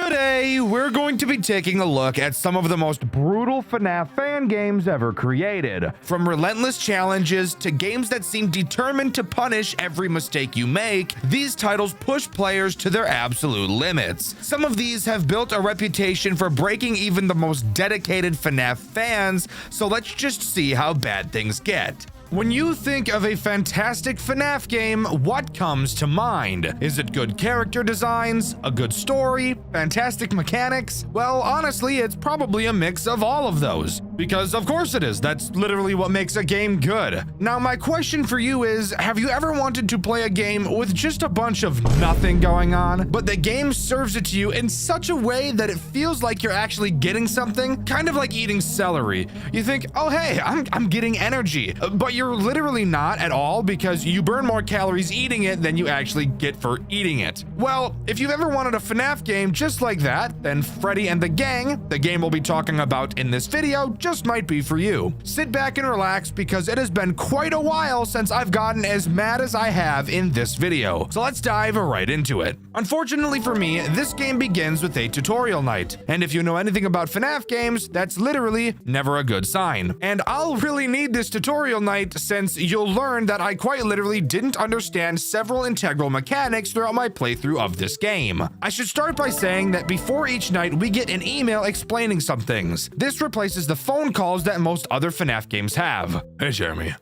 Today, we're going to be taking a look at some of the most brutal FNAF fan games ever created. From relentless challenges to games that seem determined to punish every mistake you make, these titles push players to their absolute limits. Some of these have built a reputation for breaking even the most dedicated FNAF fans, so let's just see how bad things get. When you think of a fantastic FNAF game, what comes to mind? Is it good character designs, a good story, fantastic mechanics? Well, honestly, it's probably a mix of all of those. Because of course it is, that's literally what makes a game good. Now my question for you is, have you ever wanted to play a game with just a bunch of nothing going on, but the game serves it to you in such a way that it feels like you're actually getting something? Kind of like eating celery. You think, oh hey, I'm getting energy, but you're literally not at all because you burn more calories eating it than you actually get for eating it. Well, if you've ever wanted a FNAF game just like that, then Freddy and the Gang, the game we'll be talking about in this video, just might be for you. Sit back and relax because it has been quite a while since I've gotten as mad as I have in this video. So let's dive right into it. Unfortunately for me, this game begins with a tutorial night. And if you know anything about FNAF games, that's literally never a good sign. And I'll really need this tutorial night since you'll learn that I quite literally didn't understand several integral mechanics throughout my playthrough of this game. I should start by saying that before each night, we get an email explaining some things. This replaces the phone calls that most other FNAF games have. Hey Jeremy,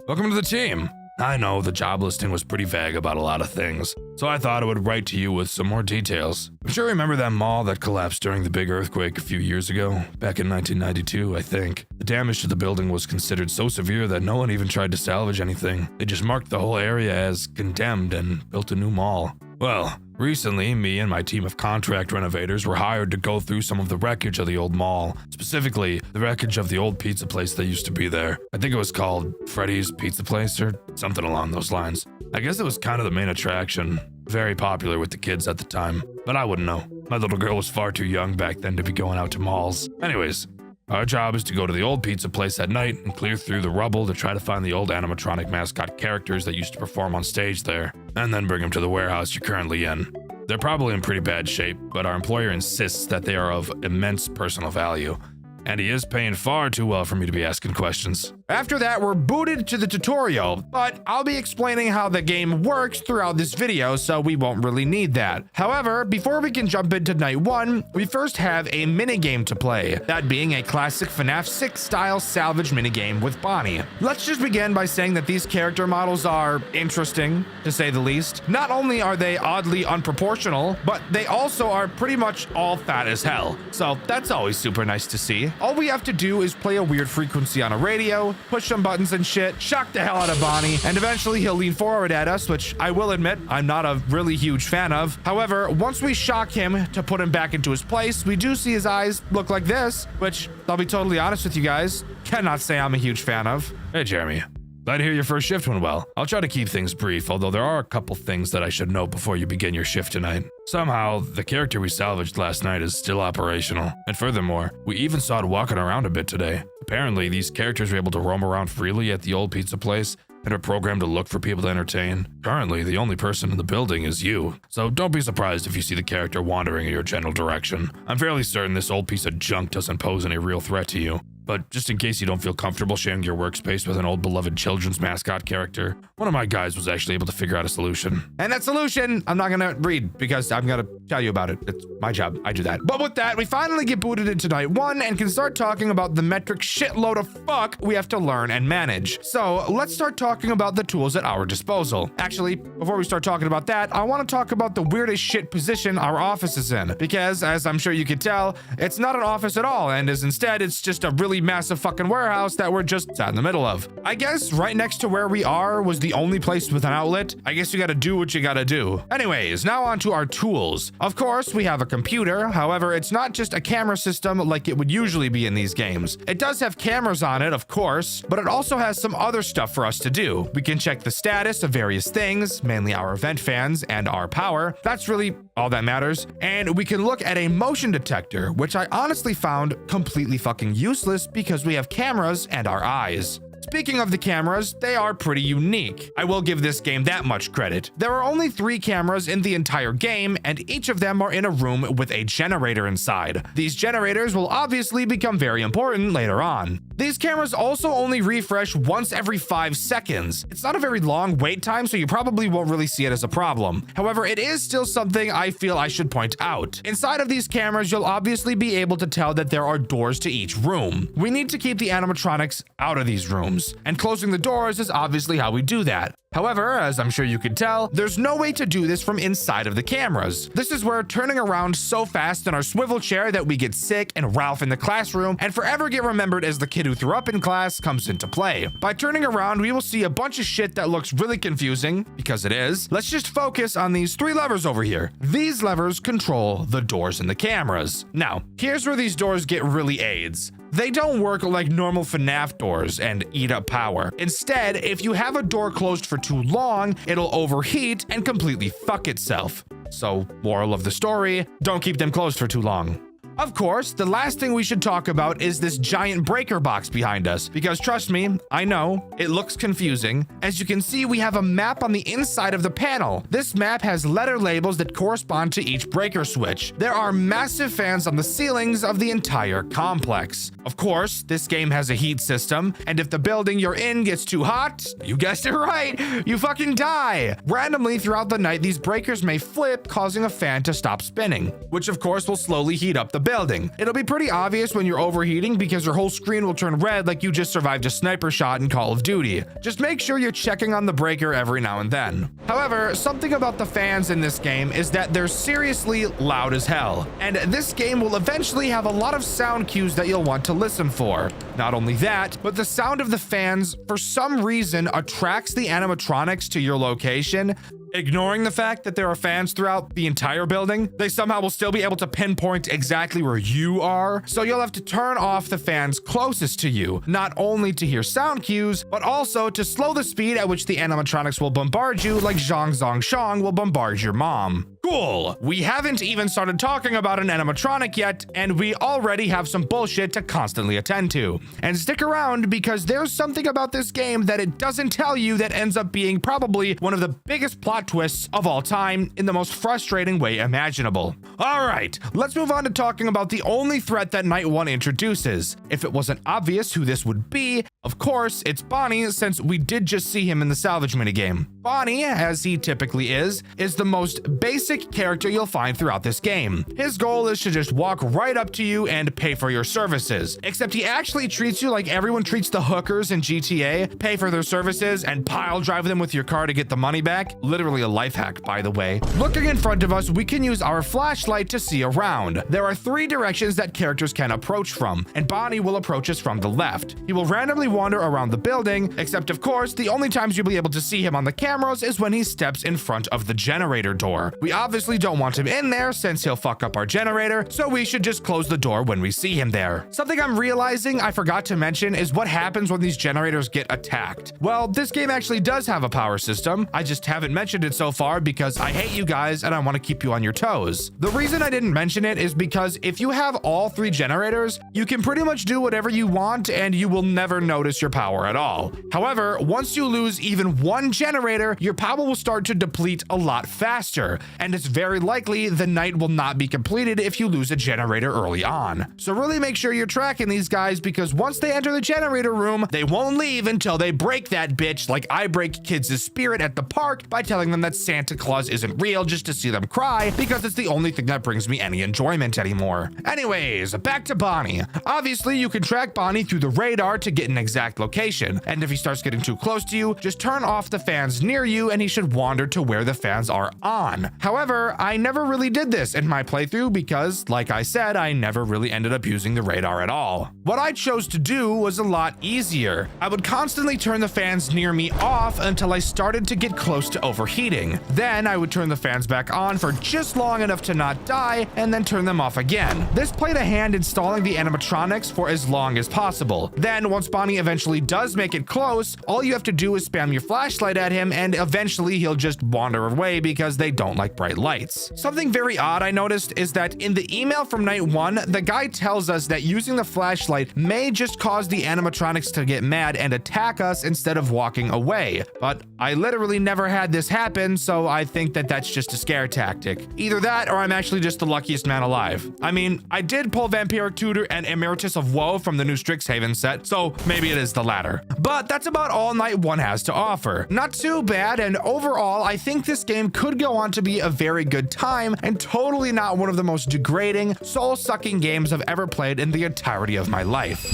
welcome to the team. I know the job listing was pretty vague about a lot of things, so I thought I would write to you with some more details. I'm sure you remember that mall that collapsed during the big earthquake a few years ago, back in 1992, I think. The damage to the building was considered so severe that no one even tried to salvage anything. They just marked the whole area as condemned and built a new mall. Well, recently, me and my team of contract renovators were hired to go through some of the wreckage of the old mall, specifically the wreckage of the old pizza place that used to be there. I think it was called Freddy's Pizza Place or something along those lines. I guess it was kind of the main attraction, very popular with the kids at the time, but I wouldn't know. My little girl was far too young back then to be going out to malls. Anyways, our job is to go to the old pizza place at night and clear through the rubble to try to find the old animatronic mascot characters that used to perform on stage there, and then bring them to the warehouse you're currently in. They're probably in pretty bad shape, but our employer insists that they are of immense personal value, and he is paying far too well for me to be asking questions. After that, we're booted to the tutorial, but I'll be explaining how the game works throughout this video, so we won't really need that. However, before we can jump into night one, we first have a minigame to play, that being a classic FNAF 6 style salvage minigame with Bonnie. Let's just begin by saying that these character models are interesting, to say the least. Not only are they oddly unproportional, but they also are pretty much all fat as hell, so that's always super nice to see. All we have to do is play a weird frequency on a radio, push some buttons and shit, shock the hell out of Bonnie, and eventually he'll lean forward at us, which I will admit I'm not a really huge fan of. However, once we shock him to put him back into his place, we do see his eyes look like this, which I'll be totally honest with you guys, cannot say I'm a huge fan of. Hey Jeremy, glad to hear your first shift went well. I'll try to keep things brief, although there are a couple things that I should know before you begin your shift tonight. Somehow, the character we salvaged last night is still operational, and furthermore, we even saw it walking around a bit today. Apparently, these characters are able to roam around freely at the old pizza place and are programmed to look for people to entertain. Currently, the only person in the building is you, so don't be surprised if you see the character wandering in your general direction. I'm fairly certain this old piece of junk doesn't pose any real threat to you. But just in case you don't feel comfortable sharing your workspace with an old beloved children's mascot character, one of my guys was actually able to figure out a solution. And that solution, I'm not gonna read because I'm gonna tell you about it. It's my job, I do that. But with that, we finally get booted into night one and can start talking about the metric shitload of fuck we have to learn and manage. So let's start talking about the tools at our disposal. Actually, before we start talking about that, I wanna talk about the weirdest shit position our office is in. Because as I'm sure you can tell, it's not an office at all, and instead it's just a really massive fucking warehouse that we're just sat in the middle of. I guess right next to where we are was the only place with an outlet. I guess you gotta do what you gotta do. Anyways, now on to our tools. Of course, we have a computer. However, it's not just a camera system like it would usually be in these games. It does have cameras on it, of course, but it also has some other stuff for us to do. We can check the status of various things, mainly our event fans and our power. That's really all that matters. And we can look at a motion detector, which I honestly found completely fucking useless because we have cameras and our eyes. Speaking of the cameras, they are pretty unique. I will give this game that much credit. There are only 3 cameras in the entire game, and each of them are in a room with a generator inside. These generators will obviously become very important later on. These cameras also only refresh once every 5 seconds. It's not a very long wait time, so you probably won't really see it as a problem. However, it is still something I feel I should point out. Inside of these cameras, you'll obviously be able to tell that there are doors to each room. We need to keep the animatronics out of these rooms, and closing the doors is obviously how we do that. However, as I'm sure you could tell, there's no way to do this from inside of the cameras. This is where turning around so fast in our swivel chair that we get sick and Ralph in the classroom and forever get remembered as the kid who threw up in class comes into play. By turning around, we will see a bunch of shit that looks really confusing, because it is. Let's just focus on these 3 levers over here. These levers control the doors in the cameras. Now, here's where these doors get really AIDS. They don't work like normal FNAF doors and eat up power. Instead, if you have a door closed for too long, it'll overheat and completely fuck itself. So, moral of the story, don't keep them closed for too long. Of course, the last thing we should talk about is this giant breaker box behind us, because trust me, I know, it looks confusing. As you can see, we have a map on the inside of the panel. This map has letter labels that correspond to each breaker switch. There are massive fans on the ceilings of the entire complex. Of course, this game has a heat system, and if the building you're in gets too hot, you guessed it right, you fucking die. Randomly throughout the night, these breakers may flip, causing a fan to stop spinning, which of course will slowly heat up the building. It'll be pretty obvious when you're overheating because your whole screen will turn red like you just survived a sniper shot in Call of Duty. Just make sure you're checking on the breaker every now and then. However, something about the fans in this game is that they're seriously loud as hell, and this game will eventually have a lot of sound cues that you'll want to listen for. Not only that, but the sound of the fans for some reason attracts the animatronics to your location. Ignoring the fact that there are fans throughout the entire building, they somehow will still be able to pinpoint exactly where you are, so you'll have to turn off the fans closest to you, not only to hear sound cues, but also to slow the speed at which the animatronics will bombard you like Zhang Zong Shang will bombard your mom. Cool! We haven't even started talking about an animatronic yet, and we already have some bullshit to constantly attend to. And stick around, because there's something about this game that it doesn't tell you that ends up being probably one of the biggest plot twists of all time in the most frustrating way imaginable. Alright, let's move on to talking about the only threat that Night 1 introduces. If it wasn't obvious who this would be, of course, it's Bonnie, since we did just see him in the salvage minigame. Bonnie, as he typically is the most basic character you'll find throughout this game. His goal is to just walk right up to you and pay for your services, except he actually treats you like everyone treats the hookers in GTA, pay for their services and pile drive them with your car to get the money back. Literally a life hack, by the way. Looking in front of us, we can use our flashlight to see around. There are 3 directions that characters can approach from, and Bonnie will approach us from the left. He will randomly wander around the building, except of course, the only times you'll be able to see him on the cameras is when he steps in front of the generator door. We obviously don't want him in there since he'll fuck up our generator, so we should just close the door when we see him there. Something I'm realizing I forgot to mention is what happens when these generators get attacked. Well, this game actually does have a power system. I just haven't mentioned it so far because I hate you guys and I want to keep you on your toes. The reason I didn't mention it is because if you have all 3 generators, you can pretty much do whatever you want and you will never notice your power at all. However, once you lose even 1 generator, your power will start to deplete a lot faster, and it's very likely the night will not be completed if you lose a generator early on. So really make sure you're tracking these guys, because once they enter the generator room, they won't leave until they break that bitch, like I break kids' spirit at the park by telling them that Santa Claus isn't real just to see them cry, because it's the only thing that brings me any enjoyment anymore. Anyways, back to Bonnie. Obviously, you can track Bonnie through the radar to get an exact location, and if he starts getting too close to you, just turn off the fans near you and he should wander to where the fans are on. However, I never really did this in my playthrough because, like I said, I never really ended up using the radar at all. What I chose to do was a lot easier. I would constantly turn the fans near me off until I started to get close to overheating. Then I would turn the fans back on for just long enough to not die and then turn them off again. This played a hand in stalling the animatronics for as long as possible. Then once Bonnie eventually does make it close, all you have to do is spam your flashlight at him and eventually he'll just wander away because they don't like bright lights. Something very odd I noticed is that in the email from night 1, the guy tells us that using the flashlight may just cause the animatronics to get mad and attack us instead of walking away. But I literally never had this happen, so I think that that's just a scare tactic. Either that or I'm actually just the luckiest man alive. I mean, I did pull Vampiric Tutor and Emeritus of Woe from the new Strixhaven set, so maybe it is the latter. But that's about all night 1 has to offer. Not too bad, and overall, I think this game could go on to be a very good time and totally not one of the most degrading, soul-sucking games I've ever played in the entirety of my life.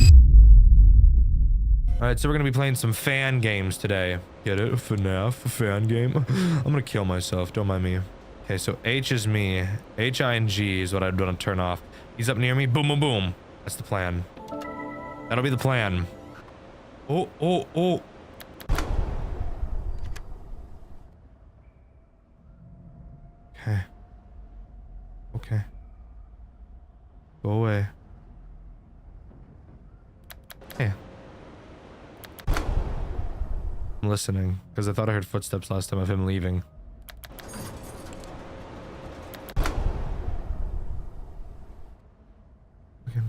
All right, so we're gonna be playing some fan games today. Get it? FNAF, fan game. I'm gonna kill myself, don't mind me. Okay, so H is me. H, I, and G is what I'd want to turn off. He's up near me, boom, boom, boom. That's the plan. That'll be the plan. Oh, oh, oh. Okay. Okay. Go away. Hey. I'm listening, because I thought I heard footsteps last time of him leaving. Okay.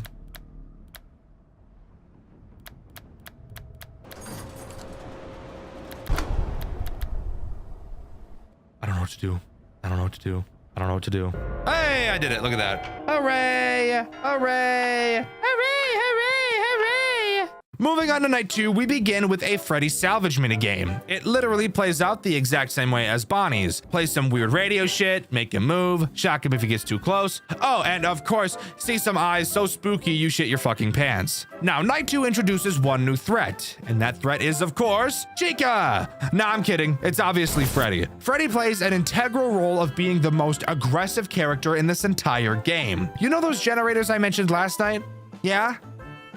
I don't know what to do. I don't know what to do. I don't know what to do. Hey, I did it. Look at that. Hooray! Hooray! Hooray! Hooray! Hooray! Moving on to night 2, we begin with a Freddy salvage minigame. It literally plays out the exact same way as Bonnie's. Play some weird radio shit, make him move, shock him if he gets too close. Oh, and of course, see some eyes so spooky you shit your fucking pants. Now, night 2 introduces one new threat, and that threat is, of course, Chica! Nah, I'm kidding. It's obviously Freddy. Freddy plays an integral role of being the most aggressive character in this entire game. You know those generators I mentioned last night? Yeah?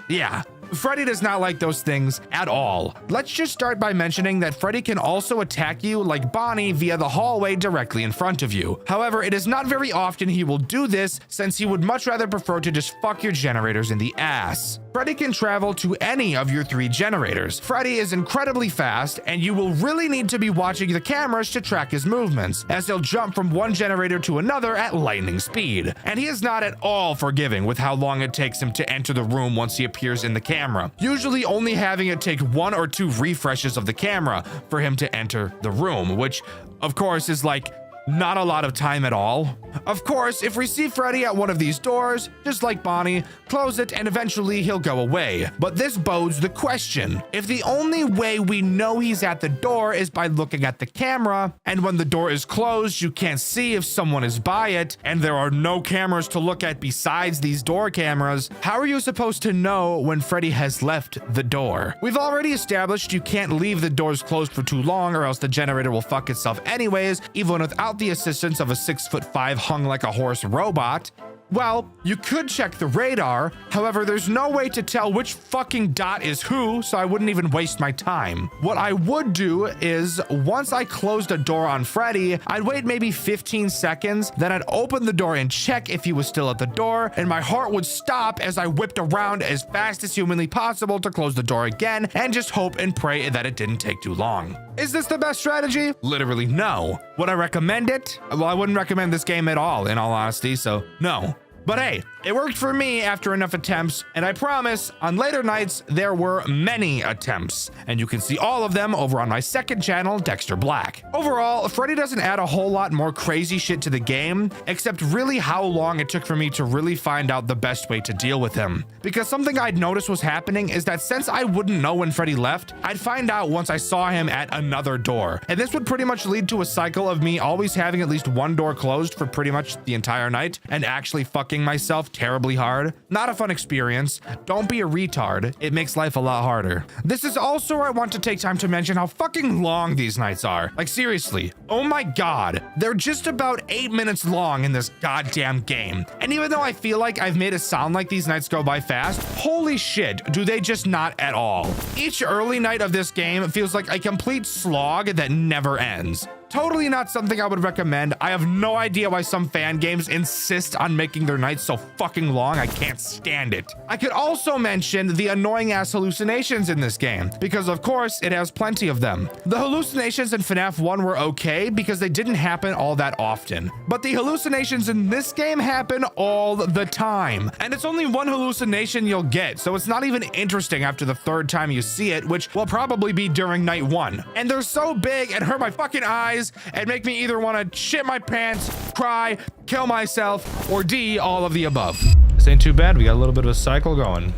Yeah. Freddy does not like those things at all. Let's just start by mentioning that Freddy can also attack you like Bonnie via the hallway directly in front of you. However, it is not very often he will do this since he would much rather prefer to just fuck your generators in the ass. Freddy can travel to any of your 3 generators. Freddy is incredibly fast, and you will really need to be watching the cameras to track his movements, as he'll jump from one generator to another at lightning speed. And he is not at all forgiving with how long it takes him to enter the room once he appears in the camera, usually only having it take 1 or 2 refreshes of the camera for him to enter the room, which of course is like not a lot of time at all. Of course, if we see Freddy at one of these doors, just like Bonnie, close it and eventually he'll go away. But this bodes the question. If the only way we know he's at the door is by looking at the camera, and when the door is closed, you can't see if someone is by it, and there are no cameras to look at besides these door cameras, how are you supposed to know when Freddy has left the door? We've already established you can't leave the doors closed for too long or else the generator will fuck itself anyways, even without the assistance of a 6'5" hung like a horse robot. Well, you could check the radar. However, there's no way to tell which fucking dot is who, so I wouldn't even waste my time. What I would do is, once I closed a door on Freddy, I'd wait maybe 15 seconds, then I'd open the door and check if he was still at the door, and my heart would stop as I whipped around as fast as humanly possible to close the door again, and just hope and pray that it didn't take too long. Is this the best strategy? Literally no. Would I recommend it? Well, I wouldn't recommend this game at all, in all honesty, so no. But hey, it worked for me after enough attempts, and I promise, on later nights, there were many attempts, and you can see all of them over on my second channel, Dxtr Black. Overall, Freddy doesn't add a whole lot more crazy shit to the game, except really how long it took for me to really find out the best way to deal with him. Because something I'd noticed was happening is that since I wouldn't know when Freddy left, I'd find out once I saw him at another door. And this would pretty much lead to a cycle of me always having at least one door closed for pretty much the entire night, and actually fucking myself terribly hard. Not a fun experience. Don't be a retard. It makes life a lot harder. This is also where I want to take time to mention how fucking long these nights are. Like seriously, oh my god. They're just about 8 minutes long in this goddamn game. And even though I feel like I've made it sound like these nights go by fast, holy shit, do they just not at all. Each early night of this game feels like a complete slog that never ends. Totally not something I would recommend. I have no idea why some fan games insist on making their nights so fucking long. I can't stand it. I could also mention the annoying ass hallucinations in this game, because of course it has plenty of them. The hallucinations in FNAF 1 were okay because they didn't happen all that often, but the hallucinations in this game happen all the time. And it's only one hallucination you'll get, so it's not even interesting after the third time you see it, which will probably be during night 1. And they're so big and hurt my fucking eyes and make me either want to shit my pants, cry, kill myself, or D, all of the above. This ain't too bad. We got a little bit of a cycle going.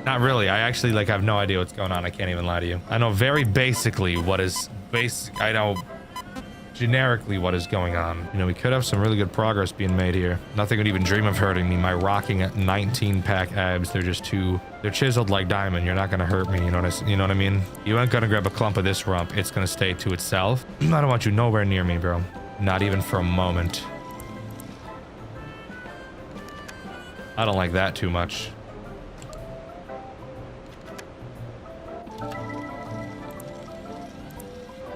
Not really. I actually have no idea what's going on. I can't even lie to you. I know very basically what is I know generically what is going on. You know, we could have some really good progress being made here. Nothing would even dream of hurting me. My rocking at 19 pack abs, they're chiseled like diamond. You're not gonna hurt me. You know what I mean? You ain't gonna grab a clump of this rump. It's gonna stay to itself. I don't want you nowhere near me, bro. Not even for a moment. I don't like that too much.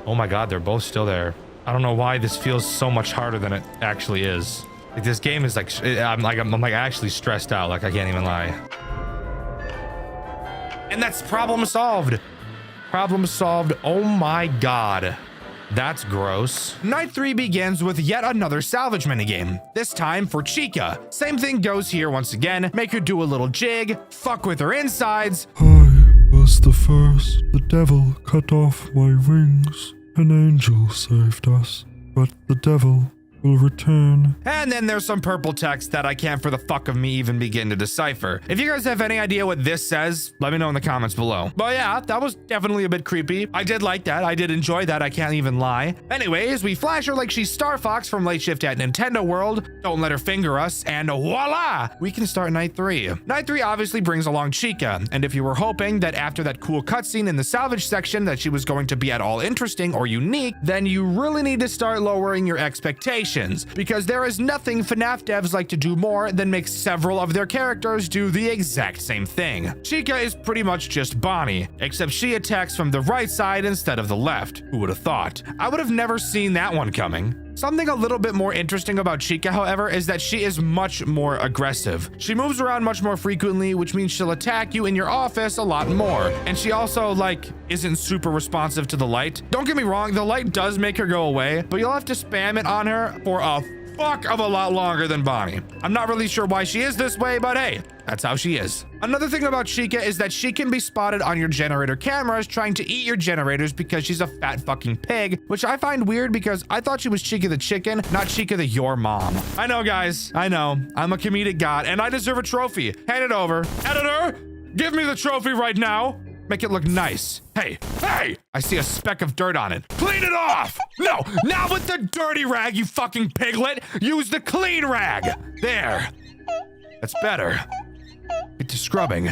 Oh my god, they're both still there. I don't know why this feels so much harder than it actually is. Like, this game is like, I'm actually stressed out. Like, I can't even lie. And that's problem solved. Problem solved. Oh my god. That's gross. Night 3 begins with yet another salvage minigame, this time for Chica. Same thing goes here once again. Make her do a little jig, fuck with her insides. I was the first. The devil cut off my wings. An angel saved us, but the devil will return. And then there's some purple text that I can't for the fuck of me even begin to decipher. If you guys have any idea what this says, let me know in the comments below. But yeah, that was definitely a bit creepy. I did like that. I did enjoy that. I can't even lie. Anyways, we flash her like she's Star Fox from Late Shift at Nintendo World. Don't let her finger us, and voila! We can start night 3. Night 3 obviously brings along Chica, and if you were hoping that after that cool cutscene in the salvage section that she was going to be at all interesting or unique, then you really need to start lowering your expectations. Because there is nothing FNAF devs like to do more than make several of their characters do the exact same thing. Chica is pretty much just Bonnie, except she attacks from the right side instead of the left. Who would have thought? I would have never seen that one coming. Something a little bit more interesting about Chica, however, is that she is much more aggressive. She moves around much more frequently, which means she'll attack you in your office a lot more. And she also, isn't super responsive to the light. Don't get me wrong, the light does make her go away, but you'll have to spam it on her for a fuck of a lot longer than Bonnie. I'm not really sure why she is this way, but hey, that's how she is. Another thing about Chica is that she can be spotted on your generator cameras trying to eat your generators because she's a fat fucking pig, which I find weird because I thought she was Chica the chicken, not Chica the your mom. I know, guys. I know. I'm a comedic god and I deserve a trophy. Hand it over. Editor, give me the trophy right now. Make it look nice. Hey, I see a speck of dirt on it. Clean it off! No, not with the dirty rag, you fucking piglet! Use the clean rag! There. That's better. Get to scrubbing.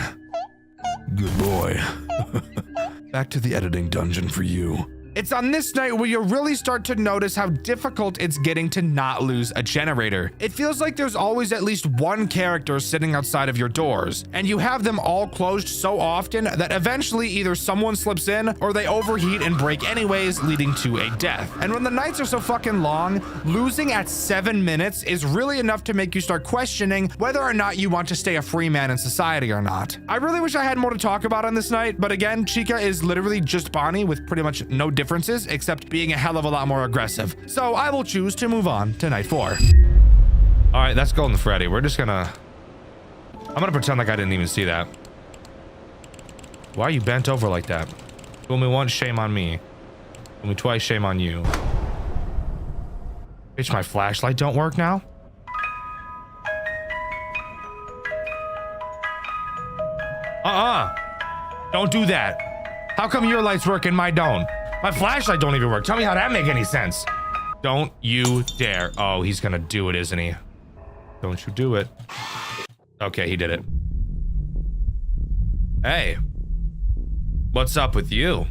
Good boy. Back to the editing dungeon for you. It's on this night where you really start to notice how difficult it's getting to not lose a generator. It feels like there's always at least one character sitting outside of your doors, and you have them all closed so often that eventually either someone slips in or they overheat and break anyways, leading to a death. And when the nights are so fucking long, losing at 7 minutes is really enough to make you start questioning whether or not you want to stay a free man in society or not. I really wish I had more to talk about on this night, but again, Chica is literally just Bonnie with pretty much no differences except being a hell of a lot more aggressive. So I will choose to move on to night 4. All right, that's Golden Freddy. I'm gonna pretend like I didn't even see that. Why are you bent over like that? Fool me once, shame on me. Fool me twice, shame on you. Bitch, my flashlight don't work now? Don't do that. How come your lights work and mine don't? My flashlight don't even work. Tell me how that make any sense. Don't you dare. Oh, he's gonna do it, isn't he? Don't you do it. Okay, he did it. Hey. What's up with you?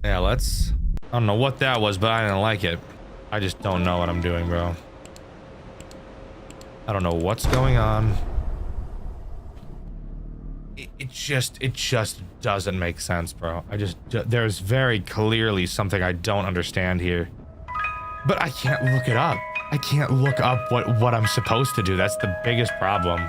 Yeah, I don't know what that was, but I didn't like it. I just don't know what I'm doing, bro. I don't know what's going on. It just doesn't make sense, bro. There's very clearly something I don't understand here. But I can't look it up. I can't look up what I'm supposed to do. That's the biggest problem.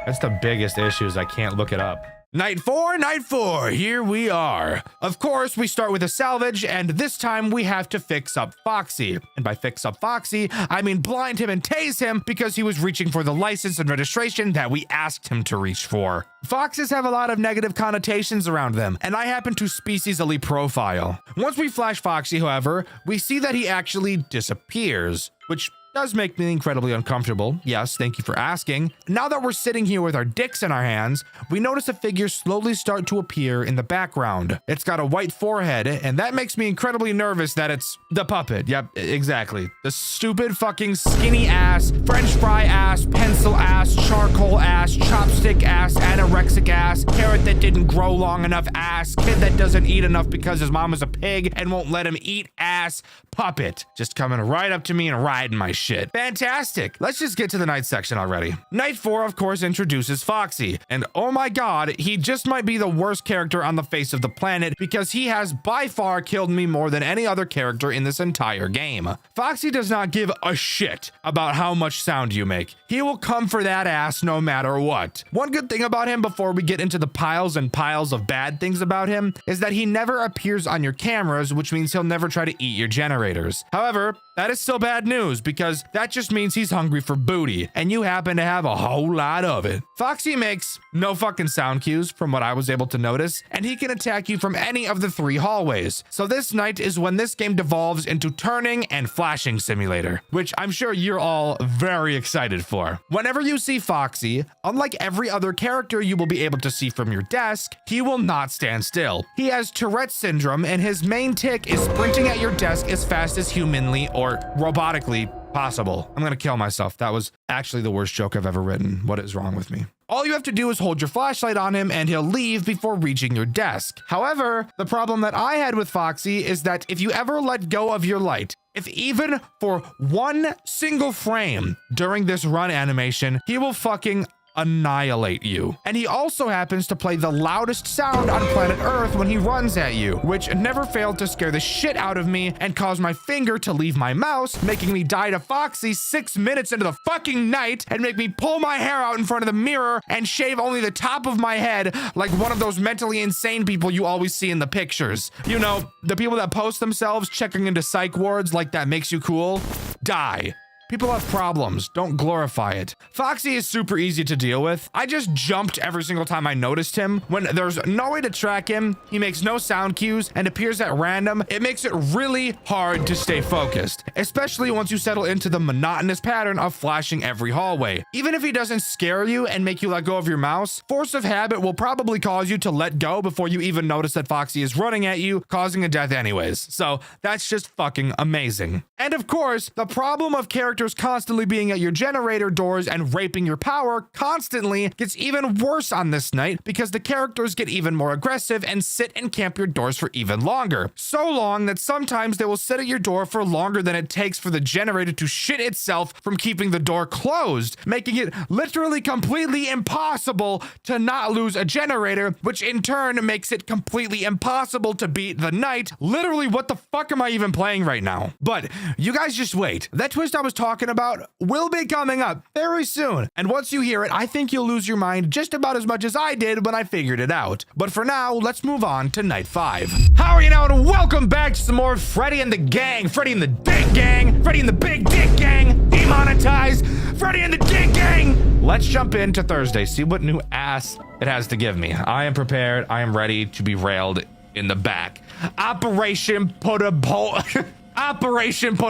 That's the biggest issue is I can't look it up. Night four, here we are. Of course, we start with a salvage, and this time we have to fix up Foxy. And by fix up Foxy, I mean blind him and tase him because he was reaching for the license and registration that we asked him to reach for. Foxes have a lot of negative connotations around them, and I happen to speciesily profile. Once we flash Foxy, however, we see that he actually disappears, which does make me incredibly uncomfortable. Yes, thank you for asking. Now that we're sitting here with our dicks in our hands, we notice a figure slowly start to appear in the background. It's got a white forehead, and that makes me incredibly nervous that it's the puppet. Yep, exactly. The stupid fucking skinny ass, French fry ass, pencil ass, charcoal ass, chopstick ass, anorexic ass, carrot that didn't grow long enough ass, kid that doesn't eat enough because his mom is a pig and won't let him eat ass, puppet. Just coming right up to me and riding my shit. Fantastic. Let's just get to the night section already. Night 4, of course, introduces Foxy. And oh my god, he just might be the worst character on the face of the planet because he has by far killed me more than any other character in this entire game. Foxy does not give a shit about how much sound you make. He will come for that ass no matter what. One good thing about him before we get into the piles and piles of bad things about him is that he never appears on your cameras, which means he'll never try to eat your generators. However, that is still bad news because that just means he's hungry for booty, and you happen to have a whole lot of it. Foxy makes no fucking sound cues from what I was able to notice, and he can attack you from any of the 3 hallways. So this night is when this game devolves into turning and flashing simulator, which I'm sure you're all very excited for. Whenever you see Foxy, unlike every other character you will be able to see from your desk, he will not stand still. He has Tourette's syndrome, and his main tick is sprinting at your desk as fast as humanly or robotically possible. I'm gonna kill myself. That was actually the worst joke I've ever written. What is wrong with me? All you have to do is hold your flashlight on him and he'll leave before reaching your desk. However, the problem that I had with Foxy is that if you ever let go of your light, if even for one single frame during this run animation, he will fucking annihilate you. And he also happens to play the loudest sound on planet Earth when he runs at you, which never failed to scare the shit out of me and cause my finger to leave my mouse, making me die to Foxy 6 minutes into the fucking night and make me pull my hair out in front of the mirror and shave only the top of my head like one of those mentally insane people you always see in the pictures. You know, the people that post themselves checking into psych wards like that makes you cool. Die. People have problems. Don't glorify it. Foxy is super easy to deal with. I just jumped every single time I noticed him. When there's no way to track him, he makes no sound cues and appears at random. It makes it really hard to stay focused, especially once you settle into the monotonous pattern of flashing every hallway. Even if he doesn't scare you and make you let go of your mouse, force of habit will probably cause you to let go before you even notice that Foxy is running at you, causing a death anyways. So that's just fucking amazing. And of course, the problem of characters constantly being at your generator doors and raping your power constantly gets even worse on this night because the characters get even more aggressive and sit and camp your doors for even longer. So long that sometimes they will sit at your door for longer than it takes for the generator to shit itself from keeping the door closed, making it literally completely impossible to not lose a generator, which in turn makes it completely impossible to beat the night. Literally, what the fuck am I even playing right now? But you guys just wait. That twist I was talking about will be coming up very soon. And once you hear it, I think you'll lose your mind just about as much as I did when I figured it out. But for now, let's move on to night 5. How are you now? And welcome back to some more Freddy and the Gang. Freddy and the Dick Gang. Freddy and the Big Dick Gang. Demonetized. Freddy and the Dick Gang. Let's jump into Thursday. See what new ass it has to give me. I am prepared. I am ready to be railed in the back. Operation Put a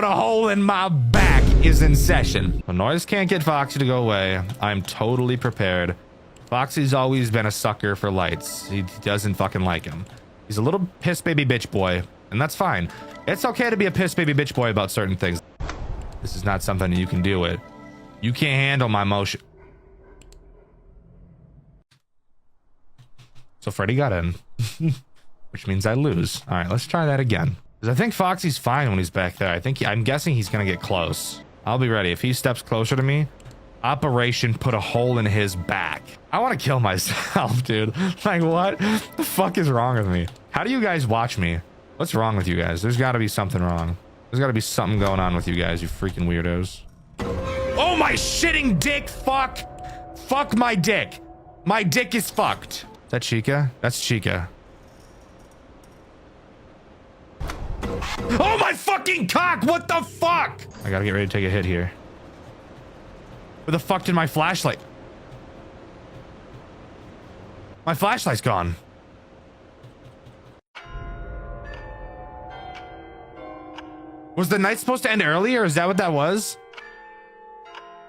Hole in My Back is in session. The noise can't get Foxy to go away. I'm totally prepared. Foxy's always been a sucker for lights. He doesn't fucking like him. He's a little piss baby bitch boy, and that's fine. It's okay to be a piss baby bitch boy about certain things. This is not something you can deal with. You can't handle my emotion. So Freddy got in, which means I lose. All right, let's try that again. I think Foxy's fine when he's back there. I'm guessing he's gonna get close. I'll be ready. If he steps closer to me, Operation put a hole in his back. I want to kill myself, dude. Like, what the fuck is wrong with me? How do you guys watch me? What's wrong with you guys? There's got to be something wrong. There's got to be something going on with you guys, you freaking weirdos. Oh, my shitting dick. Fuck. Fuck my dick. My dick is fucked. Is that Chica? That's Chica. Oh, my fucking cock. What the fuck? I got to get ready to take a hit here. Where the fuck did my flashlight? My flashlight's gone. Was the night supposed to end early, or is that what that was?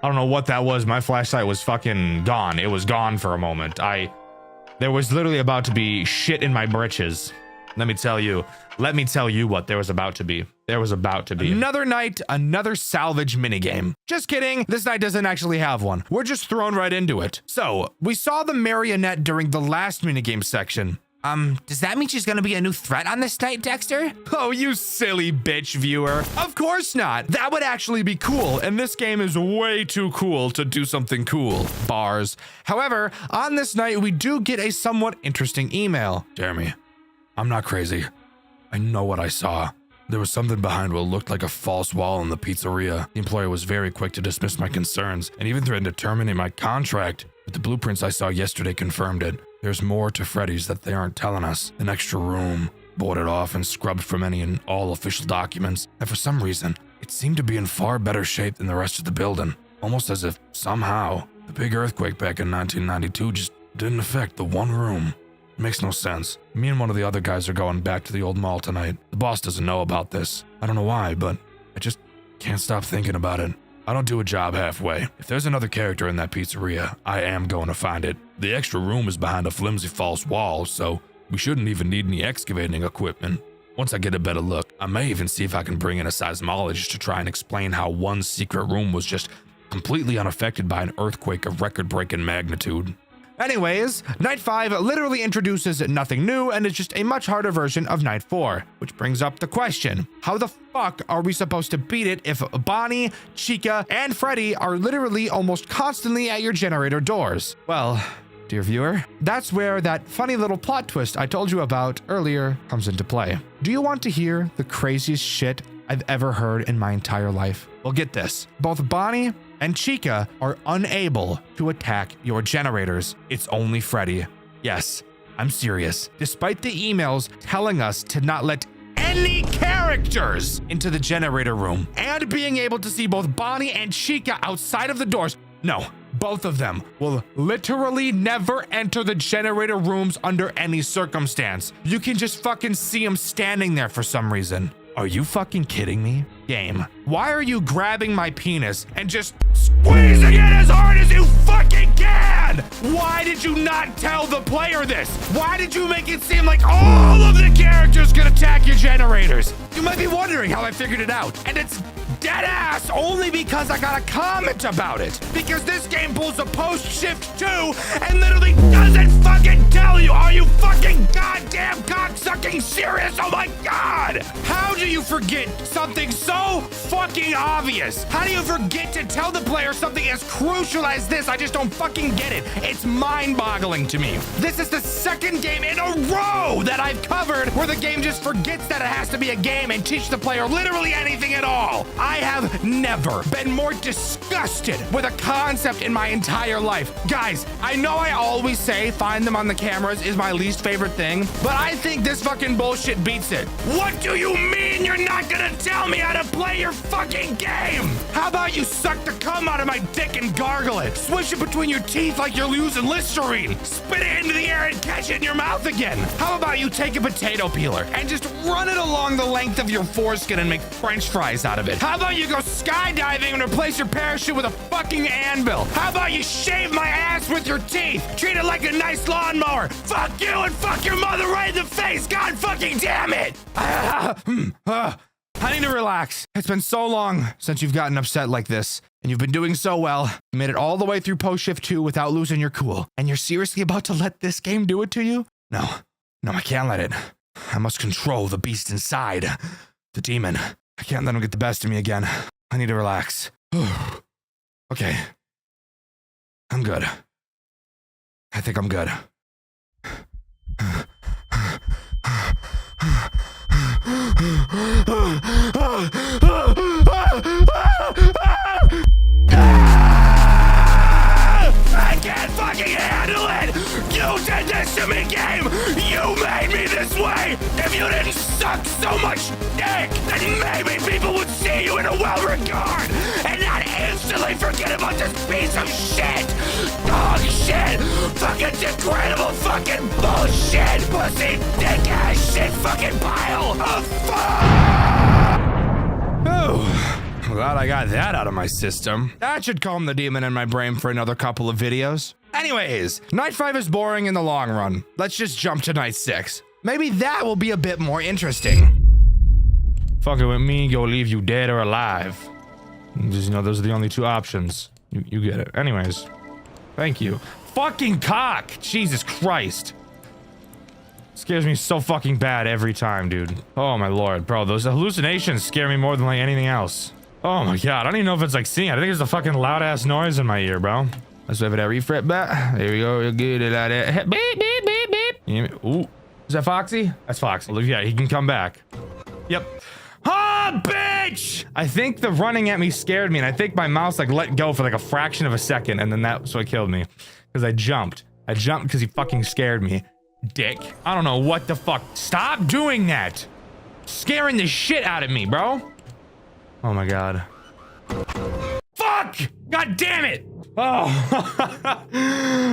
I don't know what that was. My flashlight was fucking gone. It was gone for a moment. There was literally about to be shit in my britches. Let me tell you what there was about to be. There was about to be. Another night, another salvage minigame. Just kidding. This night doesn't actually have one. We're just thrown right into it. So, we saw the marionette during the last minigame section. Does that mean she's gonna be a new threat on this night, Dexter? Oh, you silly bitch viewer. Of course not. That would actually be cool, and this game is way too cool to do something cool. Bars. However, on this night, we do get a somewhat interesting email. Jeremy, I'm not crazy. I know what I saw. There was something behind what looked like a false wall in the pizzeria. The employer was very quick to dismiss my concerns and even threatened to terminate my contract. But the blueprints I saw yesterday confirmed it. There's more to Freddy's that they aren't telling us. An extra room, boarded off and scrubbed from any and all official documents. And for some reason, it seemed to be in far better shape than the rest of the building. Almost as if, somehow, the big earthquake back in 1992 just didn't affect the one room. It makes no sense. Me and one of the other guys are going back to the old mall tonight. The boss doesn't know about this. I don't know why, but I just can't stop thinking about it. I don't do a job halfway. If there's another character in that pizzeria, I am going to find it. The extra room is behind a flimsy false wall, so we shouldn't even need any excavating equipment. Once I get a better look, I may even see if I can bring in a seismologist to try and explain how one secret room was just completely unaffected by an earthquake of record-breaking magnitude. Anyways, Night 5 literally introduces nothing new and is just a much harder version of Night 4, which brings up the question, how the fuck are we supposed to beat it if Bonnie, Chica, and Freddy are literally almost constantly at your generator doors? Well, dear viewer, that's where that funny little plot twist I told you about earlier comes into play. Do you want to hear the craziest shit I've ever heard in my entire life? Well, get this. Both Bonnie and Chica are unable to attack your generators. It's only Freddy. Yes, I'm serious. Despite the emails telling us to not let any characters into the generator room and being able to see both Bonnie and Chica outside of the doors, no, both of them will literally never enter the generator rooms under any circumstance. You can just fucking see them standing there for some reason. Are you fucking kidding me? Game, why are you grabbing my penis and just squeezing it as hard as you fucking can? Why did you not tell the player this? Why did you make it seem like all of the characters could attack your generators? You might be wondering how I figured it out, and it's dead ass only because I got a comment about it. Because this game pulls a post shift 2 and literally doesn't fucking tell you. Are you fucking goddamn cocksucking serious? Oh my god! How do you forget something so fucking obvious? How do you forget to tell the player something as crucial as this? I just don't fucking get it. It's mind-boggling to me. This is the second game in a row that I've covered where the game just forgets that it has to be a game and teach the player literally anything at all. I have never been more disgusted with a concept in my entire life. Guys, I know I always say find them on the cameras is my least favorite thing, but I think this fucking bullshit beats it. What do you mean you're not gonna tell me how to play your fucking game? How about you suck the cum out of my dick and gargle it? Swish it between your teeth like you're using Listerine. Spit it into the air and catch it in your mouth again. How about you take a potato peeler and just run it along the length of your foreskin and make french fries out of it? How about you go skydiving and replace your parachute with a fucking anvil? How about you shave my ass with your teeth? Treat it like a nice lawnmower. Fuck you and fuck your mother right in the face. God fucking damn it. I need to relax. It's been so long since you've gotten upset like this, and you've been doing so well. You made it all the way through Post Shift 2 without losing your cool, and you're seriously about to let this game do it to you? No, I can't let it. I must control the beast inside. The demon. I can't let him get the best of me again. I need to relax. Okay. I'm good. I think I'm good. I can't fucking handle it! You did this to me, game! You made me this way! If you didn't suck so much dick, then maybe people would see you in a well-regard and not instantly forget about this piece of shit! Dog shit! Fucking degradable fucking bullshit! Pussy dick-ass shit fucking pile of fuck! Oh. Glad I got that out of my system. That should calm the demon in my brain for another couple of videos. Anyways, night 5 is boring in the long run. Let's just jump to night 6. Maybe that will be a bit more interesting. Fucking with me, go leave you dead or alive. Just, you know, those are the only two options. You get it. Anyways, thank you. Fucking cock! Jesus Christ. Scares me so fucking bad every time, dude. Oh my lord, bro, those hallucinations scare me more than like anything else. Oh my god, I don't even know if it's like seeing. I think it's a fucking loud ass noise in my ear, bro. Let's wave it at refresh back. There we go. You're good at it. Beep, beep, beep, beep. Ooh. Is that Foxy? That's Foxy. Look, yeah, he can come back. Yep. Ah, bitch! I think the running at me scared me, and I think my mouse like let go for like a fraction of a second, and then that's what killed me. Because I jumped. I jumped because he fucking scared me. Dick. I don't know what the fuck. Stop doing that! Scaring the shit out of me, bro. Oh my god. Fuck! God damn it! Oh.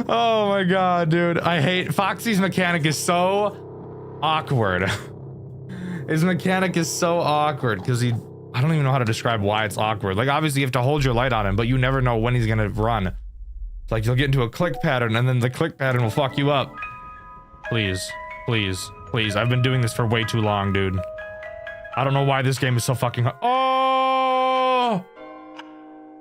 Oh my god, dude. I hate Foxy's mechanic is so awkward. His mechanic is so awkward because I don't even know how to describe why it's awkward. Like obviously you have to hold your light on him, but you never know when he's gonna run. It's like you'll get into a click pattern and then the click pattern will fuck you up. Please, please, please. I've been doing this for way too long, dude. I don't know why this game is so fucking hard. Oh!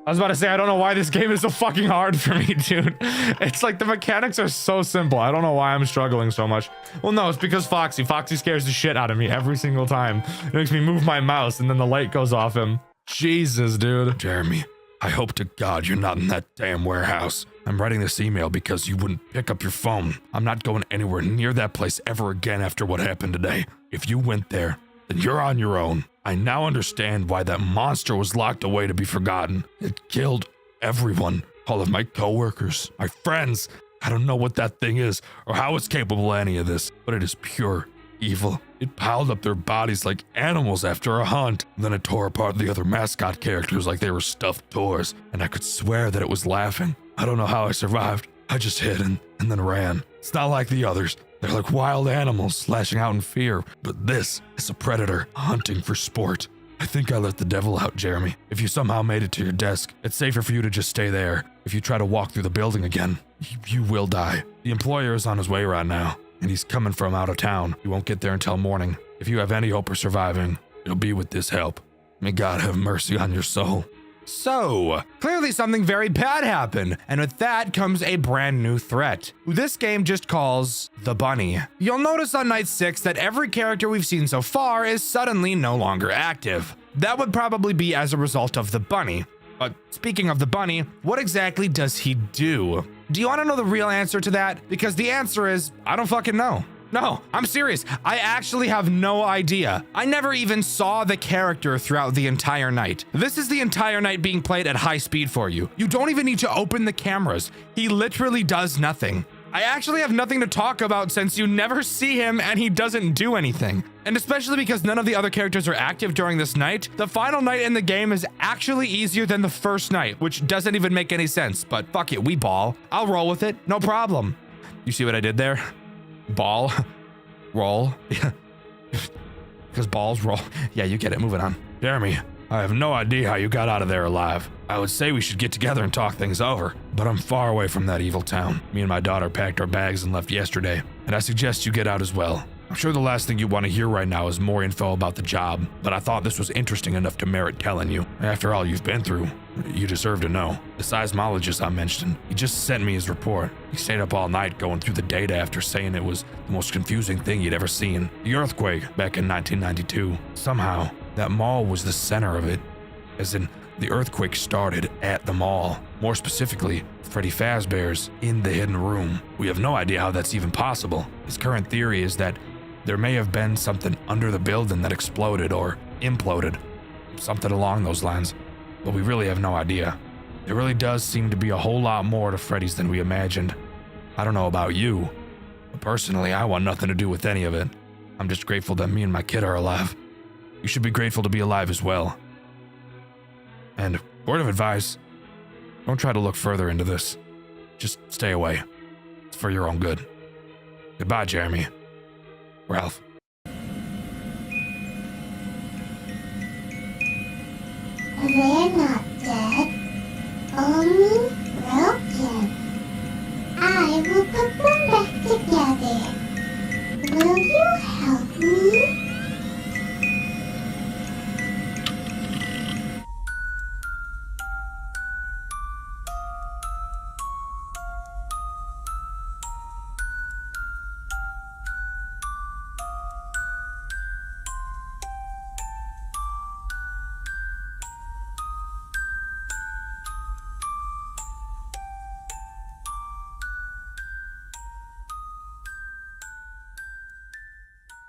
I was about to say, I don't know why this game is so fucking hard for me, dude. It's like the mechanics are so simple. I don't know why I'm struggling so much. Well, no, it's because Foxy. Foxy scares the shit out of me every single time. It makes me move my mouse and then the light goes off him. Jesus, dude. Jeremy, I hope to God you're not in that damn warehouse. I'm writing this email because you wouldn't pick up your phone. I'm not going anywhere near that place ever again after what happened today. If you went there, then you're on your own. I now understand why that monster was locked away to be forgotten. It killed everyone. All of my coworkers, my friends. I don't know what that thing is or how it's capable of any of this, but it is pure evil. It piled up their bodies like animals after a hunt. And then it tore apart the other mascot characters like they were stuffed toys. And I could swear that it was laughing. I don't know how I survived. I just hid and then ran. It's not like the others. They're like wild animals lashing out in fear. But this is a predator hunting for sport. I think I let the devil out, Jeremy. If you somehow made it to your desk, it's safer for you to just stay there. If you try to walk through the building again, you will die. The employer is on his way right now, and he's coming from out of town. He won't get there until morning. If you have any hope of surviving, it'll be with this help. May God have mercy on your soul. So, clearly something very bad happened, and with that comes a brand new threat, who this game just calls the Bunny. You'll notice on night 6 that every character we've seen so far is suddenly no longer active. That would probably be as a result of the Bunny. But speaking of the Bunny, what exactly does he do? Do you want to know the real answer to that? Because the answer is, I don't fucking know. No, I'm serious. I actually have no idea. I never even saw the character throughout the entire night. This is the entire night being played at high speed for you. You don't even need to open the cameras. He literally does nothing. I actually have nothing to talk about since you never see him and he doesn't do anything. And especially because none of the other characters are active during this night, the final night in the game is actually easier than the first night, which doesn't even make any sense, but fuck it, we ball. I'll roll with it, no problem. You see what I did there? Ball, roll, because balls roll. Yeah, you get it, moving on. Jeremy, I have no idea how you got out of there alive. I would say we should get together and talk things over, but I'm far away from that evil town. Me and my daughter packed our bags and left yesterday, and I suggest you get out as well. I'm sure the last thing you want to hear right now is more info about the job, but I thought this was interesting enough to merit telling you. After all you've been through, you deserve to know. The seismologist I mentioned, he just sent me his report. He stayed up all night going through the data after saying it was the most confusing thing he'd ever seen. The earthquake back in 1992. Somehow, that mall was the center of it. As in, The earthquake started at the mall. More specifically, Freddy Fazbear's in the hidden room. We have no idea how that's even possible. His current theory is that there may have been something under the building that exploded or imploded. Something along those lines. But we really have no idea. There really does seem to be a whole lot more to Freddy's than we imagined. I don't know about you, but personally, I want nothing to do with any of it. I'm just grateful that me and my kid are alive. You should be grateful to be alive as well. And word of advice, don't try to look further into this. Just stay away. It's for your own good. Goodbye, Jeremy. Ralph. They're not dead, only broken. I will put them back together. Will you help me?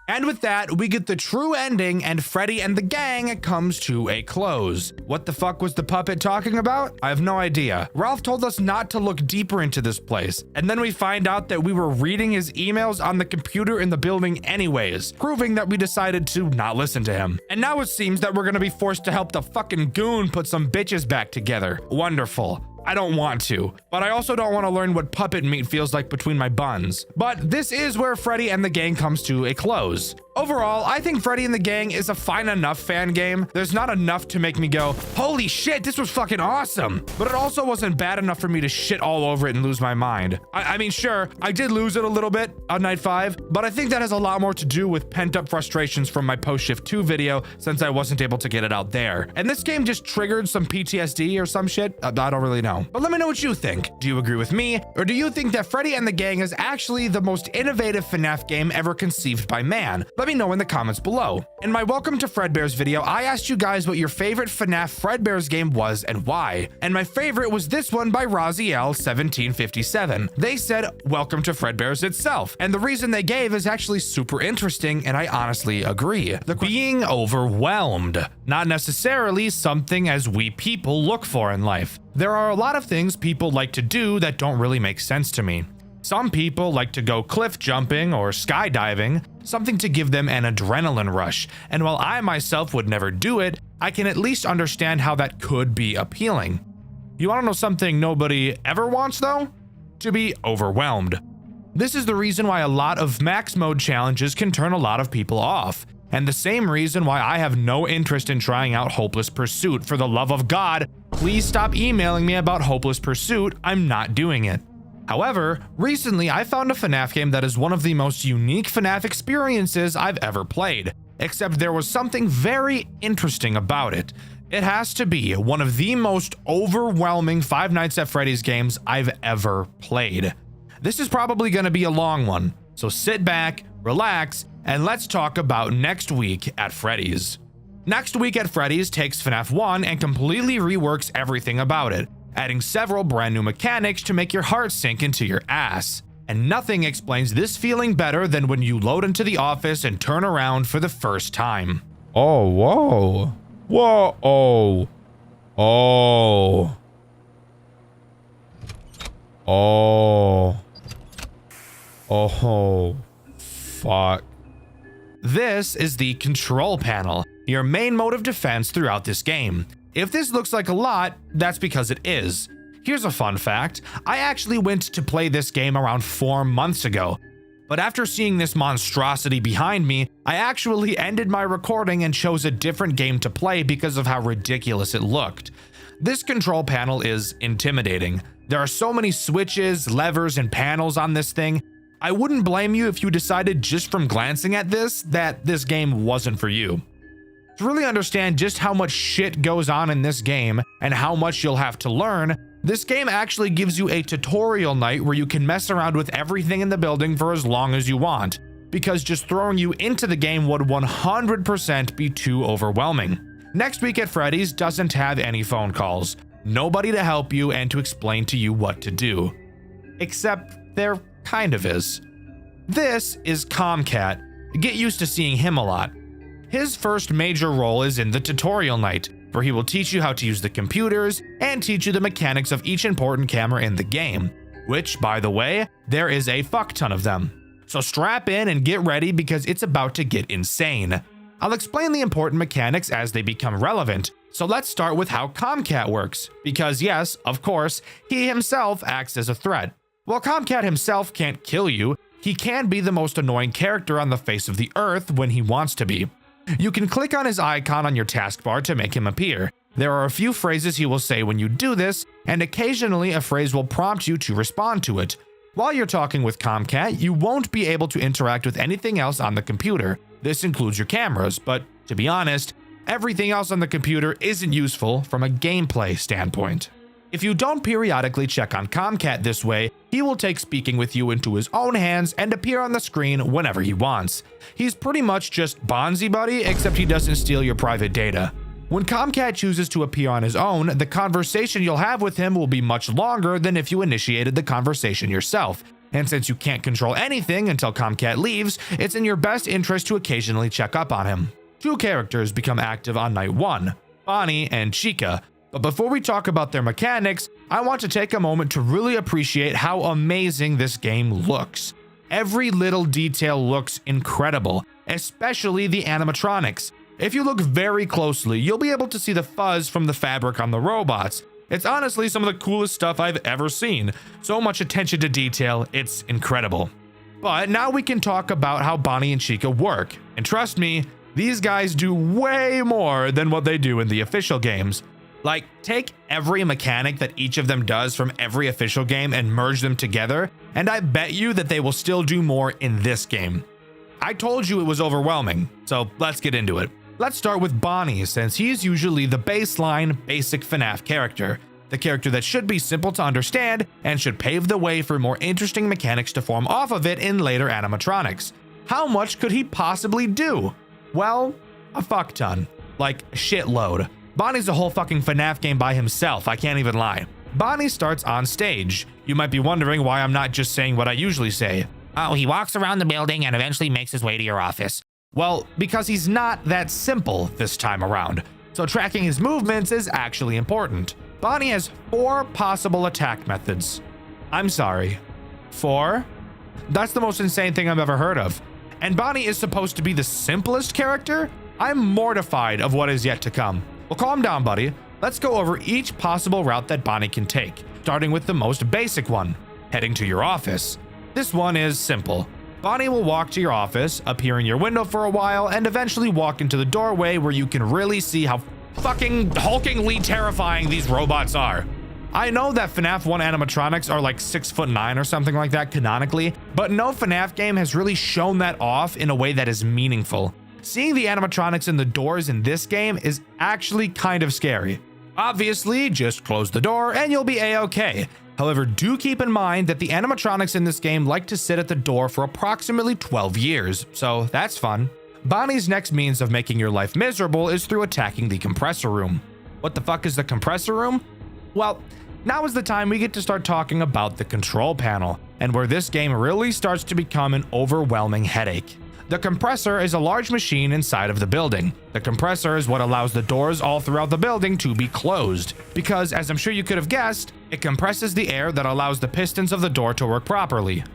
And with that, we get the true ending and Freddy and the gang comes to a close. What the fuck was the puppet talking about? I have no idea. Ralph told us not to look deeper into this place, and then we find out that we were reading his emails on the computer in the building anyways, proving that we decided to not listen to him. And now it seems that we're gonna be forced to help the fucking goon put some bitches back together. Wonderful. I don't want to, but I also don't want to learn what puppet meat feels like between my buns. But this is where Freddy and the gang comes to a close. Overall, I think Freddy and the Gang is a fine enough fan game. There's not enough to make me go, holy shit, this was fucking awesome. But it also wasn't bad enough for me to shit all over it and lose my mind. I mean, sure, I did lose it a little bit on night 5, but I think that has a lot more to do with pent-up frustrations from my post-shift 2 video since I wasn't able to get it out there. And this game just triggered some PTSD or some shit. I don't really know. But let me know what you think. Do you agree with me? Or do you think that Freddy and the Gang is actually the most innovative FNAF game ever conceived by man? Let me know in the comments below. In my Welcome to Fredbear's video, I asked you guys what your favorite FNAF Fredbear's game was and why. And my favorite was this one by Raziel1757. They said, Welcome to Fredbear's itself. And the reason they gave is actually super interesting, and I honestly agree. The being overwhelmed, not necessarily something as we people look for in life. There are a lot of things people like to do that don't really make sense to me. Some people like to go cliff jumping or skydiving, something to give them an adrenaline rush. And while I myself would never do it, I can at least understand how that could be appealing. You want to know something nobody ever wants though? To be overwhelmed. This is the reason why a lot of max mode challenges can turn a lot of people off. And the same reason why I have no interest in trying out Hopeless Pursuit. For the love of God, please stop emailing me about Hopeless Pursuit. I'm not doing it. However, recently I found a FNAF game that is one of the most unique FNAF experiences I've ever played, except there was something very interesting about it. It has to be one of the most overwhelming Five Nights at Freddy's games I've ever played. This is probably going to be a long one, so sit back, relax, and let's talk about next week at Freddy's. Next week at Freddy's takes FNAF 1 and completely reworks everything about it, adding several brand new mechanics to make your heart sink into your ass. And nothing explains this feeling better than when you load into the office and turn around for the first time. Oh, whoa. Whoa, oh. Oh. Oh. Oh. Fuck. This is the control panel, your main mode of defense throughout this game. If this looks like a lot, that's because it is. Here's a fun fact. I actually went to play this game around 4 months ago, but after seeing this monstrosity behind me, I actually ended my recording and chose a different game to play because of how ridiculous it looked. This control panel is intimidating. There are so many switches, levers, and panels on this thing. I wouldn't blame you if you decided just from glancing at this that this game wasn't for you. To really understand just how much shit goes on in this game and how much you'll have to learn, this game actually gives you a tutorial night where you can mess around with everything in the building for as long as you want, because just throwing you into the game would 100% be too overwhelming. Next Week at Freddy's doesn't have any phone calls, nobody to help you and to explain to you what to do. Except there kind of is. This is Comcat. Get used to seeing him a lot. His first major role is in the tutorial night, where he will teach you how to use the computers and teach you the mechanics of each important camera in the game, which, by the way, there is a fuck ton of them. So strap in and get ready because it's about to get insane. I'll explain the important mechanics as they become relevant, so let's start with how Comcat works, because yes, of course, he himself acts as a threat. While Comcat himself can't kill you, he can be the most annoying character on the face of the earth when he wants to be. You can click on his icon on your taskbar to make him appear. There are a few phrases he will say when you do this, and occasionally a phrase will prompt you to respond to it. While you're talking with Comcat, you won't be able to interact with anything else on the computer. This includes your cameras, but to be honest, everything else on the computer isn't useful from a gameplay standpoint. If you don't periodically check on Comcat this way, he will take speaking with you into his own hands and appear on the screen whenever he wants. He's pretty much just Bonzi Buddy, except he doesn't steal your private data. When Comcat chooses to appear on his own, the conversation you'll have with him will be much longer than if you initiated the conversation yourself. And since you can't control anything until Comcat leaves, it's in your best interest to occasionally check up on him. Two characters become active on night 1, Bonnie and Chica. But before we talk about their mechanics, I want to take a moment to really appreciate how amazing this game looks. Every little detail looks incredible, especially the animatronics. If you look very closely, you'll be able to see the fuzz from the fabric on the robots. It's honestly some of the coolest stuff I've ever seen. So much attention to detail, it's incredible. But now we can talk about how Bonnie and Chica work. And trust me, these guys do way more than what they do in the official games. Like, take every mechanic that each of them does from every official game and merge them together, and I bet you that they will still do more in this game. I told you it was overwhelming, so let's get into it. Let's start with Bonnie, since he's usually the baseline, basic FNAF character. The character that should be simple to understand and should pave the way for more interesting mechanics to form off of it in later animatronics. How much could he possibly do? Well, a fuck ton. Like, a shitload. Bonnie's a whole fucking FNAF game by himself, I can't even lie. Bonnie starts on stage. You might be wondering why I'm not just saying what I usually say. Oh, he walks around the building and eventually makes his way to your office. Well, because he's not that simple this time around. So tracking his movements is actually important. Bonnie has 4 possible attack methods. I'm sorry. 4? That's the most insane thing I've ever heard of. And Bonnie is supposed to be the simplest character? I'm mortified of what is yet to come. Well, calm down, buddy. Let's go over each possible route that Bonnie can take, starting with the most basic one, heading to your office. This one is simple. Bonnie will walk to your office, appear in your window for a while, and eventually walk into the doorway where you can really see how fucking hulkingly terrifying these robots are. I know that FNAF 1 animatronics are like 6'9" or something like that canonically, but no FNAF game has really shown that off in a way that is meaningful. Seeing the animatronics in the doors in this game is actually kind of scary. Obviously, just close the door and you'll be a-okay. However, do keep in mind that the animatronics in this game like to sit at the door for approximately 12 years, so that's fun. Bonnie's next means of making your life miserable is through attacking the compressor room. What the fuck is the compressor room? Well, now is the time we get to start talking about the control panel, and where this game really starts to become an overwhelming headache. The compressor is a large machine inside of the building. The compressor is what allows the doors all throughout the building to be closed, because as I'm sure you could have guessed, it compresses the air that allows the pistons of the door to work properly.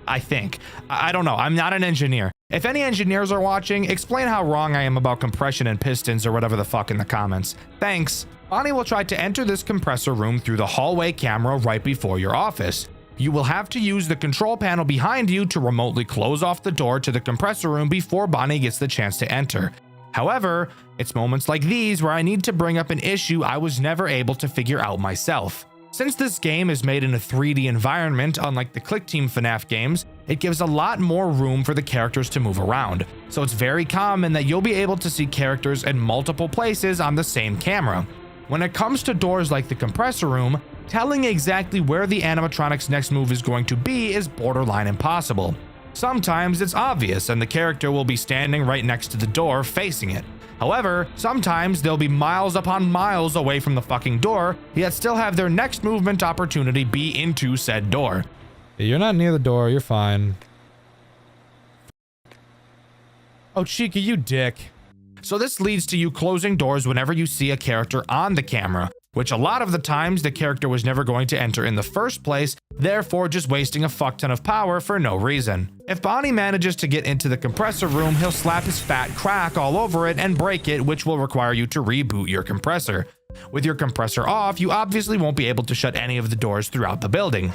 I think. I don't know, I'm not an engineer. If any engineers are watching, explain how wrong I am about compression and pistons or whatever the fuck in the comments. Thanks. Bonnie will try to enter this compressor room through the hallway camera right before your office. You will have to use the control panel behind you to remotely close off the door to the compressor room before Bonnie gets the chance to enter. However, it's moments like these where I need to bring up an issue I was never able to figure out myself. Since this game is made in a 3D environment, unlike the Click Team FNAF games, it gives a lot more room for the characters to move around. So it's very common that you'll be able to see characters in multiple places on the same camera. When it comes to doors like the compressor room, telling exactly where the animatronic's next move is going to be is borderline impossible. Sometimes it's obvious and the character will be standing right next to the door facing it. However, sometimes they'll be miles upon miles away from the fucking door, yet still have their next movement opportunity be into said door. You're not near the door, you're fine. Oh, Chica, you dick. So this leads to you closing doors whenever you see a character on the camera, which a lot of the times the character was never going to enter in the first place, therefore just wasting a fuck ton of power for no reason. If Bonnie manages to get into the compressor room, he'll slap his fat crack all over it and break it, which will require you to reboot your compressor. With your compressor off, you obviously won't be able to shut any of the doors throughout the building.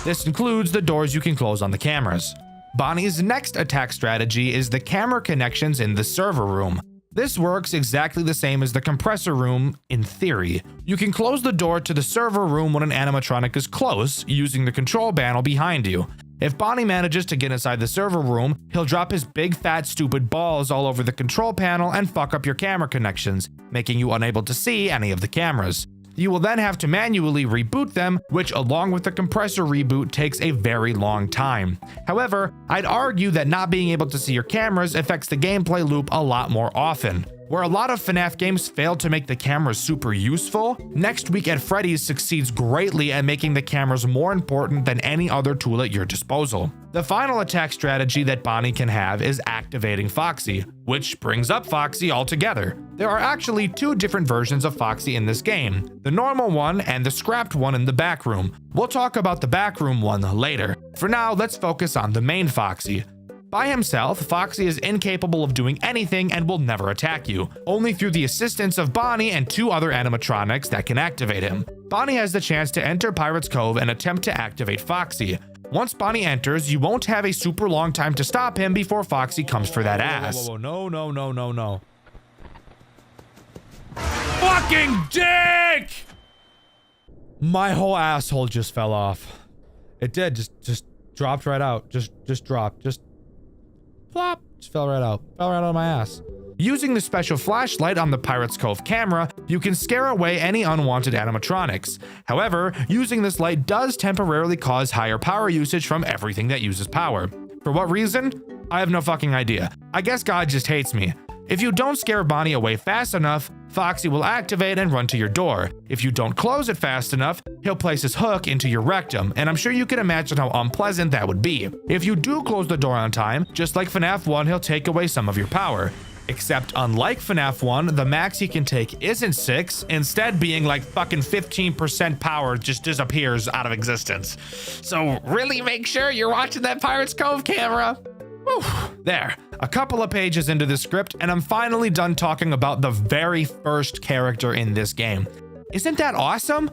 This includes the doors you can close on the cameras. Bonnie's next attack strategy is the camera connections in the server room. This works exactly the same as the compressor room in theory. You can close the door to the server room when an animatronic is close using the control panel behind you. If Bonnie manages to get inside the server room, he'll drop his big fat stupid balls all over the control panel and fuck up your camera connections, making you unable to see any of the cameras. You will then have to manually reboot them, which along with the compressor reboot takes a very long time. However, I'd argue that not being able to see your cameras affects the gameplay loop a lot more often. Where a lot of FNAF games fail to make the cameras super useful, Next Week at Freddy's succeeds greatly at making the cameras more important than any other tool at your disposal. The final attack strategy that Bonnie can have is activating Foxy, which brings up Foxy altogether. There are actually two different versions of Foxy in this game, the normal one and the scrapped one in the back room. We'll talk about the back room one later. For now, let's focus on the main Foxy. By himself, Foxy is incapable of doing anything and will never attack you, only through the assistance of Bonnie and two other animatronics that can activate him. Bonnie has the chance to enter Pirate's Cove and attempt to activate Foxy. Once Bonnie enters, you won't have a super long time to stop him before Foxy comes for that ass. No. Fucking dick! My whole asshole just fell off. It did, just dropped right out. Just dropped, just plop, just fell right out of my ass. Using the special flashlight on the Pirate's Cove camera, you can scare away any unwanted animatronics. However, using this light does temporarily cause higher power usage from everything that uses power. For what reason? I have no fucking idea. I guess God just hates me. If you don't scare Bonnie away fast enough, Foxy will activate and run to your door. If you don't close it fast enough, he'll place his hook into your rectum, and I'm sure you can imagine how unpleasant that would be. If you do close the door on time, just like FNAF 1, he'll take away some of your power. Except unlike FNAF 1, the max he can take isn't 6, instead being like fucking 15% power just disappears out of existence. So really make sure you're watching that Pirate's Cove camera. Whew. There, a couple of pages into the script and I'm finally done talking about the very first character in this game. Isn't that awesome?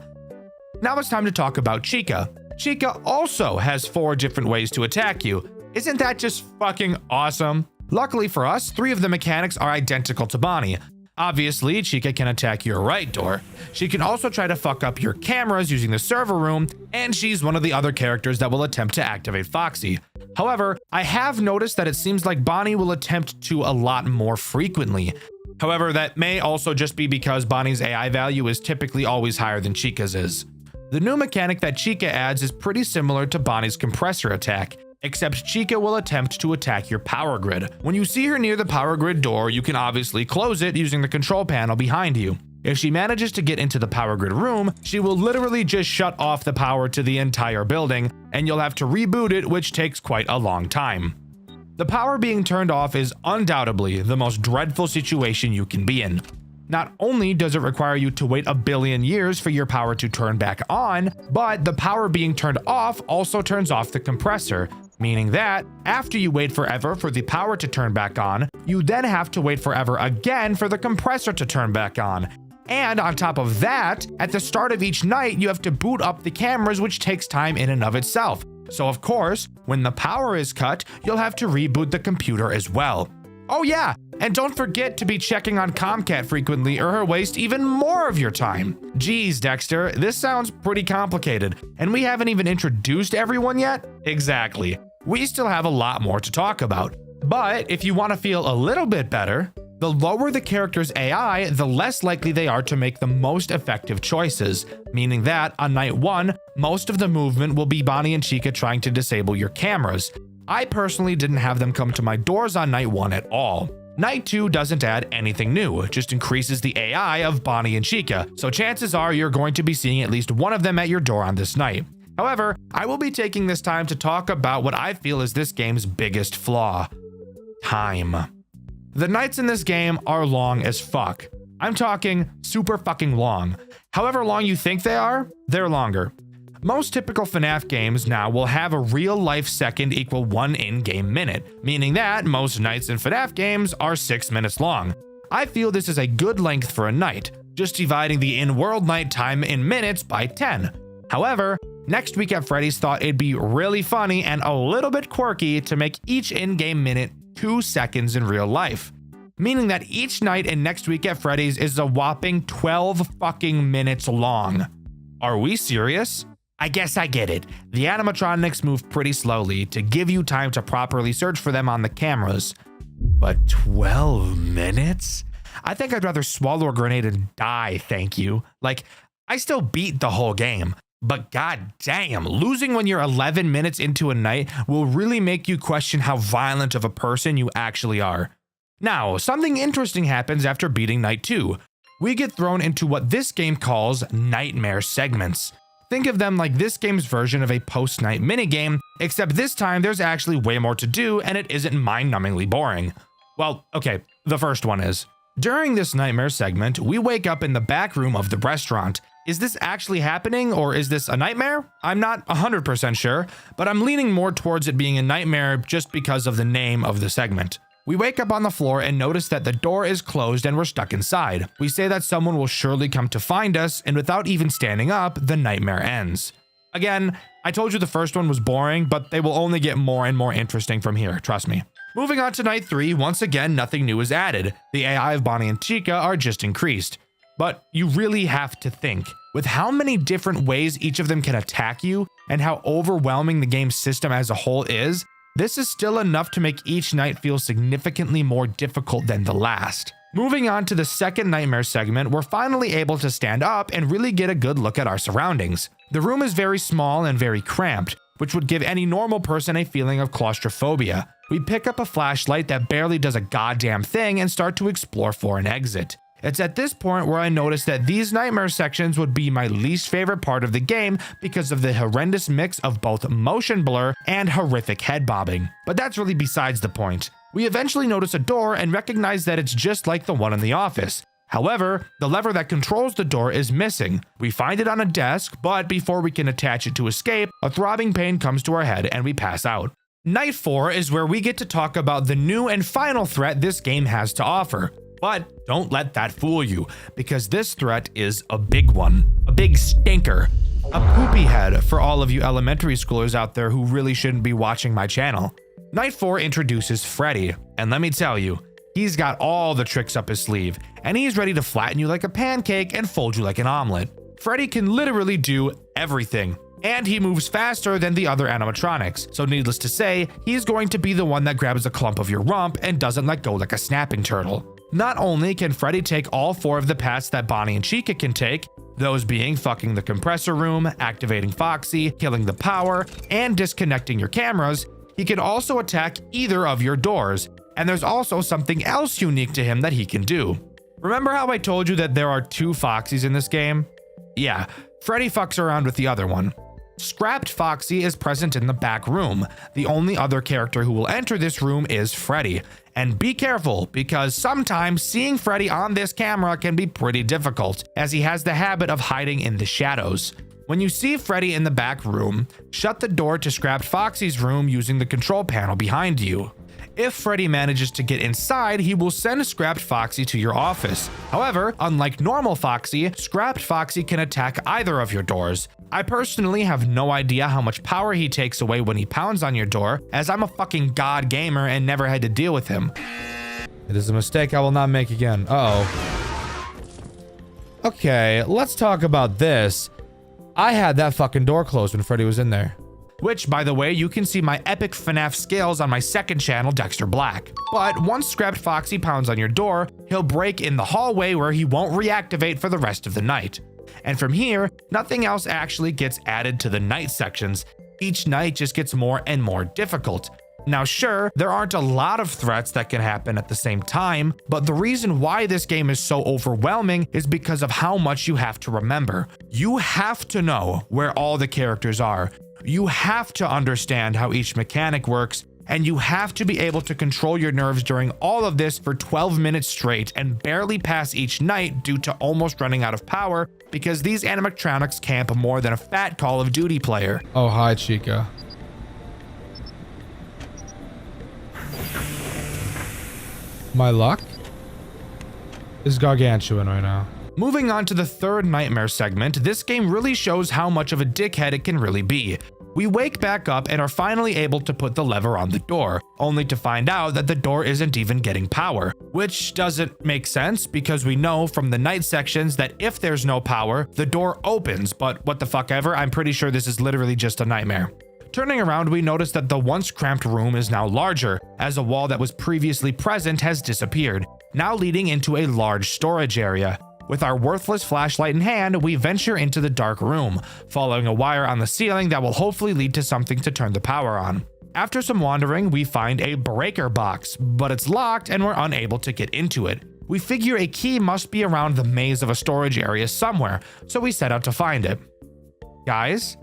Now it's time to talk about Chica. Chica also has 4 different ways to attack you. Isn't that just fucking awesome? Luckily for us, 3 of the mechanics are identical to Bonnie. Obviously, Chica can attack your right door. She can also try to fuck up your cameras using the server room, and she's one of the other characters that will attempt to activate Foxy. However, I have noticed that it seems like Bonnie will attempt to a lot more frequently. However, that may also just be because Bonnie's AI value is typically always higher than Chica's is. The new mechanic that Chica adds is pretty similar to Bonnie's compressor attack, except Chica will attempt to attack your power grid. When you see her near the power grid door, you can obviously close it using the control panel behind you. If she manages to get into the power grid room, she will literally just shut off the power to the entire building, and you'll have to reboot it, which takes quite a long time. The power being turned off is undoubtedly the most dreadful situation you can be in. Not only does it require you to wait a billion years for your power to turn back on, but the power being turned off also turns off the compressor, meaning that after you wait forever for the power to turn back on, you then have to wait forever again for the compressor to turn back on. And on top of that, at the start of each night, you have to boot up the cameras, which takes time in and of itself. So of course, when the power is cut, you'll have to reboot the computer as well. Oh yeah, and don't forget to be checking on Comcat frequently or he'll waste even more of your time. Geez, Dxtr, this sounds pretty complicated, and we haven't even introduced everyone yet? Exactly. We still have a lot more to talk about. But if you want to feel a little bit better, the lower the character's AI, the less likely they are to make the most effective choices, meaning that on night 1, most of the movement will be Bonnie and Chica trying to disable your cameras. I personally didn't have them come to my doors on night 1 at all. Night 2 doesn't add anything new, it just increases the AI of Bonnie and Chica, so chances are you're going to be seeing at least one of them at your door on this night. However, I will be taking this time to talk about what I feel is this game's biggest flaw: time. The nights in this game are long as fuck. I'm talking super fucking long. However long you think they are, they're longer. Most typical FNAF games now will have a real life second equal 1 in-game minute, meaning that most nights in FNAF games are 6 minutes long. I feel this is a good length for a night, just dividing the in-world night time in minutes by 10. However, Next Week at Freddy's thought it'd be really funny and a little bit quirky to make each in-game minute 2 seconds in real life, meaning that each night in Next Week at Freddy's is a whopping 12 fucking minutes long. Are we serious? I guess I get it. The animatronics move pretty slowly to give you time to properly search for them on the cameras. But 12 minutes? I think I'd rather swallow a grenade and die, thank you. Like, I still beat the whole game, but god damn, losing when you're 11 minutes into a night will really make you question how violent of a person you actually are. Now, something interesting happens after beating Night 2. We get thrown into what this game calls nightmare segments. Think of them like this game's version of a post-night minigame, except this time there's actually way more to do and it isn't mind-numbingly boring. Well, okay, the first one is. During this nightmare segment, we wake up in the back room of the restaurant. Is this actually happening or is this a nightmare? I'm not 100% sure, but I'm leaning more towards it being a nightmare just because of the name of the segment. We wake up on the floor and notice that the door is closed and we're stuck inside. We say that someone will surely come to find us, and without even standing up, the nightmare ends. Again, I told you the first one was boring, but they will only get more and more interesting from here, trust me. Moving on to Night 3, once again, nothing new is added. The AI of Bonnie and Chica are just increased. But you really have to think, with how many different ways each of them can attack you, and how overwhelming the game's system as a whole is, this is still enough to make each night feel significantly more difficult than the last. Moving on to the second nightmare segment, we're finally able to stand up and really get a good look at our surroundings. The room is very small and very cramped, which would give any normal person a feeling of claustrophobia. We pick up a flashlight that barely does a goddamn thing and start to explore for an exit. It's at this point where I noticed that these nightmare sections would be my least favorite part of the game because of the horrendous mix of both motion blur and horrific head bobbing. But that's really besides the point. We eventually notice a door and recognize that it's just like the one in the office. However, the lever that controls the door is missing. We find it on a desk, but before we can attach it to escape, a throbbing pain comes to our head and we pass out. Night 4 is where we get to talk about the new and final threat this game has to offer. But don't let that fool you, because this threat is a big one. A big stinker. A poopy head for all of you elementary schoolers out there who really shouldn't be watching my channel. Night 4 introduces Freddy, and let me tell you, he's got all the tricks up his sleeve, and he's ready to flatten you like a pancake and fold you like an omelet. Freddy can literally do everything, and he moves faster than the other animatronics, so needless to say, he's going to be the one that grabs a clump of your rump and doesn't let go like a snapping turtle. Not only can Freddy take all 4 of the paths that Bonnie and Chica can take, those being fucking the compressor room, activating Foxy, killing the power, and disconnecting your cameras, he can also attack either of your doors, and there's also something else unique to him that he can do. Remember how I told you that there are 2 Foxies in this game? Yeah, Freddy fucks around with the other one. Scrapped Foxy is present in the back room. The only other character who will enter this room is Freddy. And be careful, because sometimes seeing Freddy on this camera can be pretty difficult, as he has the habit of hiding in the shadows. When you see Freddy in the back room, shut the door to Scrapped Foxy's room using the control panel behind you. If Freddy manages to get inside, he will send Scrapped Foxy to your office. However, unlike normal Foxy, Scrapped Foxy can attack either of your doors. I personally have no idea how much power he takes away when he pounds on your door, as I'm a fucking god gamer and never had to deal with him. It is a mistake I will not make again. Okay, let's talk about this. I had that fucking door closed when Freddy was in there. Which, by the way, you can see my epic FNAF scales on my second channel, Dxtr Black. But once Scrapped Foxy pounds on your door, he'll break in the hallway where he won't reactivate for the rest of the night. And from here, nothing else actually gets added to the night sections. Each night just gets more and more difficult. Now sure, there aren't a lot of threats that can happen at the same time, but the reason why this game is so overwhelming is because of how much you have to remember. You have to know where all the characters are. You have to understand how each mechanic works, and you have to be able to control your nerves during all of this for 12 minutes straight and barely pass each night due to almost running out of power because these animatronics camp more than a fat Call of Duty player. Oh, hi, Chica. My luck is gargantuan right now. Moving on to the third nightmare segment, this game really shows how much of a dickhead it can really be. We wake back up and are finally able to put the lever on the door, only to find out that the door isn't even getting power, which doesn't make sense because we know from the night sections that if there's no power, the door opens, but what the fuck ever, I'm pretty sure this is literally just a nightmare. Turning around, we notice that the once cramped room is now larger, as a wall that was previously present has disappeared, now leading into a large storage area. With our worthless flashlight in hand, we venture into the dark room, following a wire on the ceiling that will hopefully lead to something to turn the power on. After some wandering, we find a breaker box, but it's locked and we're unable to get into it. We figure a key must be around the maze of a storage area somewhere, so we set out to find it. Guys,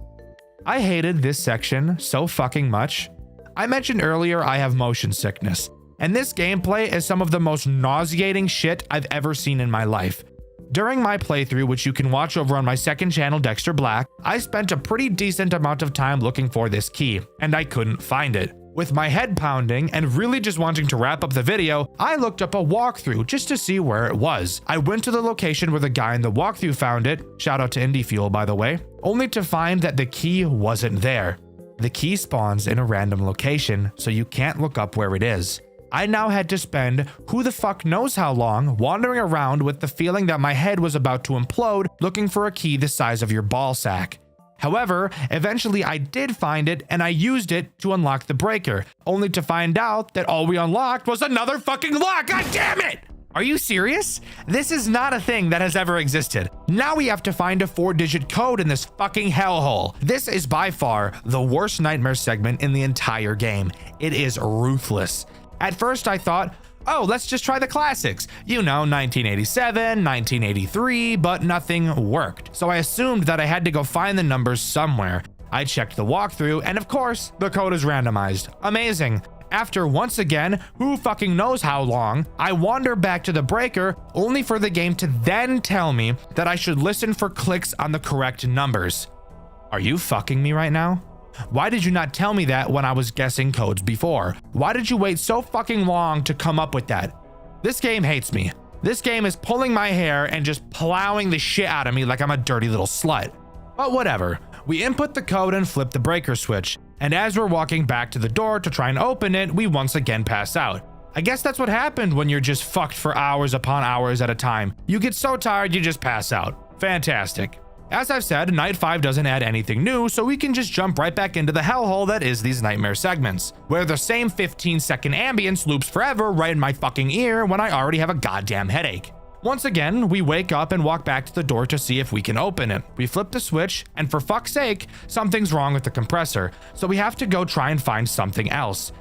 I hated this section so fucking much. I mentioned earlier I have motion sickness, and this gameplay is some of the most nauseating shit I've ever seen in my life. During my playthrough, which you can watch over on my second channel, Dxtr Black, I spent a pretty decent amount of time looking for this key, and I couldn't find it. With my head pounding and really just wanting to wrap up the video, I looked up a walkthrough just to see where it was. I went to the location where the guy in the walkthrough found it, shout out to Indie Fuel by the way, only to find that the key wasn't there. The key spawns in a random location, so you can't look up where it is. I now had to spend who the fuck knows how long wandering around with the feeling that my head was about to implode looking for a key the size of your ball sack. However, eventually I did find it and I used it to unlock the breaker, only to find out that all we unlocked was another fucking lock. God damn it! Are you serious? This is not a thing that has ever existed. Now we have to find a 4-digit code in this fucking hellhole. This is by far the worst nightmare segment in the entire game. It is ruthless. At first I thought, oh, let's just try the classics. You know, 1987, 1983, but nothing worked. So I assumed that I had to go find the numbers somewhere. I checked the walkthrough, and of course, the code is randomized. Amazing. After once again, who fucking knows how long, I wander back to the breaker, only for the game to then tell me that I should listen for clicks on the correct numbers. Are you fucking me right now? Why did you not tell me that when I was guessing codes before? Why did you wait so fucking long to come up with that? This game hates me. This game is pulling my hair and just plowing the shit out of me like I'm a dirty little slut. But whatever. We input the code and flip the breaker switch, and as we're walking back to the door to try and open it, we once again pass out. I guess that's what happened when you're just fucked for hours upon hours at a time. You get so tired you just pass out. Fantastic. As I've said, Night 5 doesn't add anything new, so we can just jump right back into the hellhole that is these nightmare segments, where the same 15-second ambience loops forever right in my fucking ear when I already have a goddamn headache. Once again, we wake up and walk back to the door to see if we can open it. We flip the switch, and for fuck's sake, something's wrong with the compressor, so we have to go try and find something else.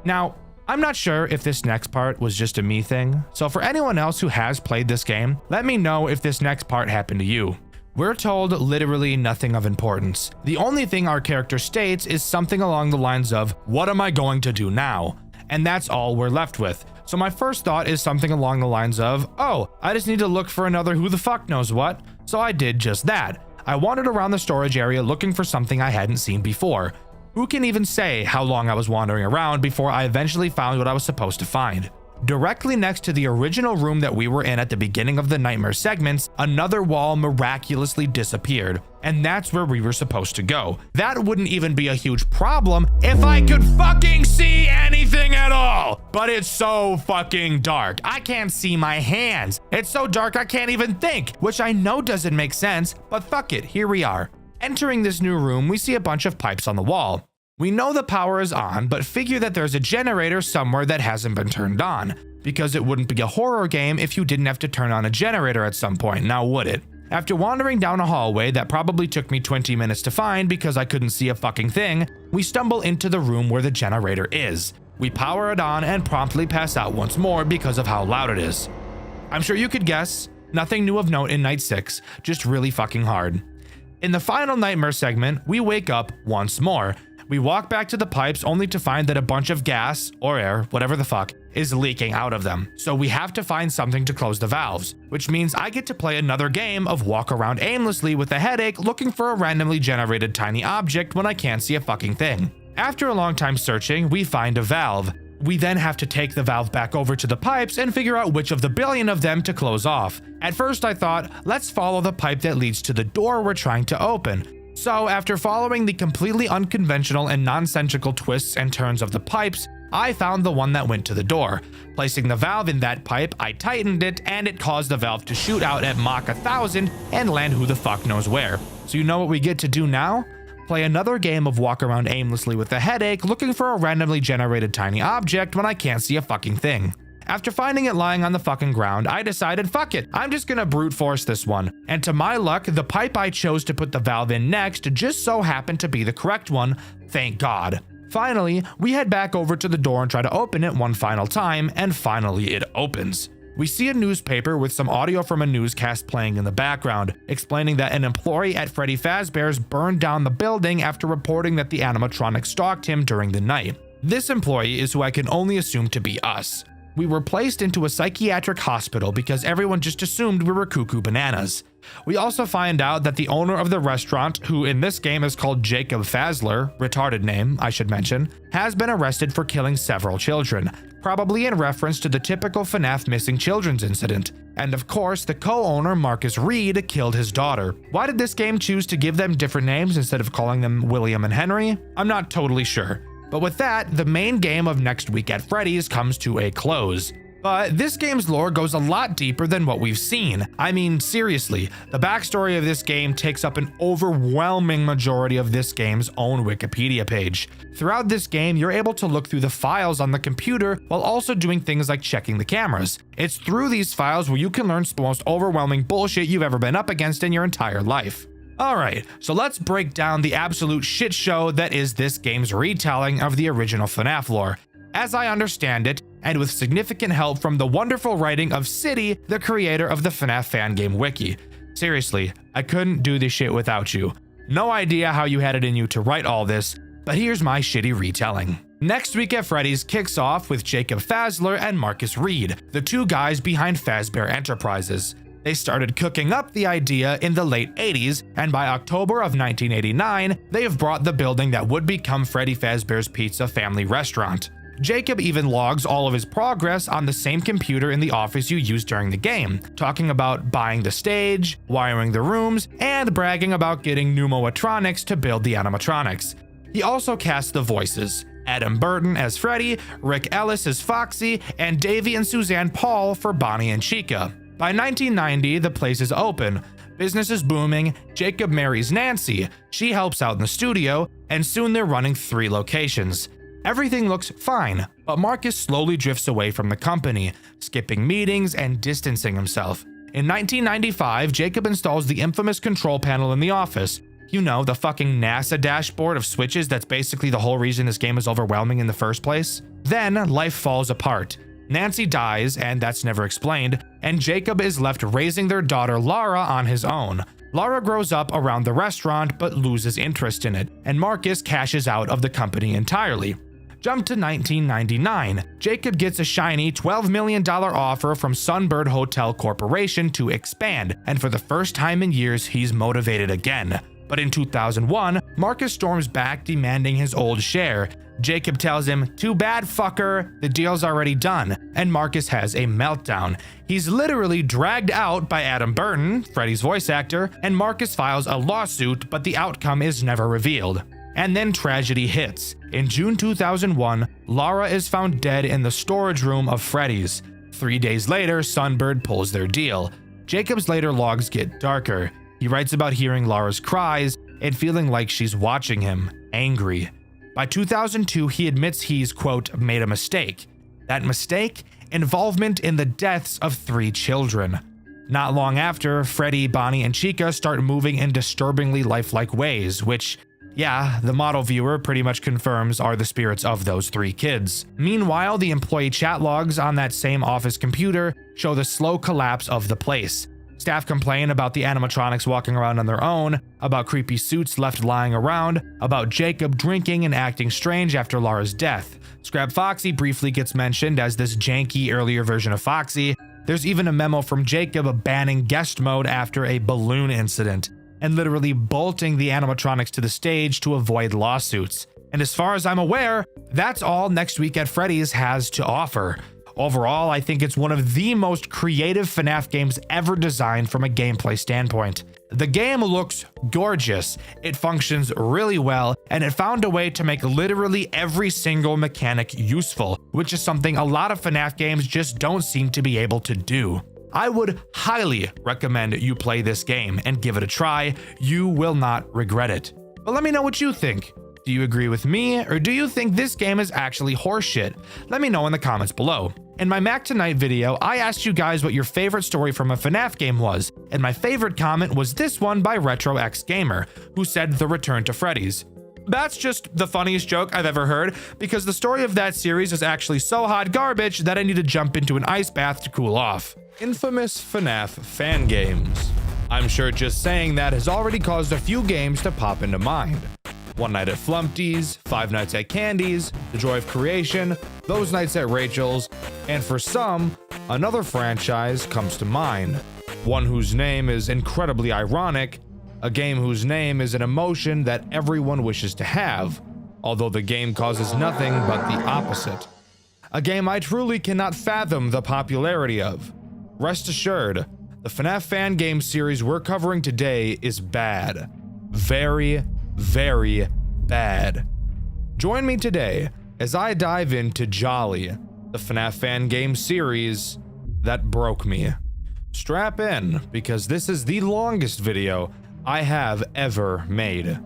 Now, I'm not sure if this next part was just a me thing, so for anyone else who has played this game, let me know if this next part happened to you. We're told literally nothing of importance. The only thing our character states is something along the lines of, "What am I going to do now?" And that's all we're left with. So my first thought is something along the lines of, oh, I just need to look for another who the fuck knows what. So I did just that. I wandered around the storage area looking for something I hadn't seen before. Who can even say how long I was wandering around before I eventually found what I was supposed to find? Directly next to the original room that we were in at the beginning of the nightmare segments, another wall miraculously disappeared, and that's where we were supposed to go. That wouldn't even be a huge problem if I could fucking see anything at all, but it's so fucking dark. I can't see my hands. It's so dark I can't even think, which I know doesn't make sense, but fuck it, here we are. Entering this new room, we see a bunch of pipes on the wall. We know the power is on, but figure that there's a generator somewhere that hasn't been turned on, because it wouldn't be a horror game if you didn't have to turn on a generator at some point, now would it? After wandering down a hallway that probably took me 20 minutes to find because I couldn't see a fucking thing, we stumble into the room where the generator is. We power it on and promptly pass out once more because of how loud it is. I'm sure you could guess, nothing new of note in night 6, just really fucking hard. In the final nightmare segment, we wake up once more. We walk back to the pipes only to find that a bunch of gas, or air, whatever the fuck, is leaking out of them. So we have to find something to close the valves, which means I get to play another game of walk around aimlessly with a headache looking for a randomly generated tiny object when I can't see a fucking thing. After a long time searching, we find a valve. We then have to take the valve back over to the pipes and figure out which of the billion of them to close off. At first I thought, let's follow the pipe that leads to the door we're trying to open. So after following the completely unconventional and nonsensical twists and turns of the pipes, I found the one that went to the door. Placing the valve in that pipe, I tightened it and it caused the valve to shoot out at Mach 1000 and land who the fuck knows where. So you know what we get to do now? Play another game of walk around aimlessly with a headache looking for a randomly generated tiny object when I can't see a fucking thing. After finding it lying on the fucking ground, I decided fuck it, I'm just gonna brute force this one. And to my luck, the pipe I chose to put the valve in next just so happened to be the correct one, thank God. Finally, we head back over to the door and try to open it one final time, and finally it opens. We see a newspaper with some audio from a newscast playing in the background, explaining that an employee at Freddy Fazbear's burned down the building after reporting that the animatronic stalked him during the night. This employee is who I can only assume to be us. We were placed into a psychiatric hospital because everyone just assumed we were cuckoo bananas. We also find out that the owner of the restaurant, who in this game is called Jacob Fazler, retarded name, I should mention, has been arrested for killing several children, probably in reference to the typical FNAF missing children's incident. And of course, the co-owner Marcus Reed killed his daughter. Why did this game choose to give them different names instead of calling them William and Henry? I'm not totally sure. But with that, the main game of next week at Freddy's comes to a close. But this game's lore goes a lot deeper than what we've seen. I mean, seriously, the backstory of this game takes up an overwhelming majority of this game's own Wikipedia page. Throughout this game, you're able to look through the files on the computer while also doing things like checking the cameras. It's through these files where you can learn the most overwhelming bullshit you've ever been up against in your entire life. Alright, so let's break down the absolute shit show that is this game's retelling of the original FNAF lore. As I understand it, and with significant help from the wonderful writing of City, the creator of the FNAF fan game wiki. Seriously, I couldn't do this shit without you. No idea how you had it in you to write all this, but here's my shitty retelling. Next Week at Freddy's kicks off with Jacob Fazler and Marcus Reed, the two guys behind Fazbear Enterprises. They started cooking up the idea in the late 80s, and by October of 1989, they have brought the building that would become Freddy Fazbear's Pizza family restaurant. Jacob even logs all of his progress on the same computer in the office you used during the game, talking about buying the stage, wiring the rooms, and bragging about getting pneumoatronics to build the animatronics. He also casts the voices, Adam Burton as Freddy, Rick Ellis as Foxy, and Davey and Suzanne Paul for Bonnie and Chica. By 1990, the place is open. Business is booming, Jacob marries Nancy, she helps out in the studio, and soon they're running 3 locations. Everything looks fine, but Marcus slowly drifts away from the company, skipping meetings and distancing himself. In 1995, Jacob installs the infamous control panel in the office. You know, the fucking NASA dashboard of switches that's basically the whole reason this game is overwhelming in the first place. Then, life falls apart. Nancy dies, and that's never explained, and Jacob is left raising their daughter Lara on his own. Lara grows up around the restaurant but loses interest in it, and Marcus cashes out of the company entirely. Jump to 1999. Jacob gets a shiny $12 million offer from Sunbird Hotel Corporation to expand, and for the first time in years, he's motivated again. But in 2001, Marcus storms back demanding his old share. Jacob tells him, "Too bad, fucker, the deal's already done," and Marcus has a meltdown. He's literally dragged out by Adam Burton, Freddy's voice actor, and Marcus files a lawsuit, but the outcome is never revealed. And then tragedy hits. In June 2001, Lara is found dead in the storage room of Freddy's. 3 days later, Sunbird pulls their deal. Jacob's later logs get darker. He writes about hearing Lara's cries and feeling like she's watching him, angry. By 2002, he admits he's, quote, made a mistake. That mistake? Involvement in the deaths of 3 children. Not long after, Freddy, Bonnie, and Chica start moving in disturbingly lifelike ways, which, yeah, the model viewer pretty much confirms are the spirits of those 3 kids. Meanwhile, the employee chat logs on that same office computer show the slow collapse of the place. Staff complain about the animatronics walking around on their own, about creepy suits left lying around, about Jacob drinking and acting strange after Lara's death. Scrap Foxy briefly gets mentioned as this janky earlier version of Foxy. There's even a memo from Jacob banning guest mode after a balloon incident, and literally bolting the animatronics to the stage to avoid lawsuits. And as far as I'm aware, that's all Next Week at Freddy's has to offer. Overall, I think it's one of the most creative FNAF games ever designed from a gameplay standpoint. The game looks gorgeous, it functions really well, and it found a way to make literally every single mechanic useful, which is something a lot of FNAF games just don't seem to be able to do. I would highly recommend you play this game and give it a try. You will not regret it. But let me know what you think. Do you agree with me, or do you think this game is actually horseshit? Let me know in the comments below. In my Mac Tonight video, I asked you guys what your favorite story from a FNAF game was, and my favorite comment was this one by RetroXGamer, who said The Return to Freddy's. That's just the funniest joke I've ever heard, because the story of that series is actually so hot garbage that I need to jump into an ice bath to cool off. Infamous FNAF fan games. I'm sure just saying that has already caused a few games to pop into mind. One Night at Flumpty's, Five Nights at Candy's, The Joy of Creation, Those Nights at Rachel's, and for some, another franchise comes to mind. One whose name is incredibly ironic, a game whose name is an emotion that everyone wishes to have, although the game causes nothing but the opposite. A game I truly cannot fathom the popularity of. Rest assured, the FNAF fan game series we're covering today is bad. Very, very bad. Join me today as I dive into Jolly, the FNAF fan game series that broke me. Strap in, because this is the longest video I have ever made.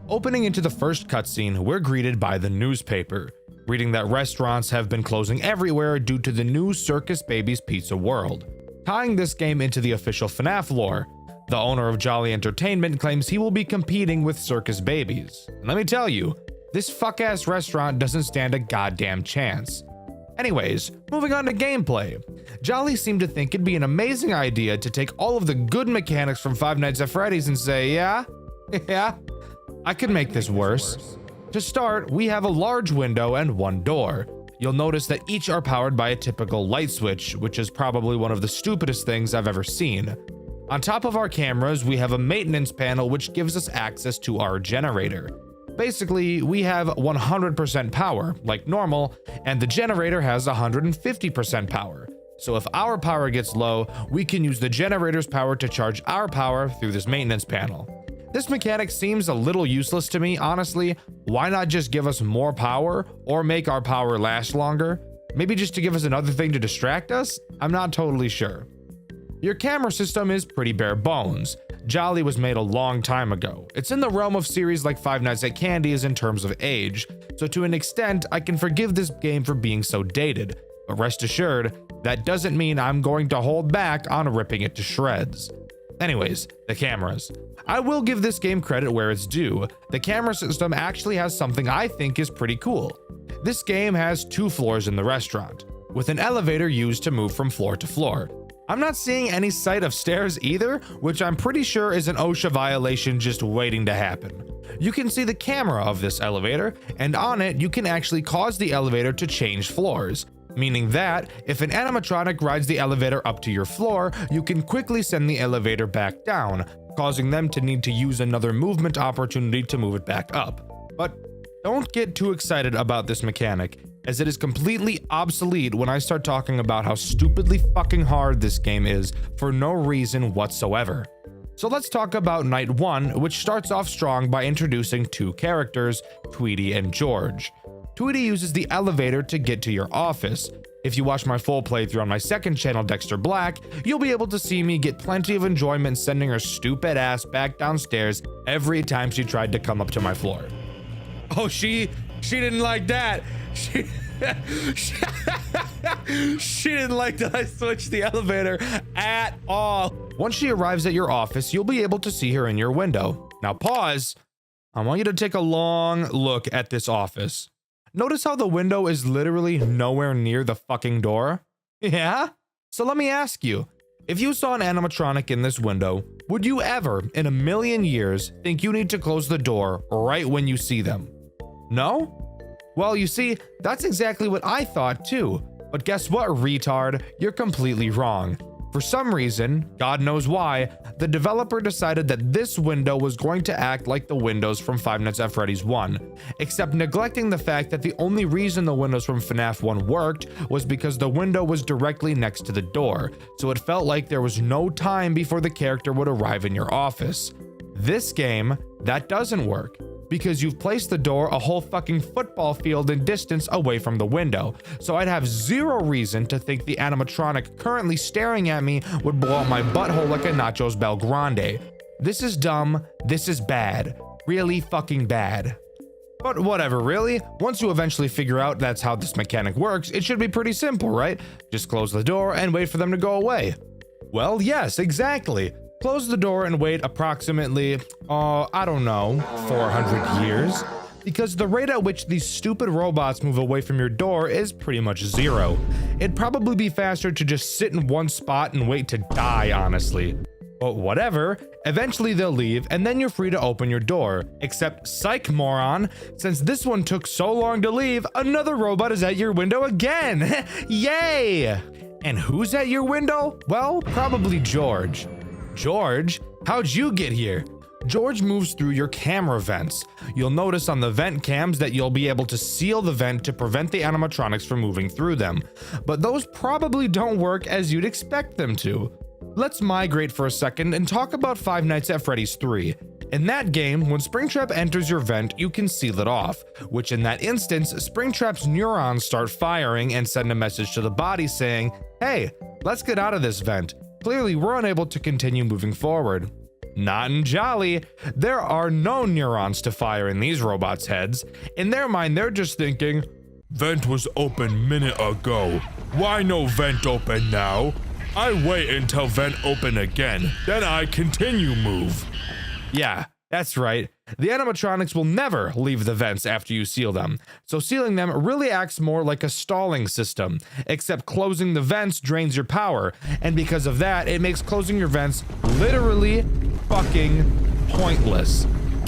Opening into the first cutscene, we're greeted by the newspaper, reading that restaurants have been closing everywhere due to the new Circus Babies Pizza World. Tying this game into the official FNAF lore, the owner of Jolly Entertainment claims he will be competing with Circus Babies. And let me tell you, this fuck-ass restaurant doesn't stand a goddamn chance. Anyways, moving on to gameplay. Jolly seemed to think it'd be an amazing idea to take all of the good mechanics from Five Nights at Freddy's and say, yeah, I could make this worse. To start, we have a large window and one door. You'll notice that each are powered by a typical light switch, which is probably one of the stupidest things I've ever seen. On top of our cameras, we have a maintenance panel which gives us access to our generator. Basically, we have 100% power, like normal, and the generator has 150% power. So if our power gets low, we can use the generator's power to charge our power through this maintenance panel. This mechanic seems a little useless to me, honestly. Why not just give us more power, or make our power last longer? Maybe just to give us another thing to distract us? I'm not totally sure. Your camera system is pretty bare bones. Jolly was made a long time ago. It's in the realm of series like Five Nights at Candy's in terms of age, so to an extent, I can forgive this game for being so dated. But rest assured, that doesn't mean I'm going to hold back on ripping it to shreds. Anyways, the cameras. I will give this game credit where it's due. The camera system actually has something I think is pretty cool. This game has 2 floors in the restaurant, with an elevator used to move from floor to floor. I'm not seeing any sight of stairs either, which I'm pretty sure is an OSHA violation just waiting to happen. You can see the camera of this elevator, and on it you can actually cause the elevator to change floors, meaning that if an animatronic rides the elevator up to your floor, you can quickly send the elevator back down, causing them to need to use another movement opportunity to move it back up. But don't get too excited about this mechanic, as it is completely obsolete when I start talking about how stupidly fucking hard this game is for no reason whatsoever. So let's talk about Night 1, which starts off strong by introducing 2 characters, Tweety and George. Tweety uses the elevator to get to your office. If you watch my full playthrough on my second channel, Dxtr Black, you'll be able to see me get plenty of enjoyment sending her stupid ass back downstairs every time she tried to come up to my floor. Oh, she didn't like that. She didn't like that I switched the elevator at all. Once she arrives at your office, you'll be able to see her in your window. Now pause. I want you to take a long look at this office. Notice how the window is literally nowhere near the fucking door? Yeah? So let me ask you, if you saw an animatronic in this window, would you ever, in a million years, think you need to close the door right when you see them? No? Well, you see, that's exactly what I thought too. But guess what, retard? You're completely wrong. For some reason, God knows why, the developer decided that this window was going to act like the windows from Five Nights at Freddy's 1, except neglecting the fact that the only reason the windows from FNAF 1 worked was because the window was directly next to the door, so it felt like there was no time before the character would arrive in your office. This game, that doesn't work, because you've placed the door a whole fucking football field in distance away from the window, so I'd have zero reason to think the animatronic currently staring at me would blow up my butthole like a Nachos Bel Grande. This is dumb, this is bad, really fucking bad. But whatever, really, once you eventually figure out that's how this mechanic works, it should be pretty simple, right? Just close the door and wait for them to go away. Well, yes, exactly. Close the door and wait approximately, I don't know, 400 years. Because the rate at which these stupid robots move away from your door is pretty much zero. It'd probably be faster to just sit in one spot and wait to die, honestly. But whatever, eventually they'll leave and then you're free to open your door. Except, psych moron, since this one took so long to leave, another robot is at your window again. Yay! And who's at your window? Well, probably George. George? How'd you get here? George moves through your camera vents. You'll notice on the vent cams that you'll be able to seal the vent to prevent the animatronics from moving through them. But those probably don't work as you'd expect them to. Let's migrate for a second and talk about Five Nights at Freddy's 3. In that game, when Springtrap enters your vent, you can seal it off, which in that instance, Springtrap's neurons start firing and send a message to the body saying, hey, let's get out of this vent. Clearly, we're unable to continue moving forward. Not in Jolly. There are no neurons to fire in these robots' heads. In their mind, they're just thinking, Vent was open minute ago. Why no vent open now? I wait until vent open again, then I continue move. yeah, that's right. The animatronics will never leave the vents after you seal them, so sealing them really acts more like a stalling system, except closing the vents drains your power, and because of that, it makes closing your vents literally fucking pointless.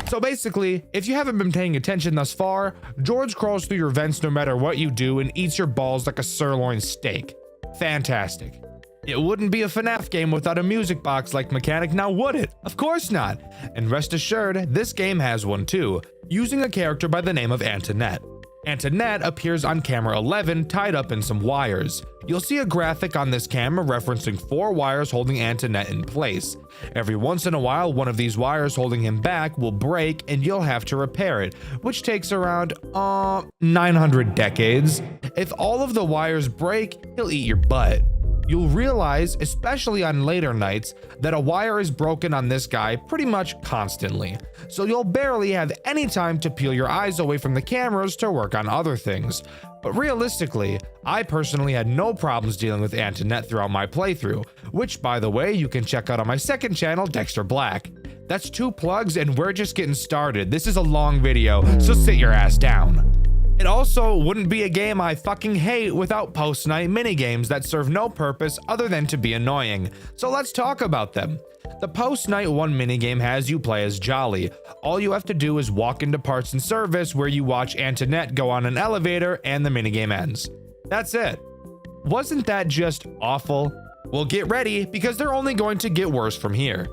So basically, if you haven't been paying attention thus far, George crawls through your vents no matter what you do and eats your balls like a sirloin steak. Fantastic. It wouldn't be a FNAF game without a music box like mechanic, now would it? Of course not. And rest assured, this game has one too, using a character by the name of Antoinette. Antoinette appears on camera 11 tied up in some wires. You'll see a graphic on this camera referencing 4 wires holding Antoinette in place. Every once in a while, one of these wires holding him back will break and you'll have to repair it, which takes around 900 decades. If all of the wires break, he'll eat your butt. You'll realize, especially on later nights, that a wire is broken on this guy pretty much constantly, so you'll barely have any time to peel your eyes away from the cameras to work on other things. But realistically, I personally had no problems dealing with Antoinette throughout my playthrough, which by the way, you can check out on my second channel, Dxtr Black. That's 2 plugs and we're just getting started. This is a long video, so sit your ass down. It also wouldn't be a game I fucking hate without post-night minigames that serve no purpose other than to be annoying. So let's talk about them. The post-night 1 minigame has you play as Jolly. All you have to do is walk into parts and service where you watch Antoinette go on an elevator and the minigame ends. That's it. Wasn't that just awful? Well, get ready because they're only going to get worse from here.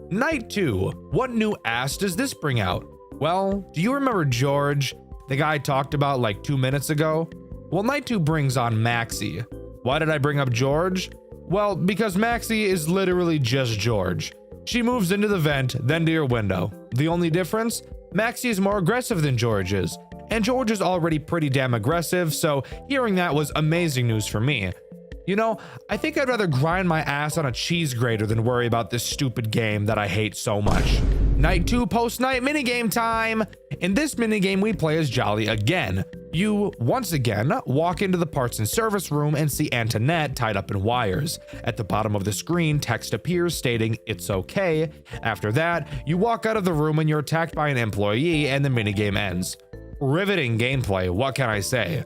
Night 2. What new ass does this bring out? Well, do you remember George? The guy I talked about like 2 minutes ago? Well, Night 2 brings on Maxie. Why did I bring up George? Well, because Maxie is literally just George. She moves into the vent, then to your window. The only difference? Maxie is more aggressive than George is, and George is already pretty damn aggressive, so hearing that was amazing news for me. You know, I think I'd rather grind my ass on a cheese grater than worry about this stupid game that I hate so much. Night 2 post-night minigame time! In this minigame, we play as Jolly again. You, once again, walk into the parts and service room and see Antoinette tied up in wires. At the bottom of the screen, text appears stating, "It's okay." After that, you walk out of the room and you're attacked by an employee and the minigame ends. Riveting gameplay, what can I say?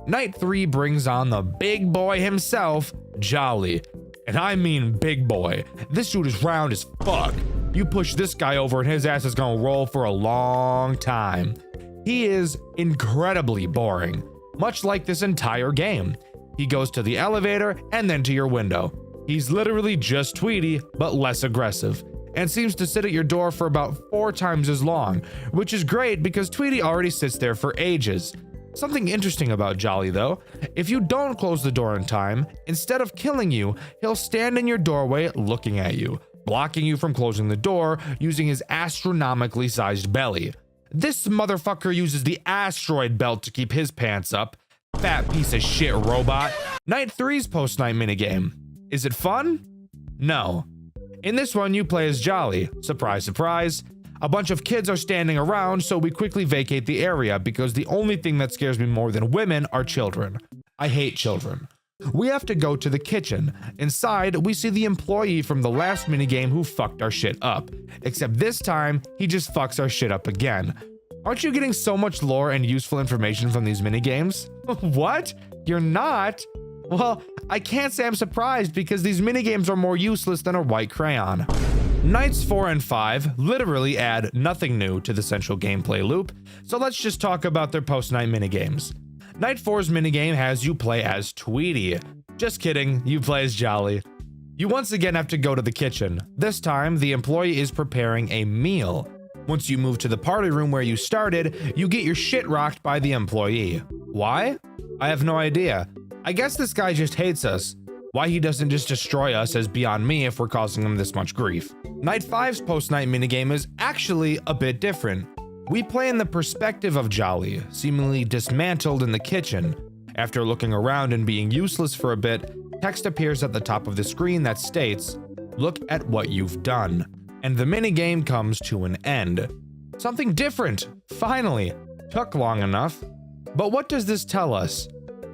Night 3 brings on the big boy himself, Jolly. And I mean big boy. This dude is round as fuck. You push this guy over and his ass is gonna roll for a long time. He is incredibly boring, much like this entire game. He goes to the elevator and then to your window. He's literally just Tweety, but less aggressive, and seems to sit at your door for about 4 times as long, which is great because Tweety already sits there for ages. Something interesting about Jolly though, if you don't close the door in time, instead of killing you, he'll stand in your doorway looking at you, blocking you from closing the door using his astronomically sized belly. This motherfucker uses the asteroid belt to keep his pants up. Fat piece of shit robot. Night 3's post-night minigame. Is it fun? No. In this one, you play as Jolly. Surprise, surprise. A bunch of kids are standing around, so we quickly vacate the area because the only thing that scares me more than women are children. I hate children. We have to go to the kitchen. Inside, we see the employee from the last minigame who fucked our shit up. Except this time, he just fucks our shit up again. Aren't you getting so much lore and useful information from these minigames? What? You're not? Well, I can't say I'm surprised because these minigames are more useless than a white crayon. Nights 4 and 5 literally add nothing new to the central gameplay loop, so let's just talk about their post-night minigames. Night 4's minigame has you play as Tweety. Just kidding, you play as Jolly. You once again have to go to the kitchen. This time, the employee is preparing a meal. Once you move to the party room where you started, you get your shit rocked by the employee. Why? I have no idea. I guess this guy just hates us. Why he doesn't just destroy us is beyond me if we're causing him this much grief. Night 5's post-night minigame is actually a bit different. We play in the perspective of Jolly, seemingly dismantled in the kitchen. After looking around and being useless for a bit, text appears at the top of the screen that states, "Look at what you've done." And the minigame comes to an end. Something different, finally. Took long enough. But what does this tell us?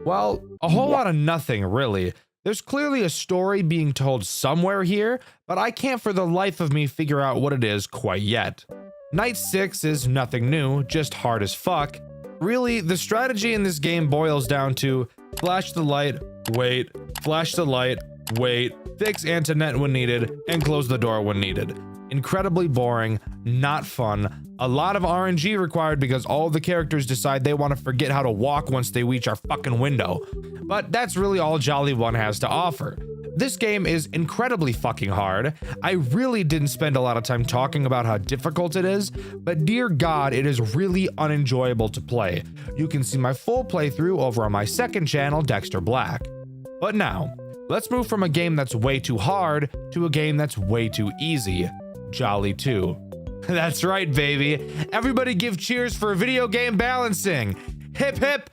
Well, a whole lot of nothing, really. There's clearly a story being told somewhere here, but I can't for the life of me figure out what it is quite yet. Night 6 is nothing new, just hard as fuck. Really, the strategy in this game boils down to flash the light, wait, flash the light, wait, fix Antoinette when needed, and close the door when needed. Incredibly boring, not fun, a lot of RNG required because all the characters decide they want to forget how to walk once they reach our fucking window. But that's really all Jolly 1 has to offer. This game is incredibly fucking hard. I really didn't spend a lot of time talking about how difficult it is, but dear God, it is really unenjoyable to play. You can see my full playthrough over on my second channel, Dxtr Black. But now, let's move from a game that's way too hard to a game that's way too easy. Jolly 2. That's right, baby. Everybody give cheers for video game balancing. Hip hip.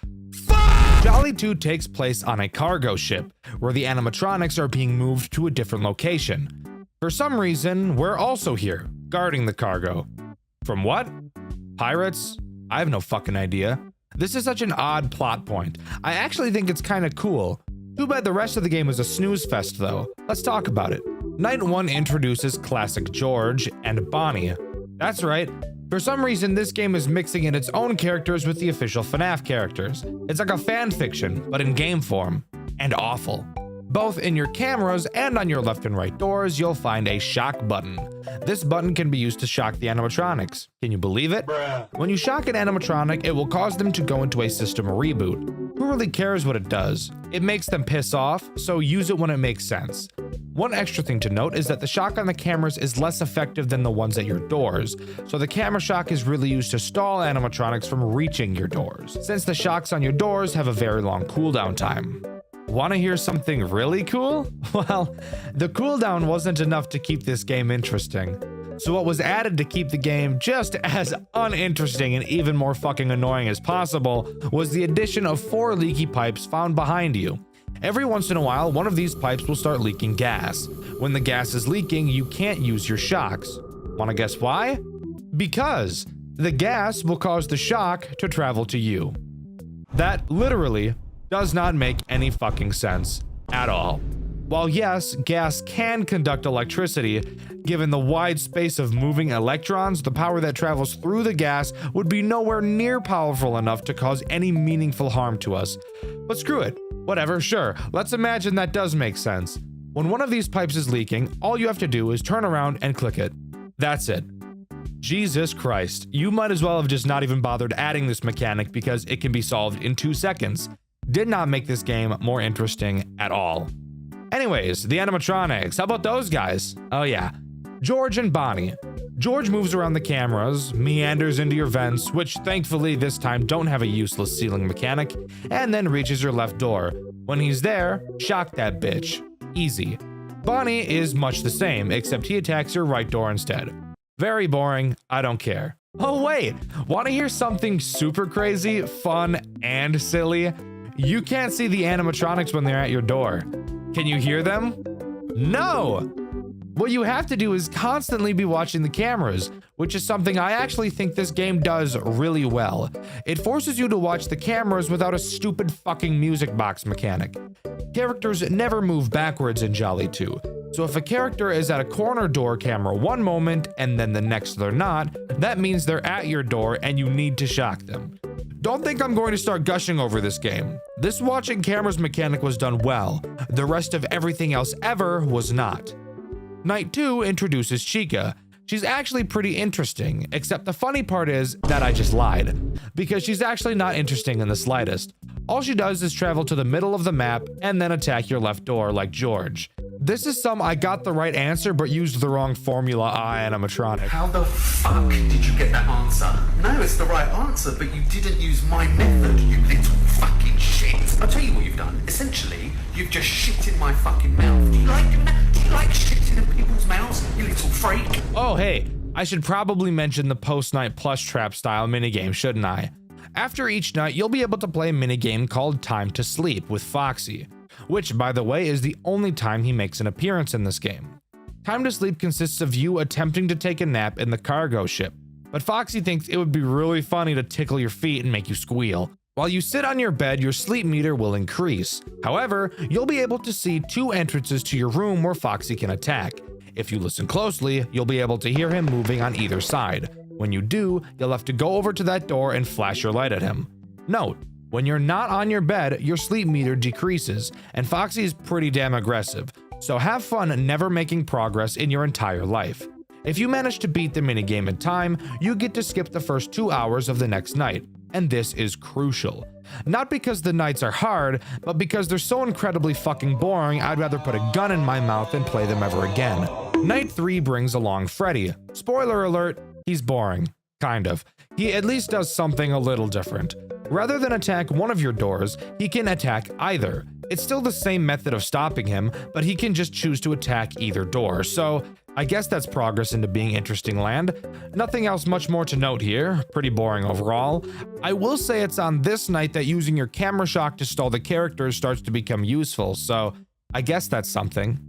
Jolly 2 takes place on a cargo ship, where the animatronics are being moved to a different location. For some reason, we're also here, guarding the cargo. From what? Pirates? I have no fucking idea. This is such an odd plot point. I actually think it's kinda cool. Too bad the rest of the game is a snooze fest though. Let's talk about it. Night 1 introduces Classic George and Bonnie. That's right. For some reason, this game is mixing in its own characters with the official FNAF characters. It's like a fan fiction, but in game form. And awful. Both in your cameras and on your left and right doors, you'll find a shock button. This button can be used to shock the animatronics. Can you believe it? When you shock an animatronic, it will cause them to go into a system reboot. Who really cares what it does? It makes them piss off, so use it when it makes sense. One extra thing to note is that the shock on the cameras is less effective than the ones at your doors, so the camera shock is really used to stall animatronics from reaching your doors, since the shocks on your doors have a very long cooldown time. Want to hear something really cool? Well, the cooldown wasn't enough to keep this game interesting. So what was added to keep the game just as uninteresting and even more fucking annoying as possible was the addition of 4 leaky pipes found behind you. Every once in a while, one of these pipes will start leaking gas. When the gas is leaking, you can't use your shocks. Wanna guess why? Because the gas will cause the shock to travel to you. That literally does not make any fucking sense at all. While yes, gas can conduct electricity, given the wide space of moving electrons, the power that travels through the gas would be nowhere near powerful enough to cause any meaningful harm to us. But screw it. Whatever, sure. Let's imagine that does make sense. When one of these pipes is leaking, all you have to do is turn around and click it. That's it. Jesus Christ, you might as well have just not even bothered adding this mechanic because it can be solved in 2 seconds. Did not make this game more interesting at all. Anyways, the animatronics, how about those guys? Oh yeah, George and Bonnie. George moves around the cameras, meanders into your vents, which thankfully this time don't have a useless ceiling mechanic, and then reaches your left door. When he's there, shock that bitch. Easy. Bonnie is much the same, except he attacks your right door instead. Very boring, I don't care. Oh wait, wanna hear something super crazy, fun, and silly? You can't see the animatronics when they're at your door. Can you hear them? No! What you have to do is constantly be watching the cameras, which is something I actually think this game does really well. It forces you to watch the cameras without a stupid fucking music box mechanic. Characters never move backwards in Jolly 2, so if a character is at a corner door camera one moment and then the next they're not, that means they're at your door and you need to shock them. Don't think I'm going to start gushing over this game. This watching cameras mechanic was done well. The rest of everything else ever was not. Night 2 introduces Chica. She's actually pretty interesting, except the funny part is that I just lied, because she's actually not interesting in the slightest. All she does is travel to the middle of the map and then attack your left door like George. This is some I got the right answer but used the wrong formula animatronic. How the fuck did you get that answer? No, it's the right answer, but you didn't use my method, you little fucking shit. I'll tell you what you've done. Essentially, you've just shit in my fucking mouth. Do you like shitting in people's mouths, you little freak? Oh hey, I should probably mention the post-night plush trap style minigame, shouldn't I? After each night, you'll be able to play a minigame called Time to Sleep with Foxy, which, by the way, is the only time he makes an appearance in this game. Time to Sleep consists of you attempting to take a nap in the cargo ship, but Foxy thinks it would be really funny to tickle your feet and make you squeal. While you sit on your bed, your sleep meter will increase. However, you'll be able to see 2 entrances to your room where Foxy can attack. If you listen closely, you'll be able to hear him moving on either side. When you do, you'll have to go over to that door and flash your light at him. Note, when you're not on your bed, your sleep meter decreases, and Foxy is pretty damn aggressive, so have fun never making progress in your entire life. If you manage to beat the minigame in time, you get to skip the first 2 hours of the next night, and this is crucial. Not because the nights are hard, but because they're so incredibly fucking boring, I'd rather put a gun in my mouth than play them ever again. Night 3 brings along Freddy. Spoiler alert, he's boring. Kind of. He at least does something a little different. Rather than attack one of your doors, he can attack either. It's still the same method of stopping him, but he can just choose to attack either door, so I guess that's progress into being interesting land. Nothing else much more to note here, pretty boring overall. I will say it's on this night that using your camera shock to stall the characters starts to become useful, so I guess that's something.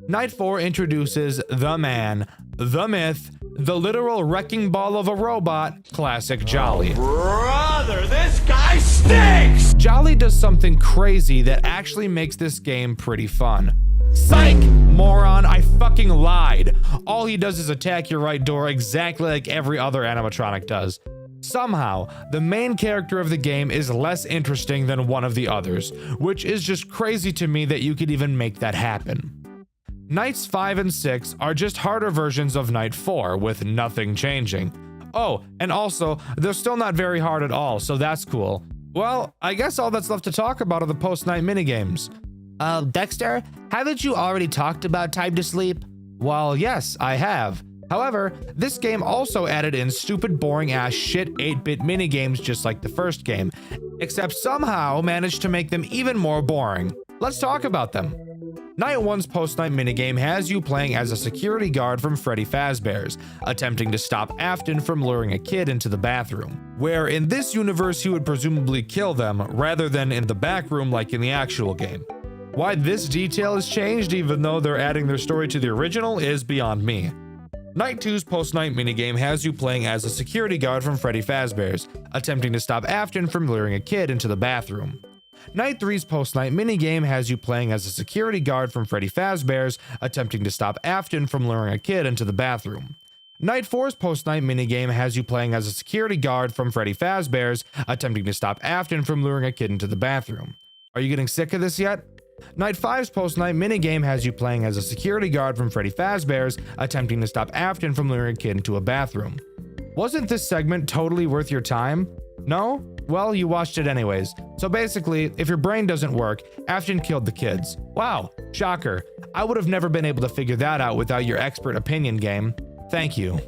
Night 4 introduces the man, the myth, the literal wrecking ball of a robot, classic Jolly. Brother, this guy stinks! Jolly does something crazy that actually makes this game pretty fun. Psych, moron, I fucking lied. All he does is attack your right door exactly like every other animatronic does. Somehow, the main character of the game is less interesting than one of the others, which is just crazy to me that you could even make that happen. Nights 5 and 6 are just harder versions of Night 4 with nothing changing. Oh, and also, they're still not very hard at all, so that's cool. Well, I guess all that's left to talk about are the post-night minigames. Dexter, haven't you already talked about Time to Sleep? Well, yes, I have. However, this game also added in stupid boring ass shit 8-bit minigames just like the first game, except somehow managed to make them even more boring. Let's talk about them. Night 1's post-night minigame has you playing as a security guard from Freddy Fazbear's, attempting to stop Afton from luring a kid into the bathroom, where in this universe he would presumably kill them rather than in the back room like in the actual game. Why this detail is changed even though they're adding their story to the original is beyond me. Night 2's post-night minigame has you playing as a security guard from Freddy Fazbear's, attempting to stop Afton from luring a kid into the bathroom. Night 3's post-night minigame has you playing as a security guard from Freddy Fazbear's, attempting to stop Afton from luring a kid into the bathroom. Night 4's post-night minigame has you playing as a security guard from Freddy Fazbear's, attempting to stop Afton from luring a kid into the bathroom. Are you getting sick of this yet? Night 5's post-night minigame has you playing as a security guard from Freddy Fazbear's, attempting to stop Afton from luring a kid into a bathroom. Wasn't this segment totally worth your time? No? Well, you watched it anyways. So basically, if your brain doesn't work, Afton killed the kids. Wow, shocker. I would have never been able to figure that out without your expert opinion game. Thank you.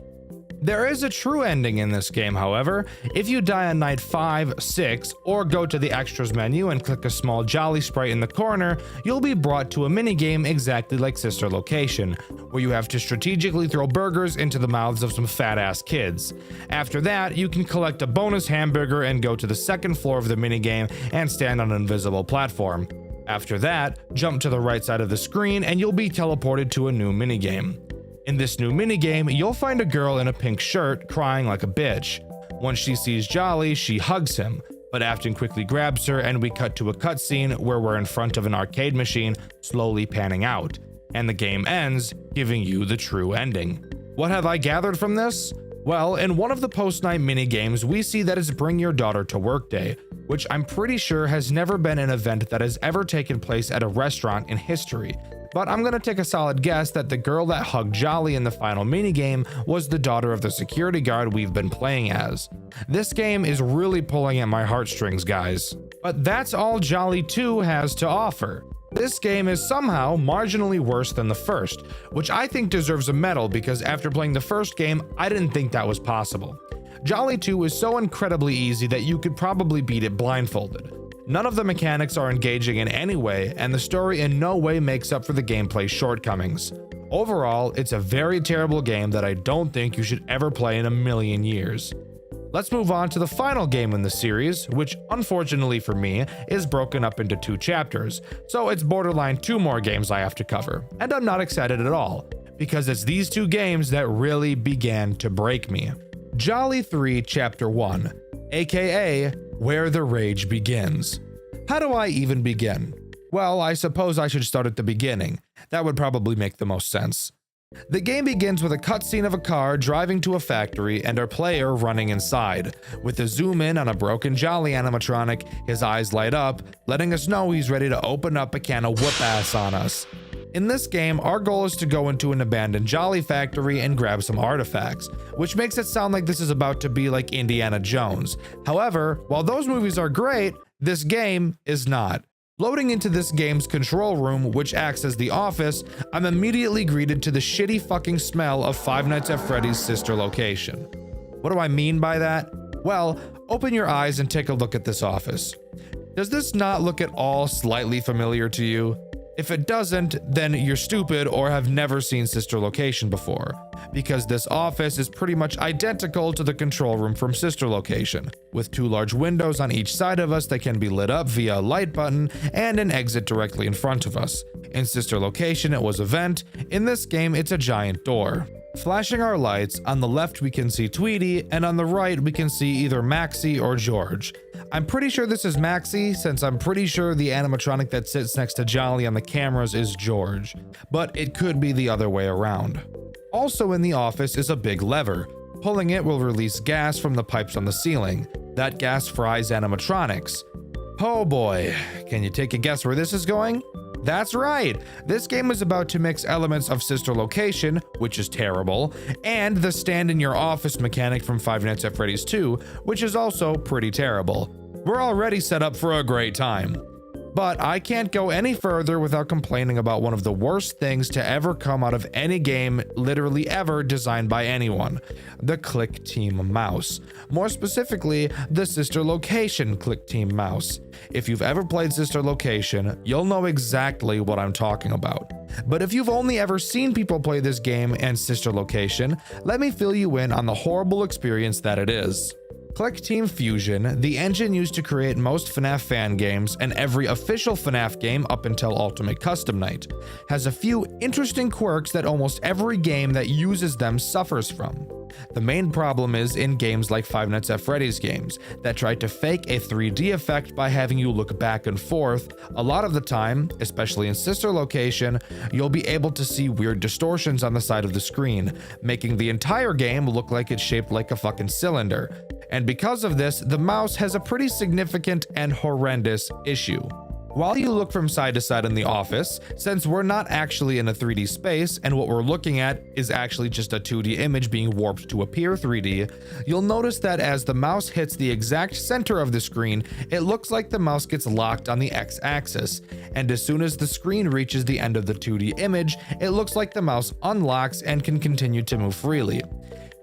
There is a true ending in this game, however. If you die on night 5, 6, or go to the extras menu and click a small jolly sprite in the corner, you'll be brought to a minigame exactly like Sister Location, where you have to strategically throw burgers into the mouths of some fat-ass kids. After that, you can collect a bonus hamburger and go to the second floor of the minigame and stand on an invisible platform. After that, jump to the right side of the screen and you'll be teleported to a new minigame. In this new minigame, you'll find a girl in a pink shirt crying like a bitch. Once she sees Jolly, she hugs him, but Afton quickly grabs her and we cut to a cutscene where we're in front of an arcade machine slowly panning out, and the game ends, giving you the true ending. What have I gathered from this? Well, in one of the post-night minigames, we see that it's Bring Your Daughter to Work Day, which I'm pretty sure has never been an event that has ever taken place at a restaurant in history. But I'm gonna take a solid guess that the girl that hugged Jolly in the final minigame was the daughter of the security guard we've been playing as. This game is really pulling at my heartstrings, guys. But that's all Jolly 2 has to offer. This game is somehow marginally worse than the first, which I think deserves a medal because after playing the first game, I didn't think that was possible. Jolly 2 is so incredibly easy that you could probably beat it blindfolded. None of the mechanics are engaging in any way, and the story in no way makes up for the gameplay's shortcomings. Overall, it's a very terrible game that I don't think you should ever play in a million years. Let's move on to the final game in the series, which unfortunately for me, is broken up into 2 chapters, so it's borderline 2 more games I have to cover, and I'm not excited at all, because it's these 2 games that really began to break me. Jolly 3 Chapter 1, aka Where the Rage Begins. How do I even begin? Well, I suppose I should start at the beginning. That would probably make the most sense. The game begins with a cutscene of a car driving to a factory and our player running inside. With a zoom in on a broken Jolly animatronic, his eyes light up, letting us know he's ready to open up a can of whoop ass on us. In this game, our goal is to go into an abandoned Jolly factory and grab some artifacts, which makes it sound like this is about to be like Indiana Jones. However, while those movies are great, this game is not. Loading into this game's control room, which acts as the office, I'm immediately greeted to the shitty fucking smell of Five Nights at Freddy's Sister Location. What do I mean by that? Well, open your eyes and take a look at this office. Does this not look at all slightly familiar to you? If it doesn't, then you're stupid or have never seen Sister Location before, because this office is pretty much identical to the control room from Sister Location, with 2 large windows on each side of us that can be lit up via a light button and an exit directly in front of us. In Sister Location, it was a vent. In this game, it's a giant door. Flashing our lights, on the left we can see Tweety, and on the right we can see either Maxie or George. I'm pretty sure this is Maxie, since I'm pretty sure the animatronic that sits next to Jolly on the cameras is George, but it could be the other way around. Also in the office is a big lever. Pulling it will release gas from the pipes on the ceiling. That gas fries animatronics. Oh boy, can you take a guess where this is going? That's right, this game is about to mix elements of Sister Location, which is terrible, and the stand in your office mechanic from Five Nights at Freddy's 2, which is also pretty terrible. We're already set up for a great time. But I can't go any further without complaining about one of the worst things to ever come out of any game literally ever designed by anyone, the Click Team mouse. More specifically, the Sister Location Click Team mouse. If you've ever played Sister Location, you'll know exactly what I'm talking about. But if you've only ever seen people play this game and Sister Location, let me fill you in on the horrible experience that it is. Click Team Fusion, the engine used to create most FNAF fan games and every official FNAF game up until Ultimate Custom Night, has a few interesting quirks that almost every game that uses them suffers from. The main problem is in games like Five Nights at Freddy's games that try to fake a 3D effect by having you look back and forth. A lot of the time, especially in Sister Location, you'll be able to see weird distortions on the side of the screen, making the entire game look like it's shaped like a fucking cylinder. And because of this, the mouse has a pretty significant and horrendous issue. While you look from side to side in the office, since we're not actually in a 3D space and what we're looking at is actually just a 2D image being warped to appear 3D, you'll notice that as the mouse hits the exact center of the screen, it looks like the mouse gets locked on the X-axis, and as soon as the screen reaches the end of the 2D image, it looks like the mouse unlocks and can continue to move freely.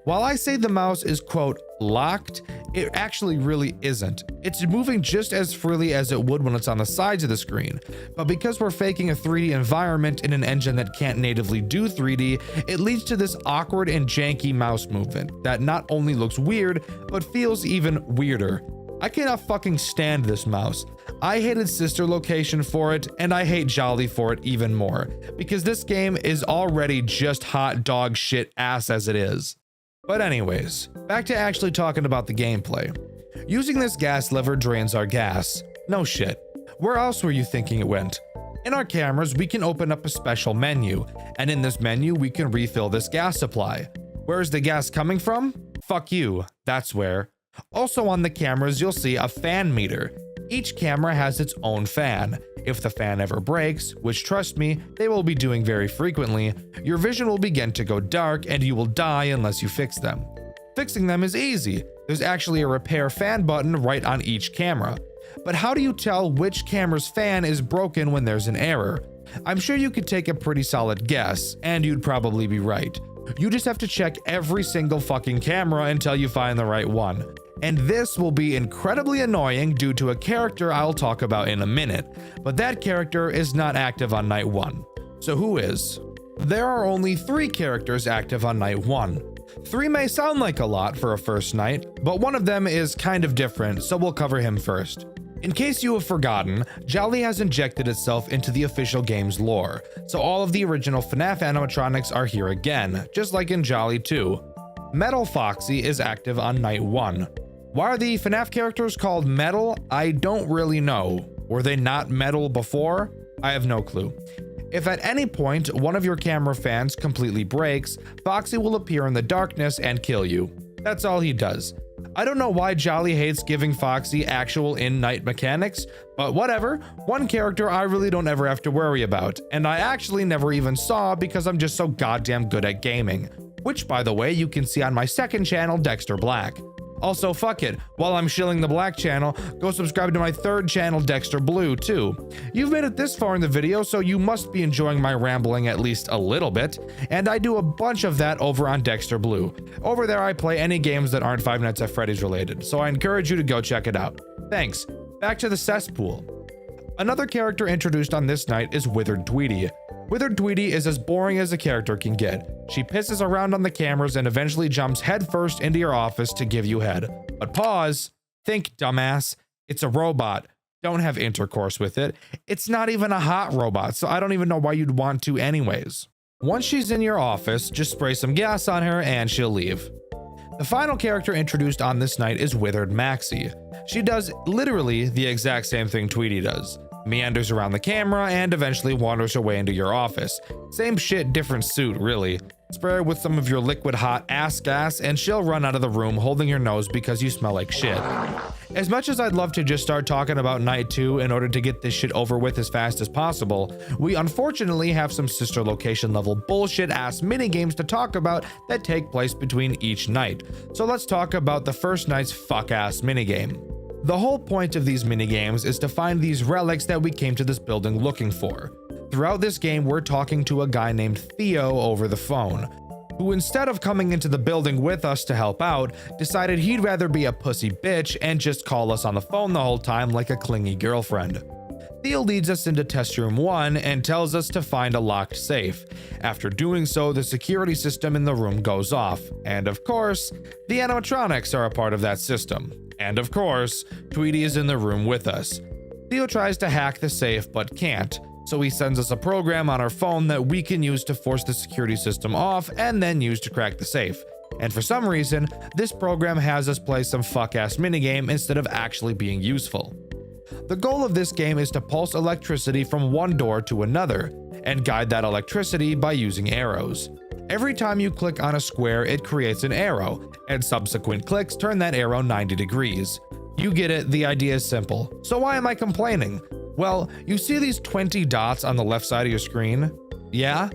While I say the mouse is, quote, locked, it actually really isn't. It's moving just as freely as it would when it's on the sides of the screen, but because we're faking a 3D environment in an engine that can't natively do 3D, it leads to this awkward and janky mouse movement that not only looks weird, but feels even weirder. I cannot fucking stand this mouse. I hated Sister Location for it, and I hate Jolly for it even more, because this game is already just hot dog shit ass as it is. But anyways, back to actually talking about the gameplay. Using this gas lever drains our gas. No shit. Where else were you thinking it went? In our cameras, we can open up a special menu, and in this menu, we can refill this gas supply. Where is the gas coming from? Fuck you, that's where. Also on the cameras, you'll see a fan meter. Each camera has its own fan. If the fan ever breaks, which trust me, they will be doing very frequently, your vision will begin to go dark and you will die unless you fix them. Fixing them is easy. There's actually a repair fan button right on each camera. But how do you tell which camera's fan is broken when there's an error? I'm sure you could take a pretty solid guess, and you'd probably be right. You just have to check every single fucking camera until you find the right one. And this will be incredibly annoying due to a character I'll talk about in a minute, but that character is not active on night 1. So who is? There are only 3 characters active on night 1. 3 may sound like a lot for a first night, but one of them is kind of different, so we'll cover him first. In case you have forgotten, Jolly has injected itself into the official game's lore, so all of the original FNAF animatronics are here again, just like in Jolly 2. Metal Foxy is active on night 1. Why are the FNAF characters called metal? I don't really know. Were they not metal before? I have no clue. If at any point one of your camera fans completely breaks, Foxy will appear in the darkness and kill you. That's all he does. I don't know why Jolly hates giving Foxy actual in-night mechanics, but whatever. One character I really don't ever have to worry about, and I actually never even saw because I'm just so goddamn good at gaming. Which, by the way, you can see on my second channel, Dxtr Black. Also, fuck it, while I'm shilling the Black channel, go subscribe to my third channel, Dxtr Blue, too. You've made it this far in the video, so you must be enjoying my rambling at least a little bit, and I do a bunch of that over on Dxtr Blue. Over there, I play any games that aren't Five Nights at Freddy's related, so I encourage you to go check it out. Thanks. Back to the cesspool. Another character introduced on this night is Withered Tweety. Withered Tweety is as boring as a character can get. She pisses around on the cameras and eventually jumps headfirst into your office to give you head. But pause. Think, dumbass. It's a robot. Don't have intercourse with it. It's not even a hot robot, so I don't even know why you'd want to anyways. Once she's in your office, just spray some gas on her and she'll leave. The final character introduced on this night is Withered Maxie. She does literally the exact same thing Tweety does. Meanders around the camera and eventually wanders her way into your office. Same shit, different suit, really. Spray her with some of your liquid hot ass gas and she'll run out of the room holding your nose because you smell like shit. As much as I'd love to just start talking about night 2 in order to get this shit over with as fast as possible, we unfortunately have some Sister Location level bullshit ass minigames to talk about that take place between each night. So let's talk about the first night's fuck ass minigame. The whole point of these minigames is to find these relics that we came to this building looking for. Throughout this game, we're talking to a guy named Theo over the phone, who instead of coming into the building with us to help out, decided he'd rather be a pussy bitch and just call us on the phone the whole time like a clingy girlfriend. Theo leads us into test room 1 and tells us to find a locked safe. After doing so, the security system in the room goes off. And of course, the animatronics are a part of that system. And of course, Tweety is in the room with us. Theo tries to hack the safe but can't, so he sends us a program on our phone that we can use to force the security system off and then use to crack the safe. And for some reason, this program has us play some fuck-ass minigame instead of actually being useful. The goal of this game is to pulse electricity from one door to another, and guide that electricity by using arrows. Every time you click on a square, it creates an arrow, and subsequent clicks turn that arrow 90 degrees. You get it, the idea is simple. So why am I complaining? Well, you see these 20 dots on the left side of your screen? Yeah?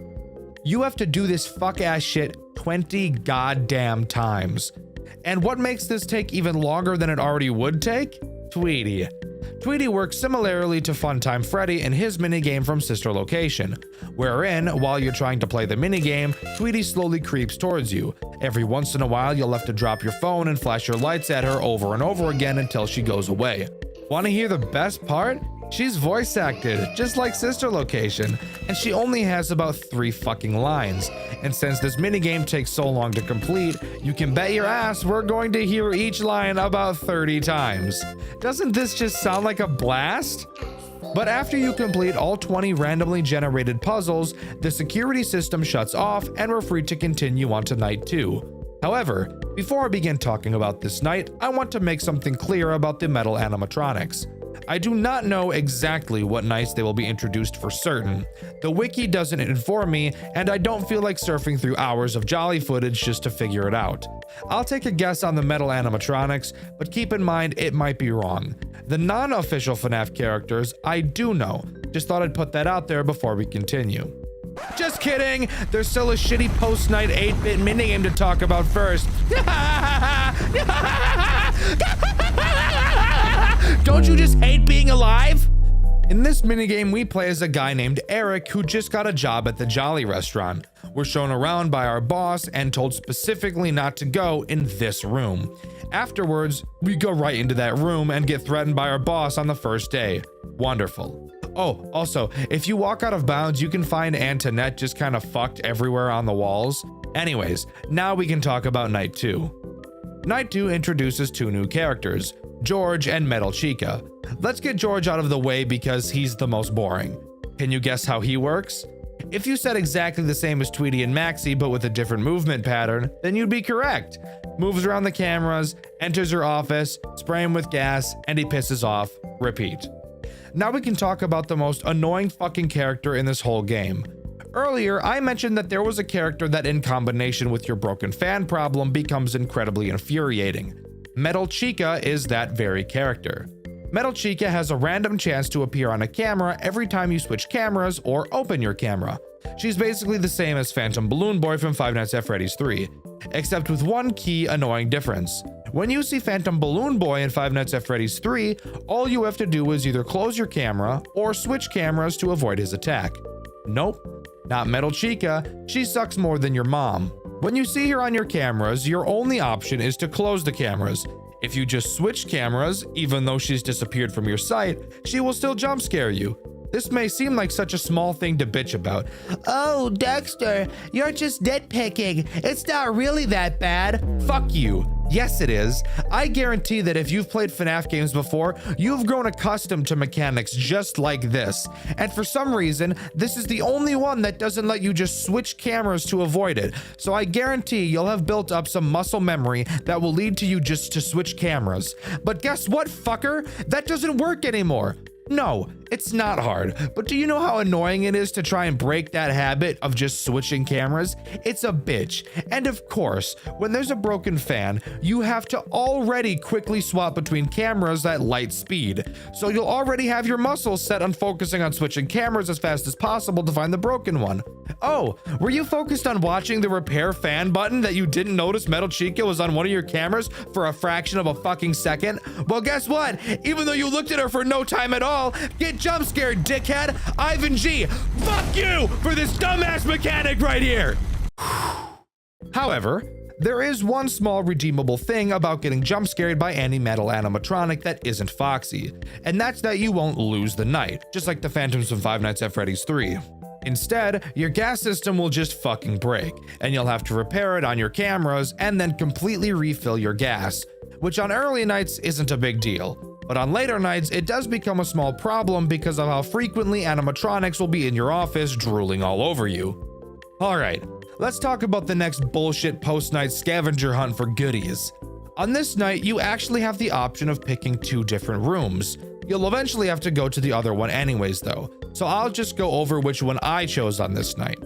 You have to do this fuck-ass shit 20 goddamn times. And what makes this take even longer than it already would take? Tweety. Tweety works similarly to Funtime Freddy in his minigame from Sister Location, wherein, while you're trying to play the minigame, Tweety slowly creeps towards you. Every once in a while, you'll have to drop your phone and flash your lights at her over and over again until she goes away. Want to hear the best part? She's voice acted, just like Sister Location, and she only has about 3 fucking lines. And since this minigame takes so long to complete, you can bet your ass we're going to hear each line about 30 times. Doesn't this just sound like a blast? But after you complete all 20 randomly generated puzzles, the security system shuts off and we're free to continue on to night 2. However, before I begin talking about this night, I want to make something clear about the metal animatronics. I do not know exactly what nights they will be introduced for certain. The wiki doesn't inform me, and I don't feel like surfing through hours of Jolly footage just to figure it out. I'll take a guess on the metal animatronics, but keep in mind it might be wrong. The non-official FNAF characters, I do know. Just thought I'd put that out there before we continue. Just kidding! There's still a shitty post-night 8-bit minigame to talk about first. Don't you just hate being alive? In this minigame, we play as a guy named Eric who just got a job at the Jolly restaurant. We're shown around by our boss and told specifically not to go in this room. Afterwards, we go right into that room and get threatened by our boss on the first day. Wonderful. Oh, also, if you walk out of bounds, you can find Antoinette just kind of fucked everywhere on the walls. Anyways, now we can talk about night 2. Night 2 introduces 2 new characters, George and Metal Chica. Let's get George out of the way because he's the most boring. Can you guess how he works? If you said exactly the same as Tweety and Maxie but with a different movement pattern, then you'd be correct. Moves around the cameras, enters your office, spray him with gas, and he pisses off. Repeat. Now we can talk about the most annoying fucking character in this whole game. Earlier, I mentioned that there was a character that in combination with your broken fan problem becomes incredibly infuriating. Metal Chica is that very character. Metal Chica has a random chance to appear on a camera every time you switch cameras or open your camera. She's basically the same as Phantom Balloon Boy from Five Nights at Freddy's 3, except with one key annoying difference. When you see Phantom Balloon Boy in Five Nights at Freddy's 3, all you have to do is either close your camera or switch cameras to avoid his attack. Nope, not Metal Chica. She sucks more than your mom. When you see her on your cameras, your only option is to close the cameras. If you just switch cameras, even though she's disappeared from your sight, she will still jump scare you. This may seem like such a small thing to bitch about. Oh, Dxtr, you're just nitpicking. It's not really that bad. Fuck you. Yes, it is. I guarantee that if you've played FNAF games before, you've grown accustomed to mechanics just like this. And for some reason, this is the only one that doesn't let you just switch cameras to avoid it. So I guarantee you'll have built up some muscle memory that will lead to you just to switch cameras. But guess what, fucker? That doesn't work anymore. No, it's not hard, but do you know how annoying it is to try and break that habit of just switching cameras? It's a bitch. And of course, when there's a broken fan, you have to already quickly swap between cameras at light speed. So you'll already have your muscles set on focusing on switching cameras as fast as possible to find the broken one. Oh, were you focused on watching the repair fan button that you didn't notice Metal Chica was on one of your cameras for a fraction of a fucking second? Well, guess what? Even though you looked at her for no time at all, get jump scared, dickhead. Ivan G, fuck you for this dumbass mechanic right here. However, There is one small redeemable thing about getting jump scared by any metal animatronic that isn't Foxy, and that's that you won't lose the night, just like the phantoms from Five Nights at Freddy's 3. Instead, your gas system will just fucking break, and you'll have to repair it on your cameras and then completely refill your gas, which on early nights isn't a big deal. But on later nights, it does become a small problem because of how frequently animatronics will be in your office drooling all over you. Alright, let's talk about the next bullshit post-night scavenger hunt for goodies. On this night, you actually have the option of picking 2 different rooms. You'll eventually have to go to the other one anyways though, so I'll just go over which one I chose on this night.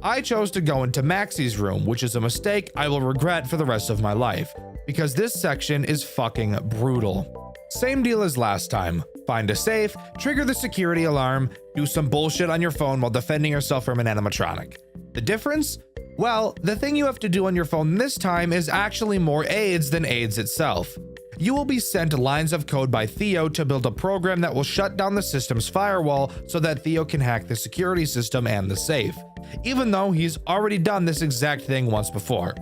I chose to go into Maxie's room, which is a mistake I will regret for the rest of my life, because this section is fucking brutal. Same deal as last time. Find a safe, trigger the security alarm, do some bullshit on your phone while defending yourself from an animatronic. The difference? Well, the thing you have to do on your phone this time is actually more AIDS than AIDS itself. You will be sent lines of code by Theo to build a program that will shut down the system's firewall so that Theo can hack the security system and the safe, even though he's already done this exact thing once before.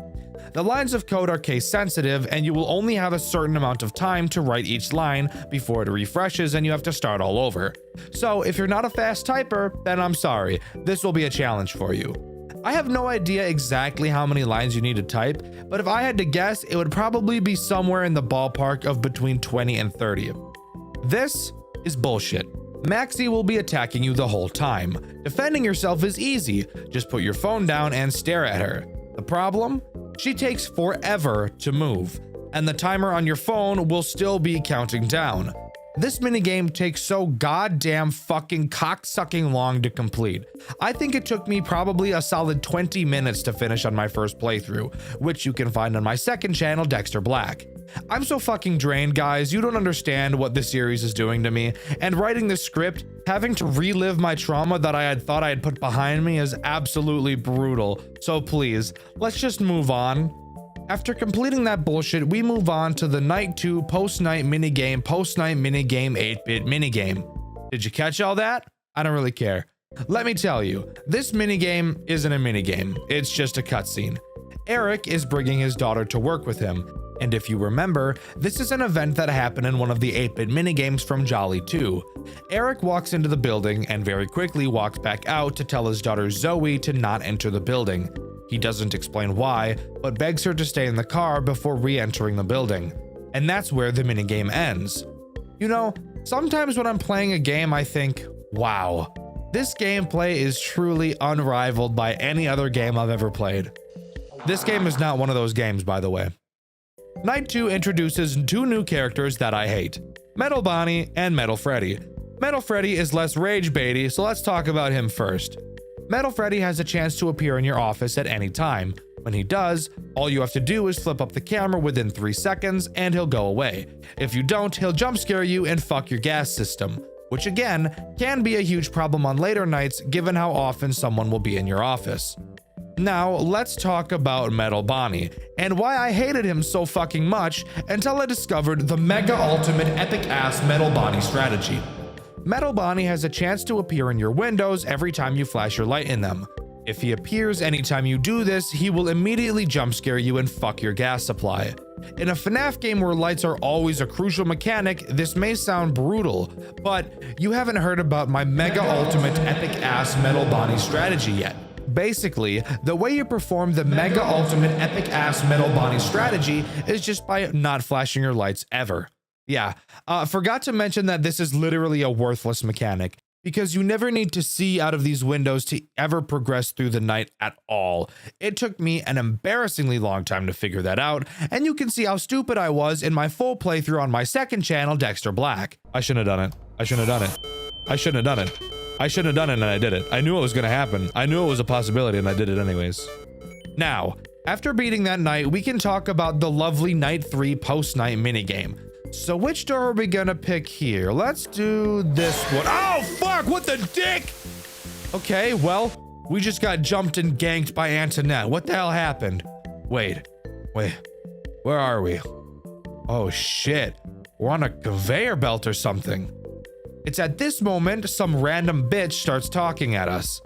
The lines of code are case sensitive, and you will only have a certain amount of time to write each line before it refreshes and you have to start all over. So if you're not a fast typer, then I'm sorry, this will be a challenge for you. I have no idea exactly how many lines you need to type, but if I had to guess, it would probably be somewhere in the ballpark of between 20 and 30. This is bullshit. Maxie will be attacking you the whole time. Defending yourself is easy. Just put your phone down and stare at her. The problem? She takes forever to move, and the timer on your phone will still be counting down. This minigame takes so goddamn fucking cocksucking long to complete. I think it took me probably a solid 20 minutes to finish on my first playthrough, which you can find on my second channel, Dxtr Black. I'm so fucking drained, guys, you don't understand what this series is doing to me, and writing this script, having to relive my trauma that I had thought I had put behind me is absolutely brutal. So please, let's just move on. After completing that bullshit, we move on to the Night 2 post-night minigame 8-bit minigame. Did you catch all that? I don't really care. Let me tell you, this minigame isn't a minigame, it's just a cutscene. Eric is bringing his daughter to work with him, and if you remember, this is an event that happened in one of the 8-bit minigames from Jolly 2. Eric walks into the building and very quickly walks back out to tell his daughter Zoe to not enter the building. He doesn't explain why, but begs her to stay in the car before re-entering the building. And that's where the minigame ends. You know, sometimes when I'm playing a game, I think, wow, this gameplay is truly unrivaled by any other game I've ever played. This game is not one of those games, by the way. Night 2 introduces 2 new characters that I hate, Metal Bonnie and Metal Freddy. Metal Freddy is less rage baity, so let's talk about him first. Metal Freddy has a chance to appear in your office at any time. When he does, all you have to do is flip up the camera within 3 seconds and he'll go away. If you don't, he'll jump scare you and fuck your gas system, which again, can be a huge problem on later nights given how often someone will be in your office. Now, let's talk about Metal Bonnie, and why I hated him so fucking much until I discovered the mega ultimate epic ass Metal Bonnie strategy. Metal Bonnie has a chance to appear in your windows every time you flash your light in them. If he appears anytime you do this, he will immediately jump scare you and fuck your gas supply. In a FNAF game where lights are always a crucial mechanic, this may sound brutal, but you haven't heard about my mega ultimate epic ass Metal Bonnie strategy yet. Basically, the way you perform the mega ultimate epic ass Metal Bonnie strategy is just by not flashing your lights ever. Yeah, forgot to mention that this is literally a worthless mechanic, because you never need to see out of these windows to ever progress through the night at all. It took me an embarrassingly long time to figure that out, and you can see how stupid I was in my full playthrough on my second channel, Dxtr Black. I shouldn't have done it. I shouldn't have done it. I shouldn't have done it. I shouldn't have done it, and I did it. I knew it was gonna happen. I knew it was a possibility, and I did it anyways. Now, after beating that night, we can talk about the lovely Night 3 post-night minigame. So which door are we gonna pick here? Let's do this one. Oh, fuck, what the dick? Okay, well, we just got jumped and ganked by Antoinette. What the hell happened? Wait, where are we? Oh shit, we're on a conveyor belt or something. It's at this moment some random bitch starts talking at us.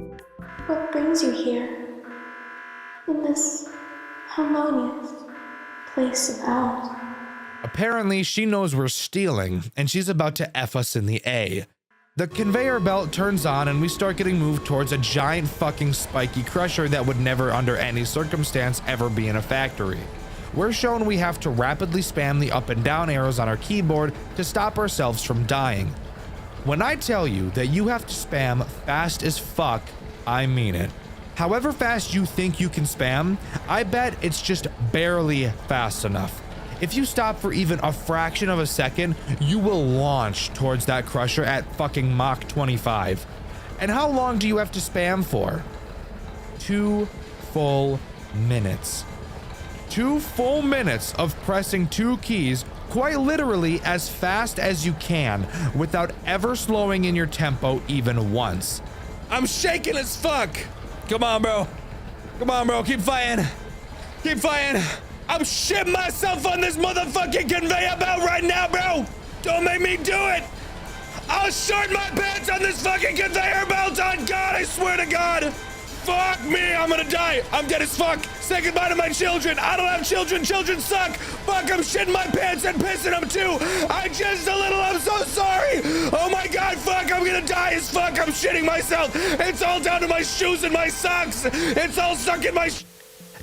What brings you here? In this harmonious place about. Apparently, she knows we're stealing, and she's about to F us in the A. The conveyor belt turns on and we start getting moved towards a giant fucking spiky crusher that would never under any circumstance ever be in a factory. We're shown we have to rapidly spam the up and down arrows on our keyboard to stop ourselves from dying. When I tell you that you have to spam fast as fuck, I mean it. However fast you think you can spam, I bet it's just barely fast enough. If you stop for even a fraction of a second, you will launch towards that crusher at fucking Mach 25. And how long do you have to spam for? 2 full minutes. 2 full minutes of pressing 2 keys quite literally as fast as you can without ever slowing in your tempo even once. I'm shaking as fuck. Come on, bro. Come on, bro. Keep fighting. Keep fighting. I'm shitting myself on this motherfucking conveyor belt right now, bro. Don't make me do it. I'll short my pants on this fucking conveyor belt. On God, I swear to God. Fuck me. I'm gonna die. I'm dead as fuck. Say goodbye to my children. I don't have children. Children suck. Fuck, I'm shitting my pants and pissing them too. I'm so sorry. Oh my God, fuck, I'm gonna die as fuck. I'm shitting myself. It's all down to my shoes and my socks. It's all stuck in my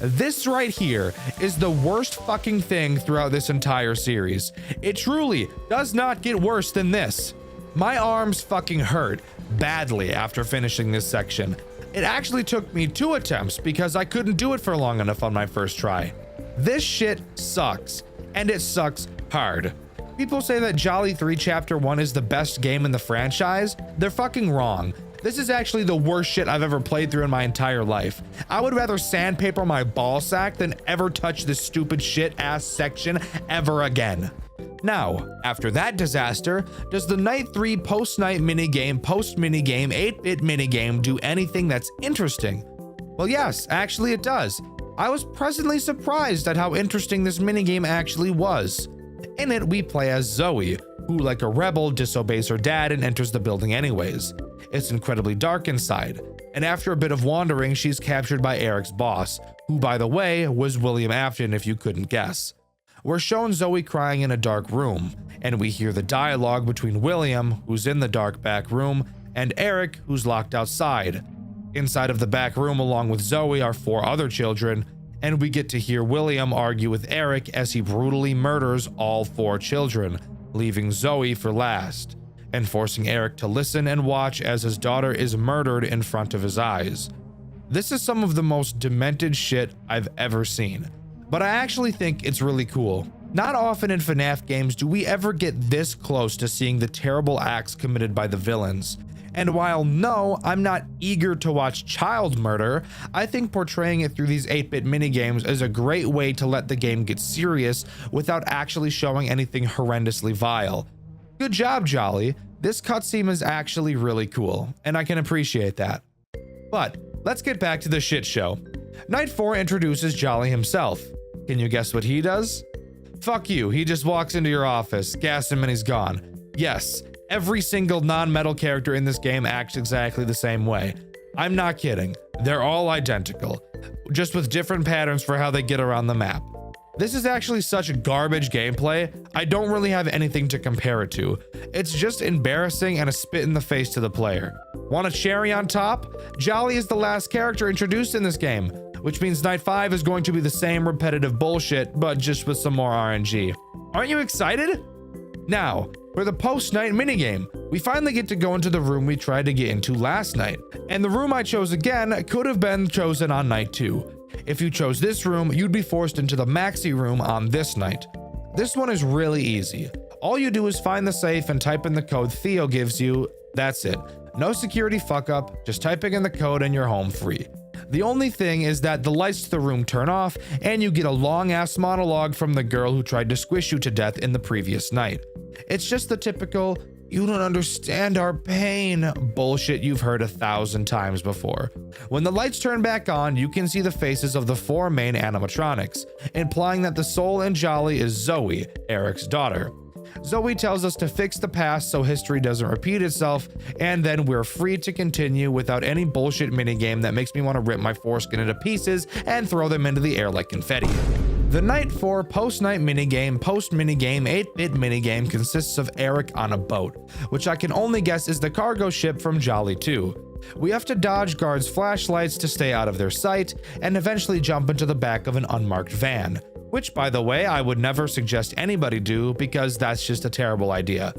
This right here is the worst fucking thing throughout this entire series. It truly does not get worse than this. My arms fucking hurt badly after finishing this section. It actually took me 2 attempts because I couldn't do it for long enough on my first try. This shit sucks, and it sucks hard. People say that Jolly 3 Chapter 1 is the best game in the franchise. They're fucking wrong. This is actually the worst shit I've ever played through in my entire life. I would rather sandpaper my ball sack than ever touch this stupid shit ass section ever again. Now, after that disaster, does the Night 3 post-night minigame, post-minigame, 8-bit minigame do anything that's interesting? Well, yes, actually it does. I was pleasantly surprised at how interesting this minigame actually was. In it, we play as Zoe, who, like a rebel, disobeys her dad and enters the building anyways. It's incredibly dark inside, and after a bit of wandering, she's captured by Eric's boss, who, by the way, was William Afton if you couldn't guess. We're shown Zoe crying in a dark room, and we hear the dialogue between William, who's in the dark back room, and Eric, who's locked outside. Inside of the back room along with Zoe are 4 other children, and we get to hear William argue with Eric as he brutally murders all 4 children, leaving Zoe for last, and forcing Eric to listen and watch as his daughter is murdered in front of his eyes. This is some of the most demented shit I've ever seen, but I actually think it's really cool. Not often in FNAF games do we ever get this close to seeing the terrible acts committed by the villains. And while no, I'm not eager to watch child murder, I think portraying it through these 8-bit minigames is a great way to let the game get serious without actually showing anything horrendously vile. Good job, Jolly. This cutscene is actually really cool, and I can appreciate that. But let's get back to the shit show. Night 4 introduces Jolly himself. Can you guess what he does? Fuck you, he just walks into your office, gas him and he's gone. Yes, every single non-metal character in this game acts exactly the same way. I'm not kidding, they're all identical, just with different patterns for how they get around the map. This is actually such garbage gameplay, I don't really have anything to compare it to. It's just embarrassing and a spit in the face to the player. Want a cherry on top? Jolly is the last character introduced in this game, which means Night 5 is going to be the same repetitive bullshit, but just with some more RNG. Aren't you excited? Now, for the post-night minigame, we finally get to go into the room we tried to get into last night, and the room I chose again could have been chosen on Night 2. If you chose this room, you'd be forced into the maxi room on this night. This one is really easy. All you do is find the safe and type in the code Theo gives you. That's it. No security fuck up, just typing in the code and you're home free. The only thing is that the lights to the room turn off and you get a long ass monologue from the girl who tried to squish you to death in the previous night. It's just the typical, "You don't understand our pain" bullshit you've heard 1,000 times before. When the lights turn back on, you can see the faces of the 4 main animatronics, implying that the soul in Jolly is Zoe, Eric's daughter. Zoe tells us to fix the past so history doesn't repeat itself, and then we're free to continue without any bullshit minigame that makes me want to rip my foreskin into pieces and throw them into the air like confetti. The Night 4 post-night minigame, post-minigame, 8-bit minigame consists of Eric on a boat, which I can only guess is the cargo ship from Jolly 2. We have to dodge guards' flashlights to stay out of their sight, and eventually jump into the back of an unmarked van, which, by the way, I would never suggest anybody do because that's just a terrible idea.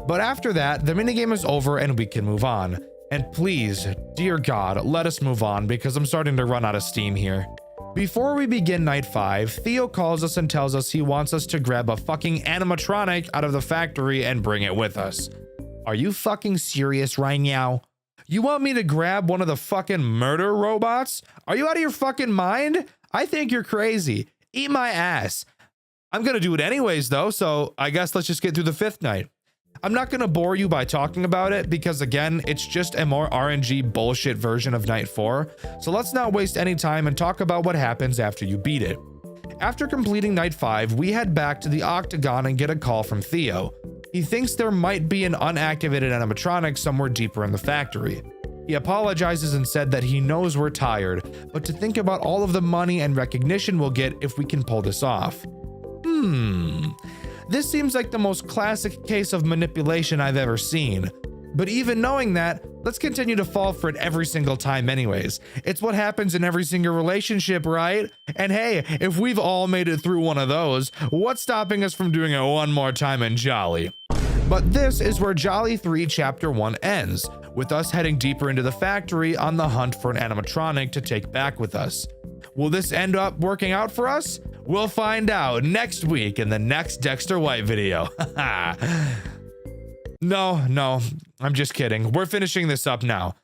But after that, the minigame is over and we can move on. And please, dear God, let us move on because I'm starting to run out of steam here. Before we begin night 5, Theo calls us and tells us he wants us to grab a fucking animatronic out of the factory and bring it with us. Are you fucking serious right now? You want me to grab one of the fucking murder robots? Are you out of your fucking mind? I think you're crazy. Eat my ass. I'm gonna do it anyways though, so I guess let's just get through the 5th night. I'm not gonna bore you by talking about it because again, it's just a more RNG bullshit version of night 4. So let's not waste any time and talk about what happens after you beat it. After completing night 5, we head back to the Octagon and get a call from Theo. He thinks there might be an unactivated animatronic somewhere deeper in the factory. He apologizes and said that he knows we're tired, but to think about all of the money and recognition we'll get if we can pull this off. This seems like the most classic case of manipulation I've ever seen. But even knowing that, let's continue to fall for it every single time anyways. It's what happens in every single relationship, right? And hey, if we've all made it through one of those, what's stopping us from doing it one more time in Jolly? But this is where Jolly 3 Chapter 1 ends, with us heading deeper into the factory on the hunt for an animatronic to take back with us. Will this end up working out for us? We'll find out next week in the next Dxtr White video. No, I'm just kidding. We're finishing this up now.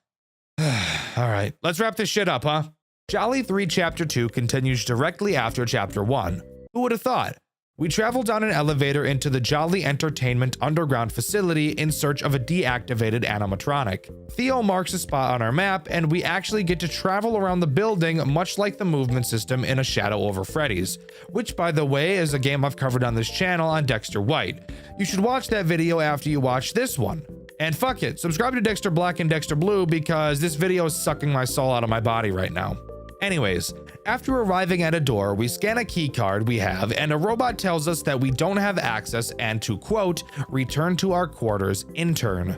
All right, let's wrap this shit up, huh? Jolly 3 Chapter 2 continues directly after Chapter 1. Who would have thought? We travel down an elevator into the Jolly Entertainment underground facility in search of a deactivated animatronic. Theo marks a spot on our map, and we actually get to travel around the building much like the movement system in A Shadow Over Freddy's, which by the way is a game I've covered on this channel on Dxtr White. You should watch that video after you watch this one. And fuck it, subscribe to Dxtr Black and Dxtr Blue because this video is sucking my soul out of my body right now. Anyways, after arriving at a door, we scan a key card we have and a robot tells us that we don't have access and to quote, return to our quarters in turn.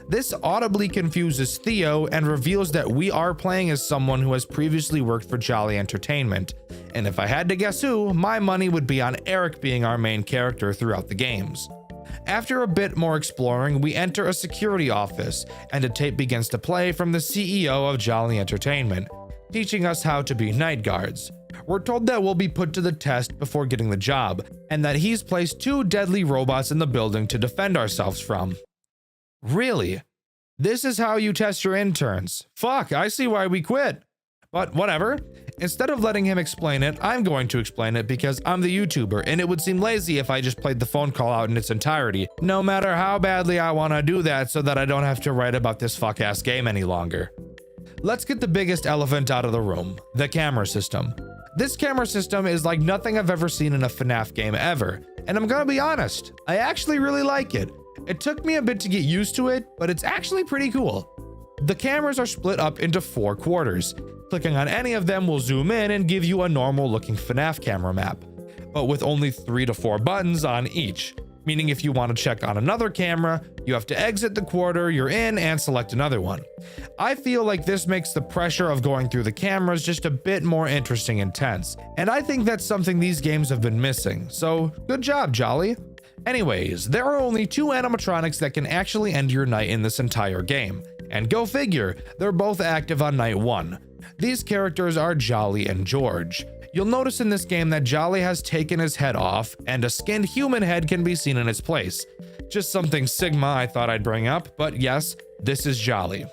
This audibly confuses Theo and reveals that we are playing as someone who has previously worked for Jolly Entertainment. And if I had to guess who, my money would be on Eric being our main character throughout the games. After a bit more exploring, we enter a security office and a tape begins to play from the CEO of Jolly Entertainment, teaching us how to be night guards. We're told that we'll be put to the test before getting the job, and that he's placed 2 deadly robots in the building to defend ourselves from. Really? This is how you test your interns? Fuck, I see why we quit. But whatever. Instead of letting him explain it, I'm going to explain it because I'm the YouTuber, and it would seem lazy if I just played the phone call out in its entirety, no matter how badly I want to do that so that I don't have to write about this fuck-ass game any longer. Let's get the biggest elephant out of the room, the camera system. This camera system is like nothing I've ever seen in a FNAF game ever, and I'm gonna be honest, I actually really like it. It took me a bit to get used to it, but it's actually pretty cool. The cameras are split up into 4 quarters. Clicking on any of them will zoom in and give you a normal looking FNAF camera map, but with only 3 to 4 buttons on each. Meaning if you want to check on another camera, you have to exit the quarter you're in and select another one. I feel like this makes the pressure of going through the cameras just a bit more interesting and tense, and I think that's something these games have been missing, so good job, Jolly. Anyways, there are only 2 animatronics that can actually end your night in this entire game, and go figure, they're both active on night 1. These characters are Jolly and George. You'll notice in this game that Jolly has taken his head off, and a skinned human head can be seen in its place. Just something Sigma I thought I'd bring up, but yes, this is Jolly.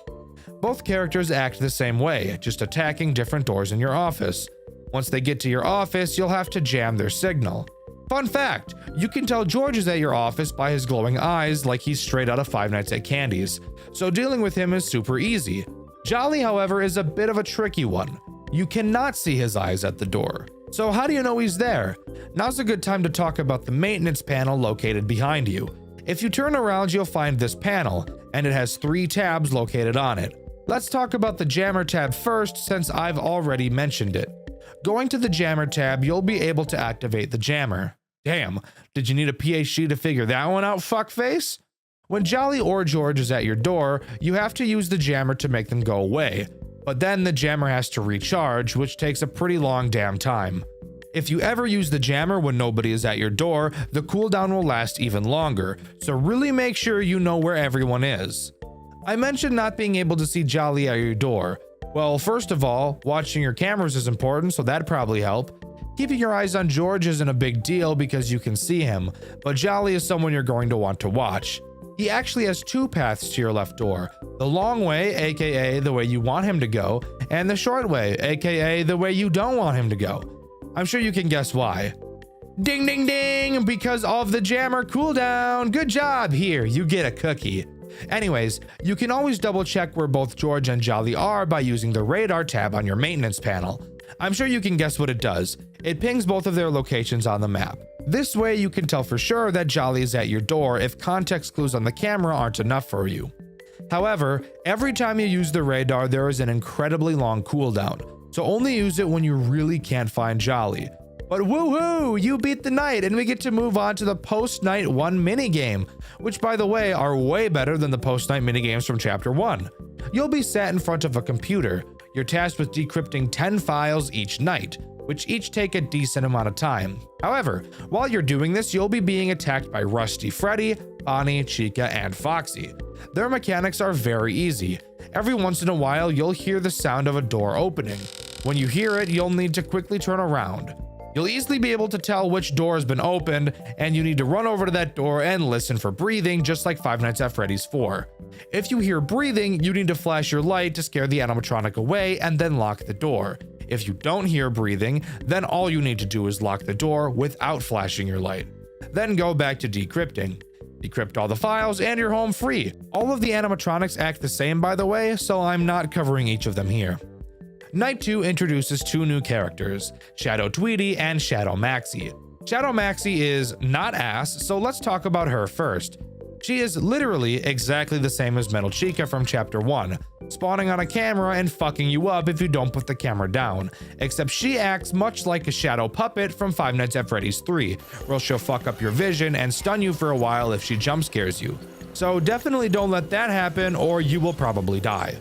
Both characters act the same way, just attacking different doors in your office. Once they get to your office, you'll have to jam their signal. Fun fact, you can tell George is at your office by his glowing eyes like he's straight out of Five Nights at Candy's, so dealing with him is super easy. Jolly, however, is a bit of a tricky one. You cannot see his eyes at the door. So how do you know he's there? Now's a good time to talk about the maintenance panel located behind you. If you turn around, you'll find this panel, and it has 3 tabs located on it. Let's talk about the jammer tab first, since I've already mentioned it. Going to the jammer tab, you'll be able to activate the jammer. Damn, did you need a PhD to figure that one out, fuckface? When Jolly or George is at your door, you have to use the jammer to make them go away. But then the jammer has to recharge, which takes a pretty long damn time. If you ever use the jammer when nobody is at your door, the cooldown will last even longer, so really make sure you know where everyone is. I mentioned not being able to see Jolly at your door. Well, first of all, watching your cameras is important, so that'd probably help. Keeping your eyes on George isn't a big deal because you can see him, but Jolly is someone you're going to want to watch. He actually has 2 paths to your left door. The long way, aka the way you want him to go, and the short way, aka the way you don't want him to go. I'm sure you can guess why. Ding ding ding, because of the jammer cooldown. Good job, here, you get a cookie. Anyways, you can always double check where both George and Jolly are by using the radar tab on your maintenance panel. I'm sure you can guess what it does. It pings both of their locations on the map. This way you can tell for sure that Jolly is at your door if context clues on the camera aren't enough for you. However, every time you use the radar, there is an incredibly long cooldown, so only use it when you really can't find Jolly. But woohoo, you beat the night and we get to move on to the post-night 1 minigame, which by the way are way better than the post-night minigames from chapter 1. You'll be sat in front of a computer. You're tasked with decrypting 10 files each night, which each take a decent amount of time. However, while you're doing this, you'll be being attacked by Rusty, Freddy, Bonnie, Chica, and Foxy. Their mechanics are very easy. Every once in a while, you'll hear the sound of a door opening. When you hear it, you'll need to quickly turn around. You'll easily be able to tell which door has been opened, and you need to run over to that door and listen for breathing, just like Five Nights at Freddy's 4. If you hear breathing, you need to flash your light to scare the animatronic away and then lock the door. If you don't hear breathing, then all you need to do is lock the door without flashing your light. Then go back to decrypting. Decrypt all the files and you're home free. All of the animatronics act the same, by the way, so I'm not covering each of them here. Night 2 introduces 2 new characters, Shadow Tweety and Shadow Maxie. Shadow Maxie is not ass, so let's talk about her first. She is literally exactly the same as Metal Chica from chapter 1, spawning on a camera and fucking you up if you don't put the camera down, except she acts much like a shadow puppet from Five Nights at Freddy's 3, where she'll fuck up your vision and stun you for a while if she jump scares you. So definitely don't let that happen or you will probably die.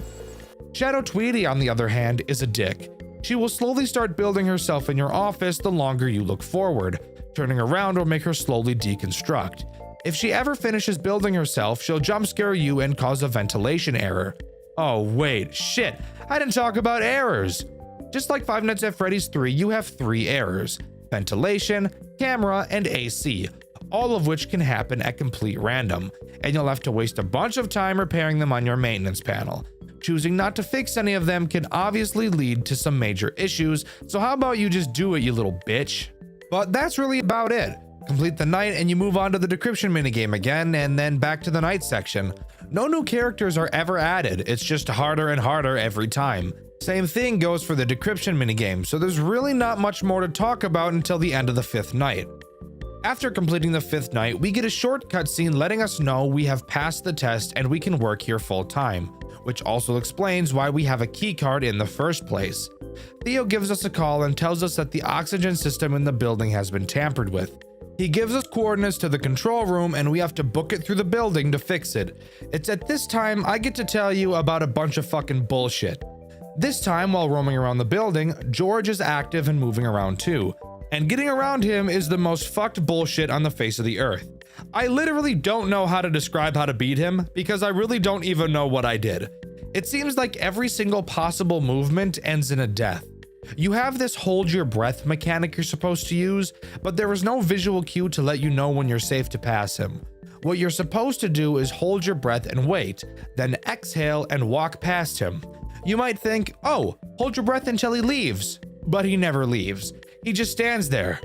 Shadow Tweety, on the other hand, is a dick. She will slowly start building herself in your office the longer you look forward. Turning around will make her slowly deconstruct. If she ever finishes building herself, she'll jump scare you and cause a ventilation error. Oh wait, shit, I didn't talk about errors. Just like Five Nights at Freddy's 3, you have 3 errors: ventilation, camera, and AC, all of which can happen at complete random, and you'll have to waste a bunch of time repairing them on your maintenance panel. Choosing not to fix any of them can obviously lead to some major issues, so how about you just do it, you little bitch? But that's really about it. Complete the night and you move on to the decryption minigame again, and then back to the night section. No new characters are ever added, it's just harder and harder every time. Same thing goes for the decryption minigame, so there's really not much more to talk about until the end of the 5th night. After completing the 5th night, we get a short cutscene letting us know we have passed the test and we can work here full time, which also explains why we have a key card in the first place. Theo gives us a call and tells us that the oxygen system in the building has been tampered with. He gives us coordinates to the control room and we have to book it through the building to fix it. It's at this time I get to tell you about a bunch of fucking bullshit. This time, while roaming around the building, George is active and moving around too. And getting around him is the most fucked bullshit on the face of the earth. I literally don't know how to describe how to beat him because I really don't even know what I did. It seems like every single possible movement ends in a death. You have this hold your breath mechanic you're supposed to use, but there is no visual cue to let you know when you're safe to pass him. What you're supposed to do is hold your breath and wait, then exhale and walk past him. You might think, oh, hold your breath until he leaves, but he never leaves. He just stands there,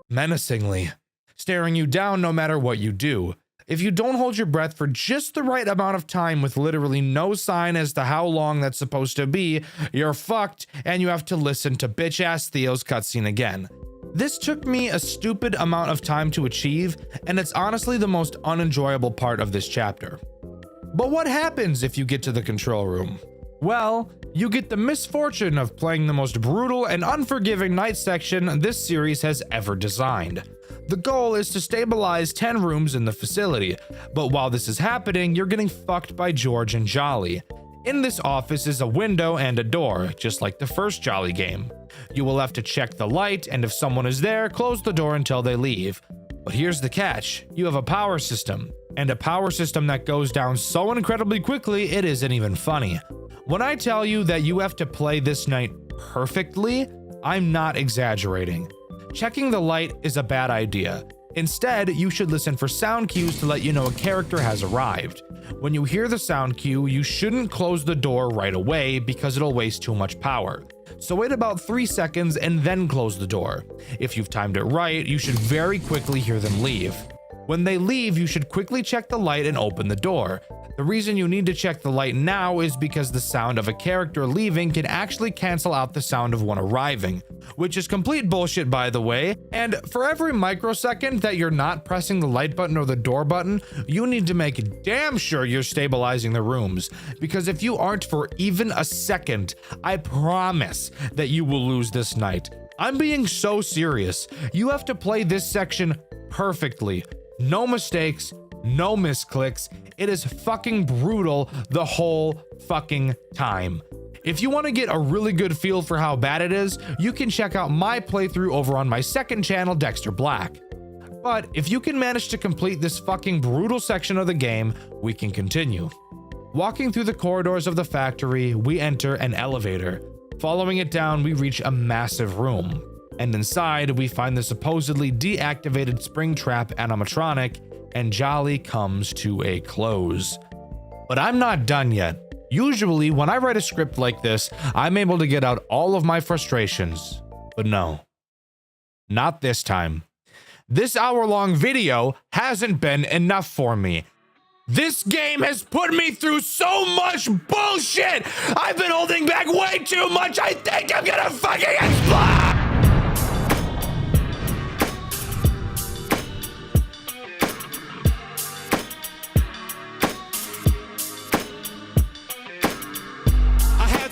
menacingly, staring you down no matter what you do. If you don't hold your breath for just the right amount of time with literally no sign as to how long that's supposed to be, you're fucked and you have to listen to bitch-ass Theo's cutscene again. This took me a stupid amount of time to achieve, and it's honestly the most unenjoyable part of this chapter. But what happens if you get to the control room? Well, you get the misfortune of playing the most brutal and unforgiving night section this series has ever designed. The goal is to stabilize 10 rooms in the facility, but while this is happening, you're getting fucked by George and Jolly. In this office is a window and a door, just like the first Jolly game. You will have to check the light, and if someone is there, close the door until they leave. But here's the catch. You have a power system, and a power system that goes down so incredibly quickly it isn't even funny. When I tell you that you have to play this night perfectly, I'm not exaggerating. Checking the light is a bad idea. Instead, you should listen for sound cues to let you know a character has arrived. When you hear the sound cue, you shouldn't close the door right away because it'll waste too much power. So wait about 3 seconds and then close the door. If you've timed it right, you should very quickly hear them leave. When they leave, you should quickly check the light and open the door. The reason you need to check the light now is because the sound of a character leaving can actually cancel out the sound of one arriving, which is complete bullshit by the way, and for every microsecond that you're not pressing the light button or the door button, you need to make damn sure you're stabilizing the rooms, because if you aren't for even a second, I promise that you will lose this night. I'm being so serious. You have to play this section perfectly. No mistakes, no misclicks. It is fucking brutal the whole fucking time. If you want to get a really good feel for how bad it is, you can check out my playthrough over on my second channel, Dxtr Black. But if you can manage to complete this fucking brutal section of the game, we can continue. Walking through the corridors of the factory, we enter an elevator. Following it down, we reach a massive room. And inside, we find the supposedly deactivated Springtrap animatronic, and Jolly comes to a close. But I'm not done yet. Usually, when I write a script like this, I'm able to get out all of my frustrations. But no, not this time. This hour-long video hasn't been enough for me. This game has put me through so much bullshit! I've been holding back way too much! I think I'm gonna fucking explode!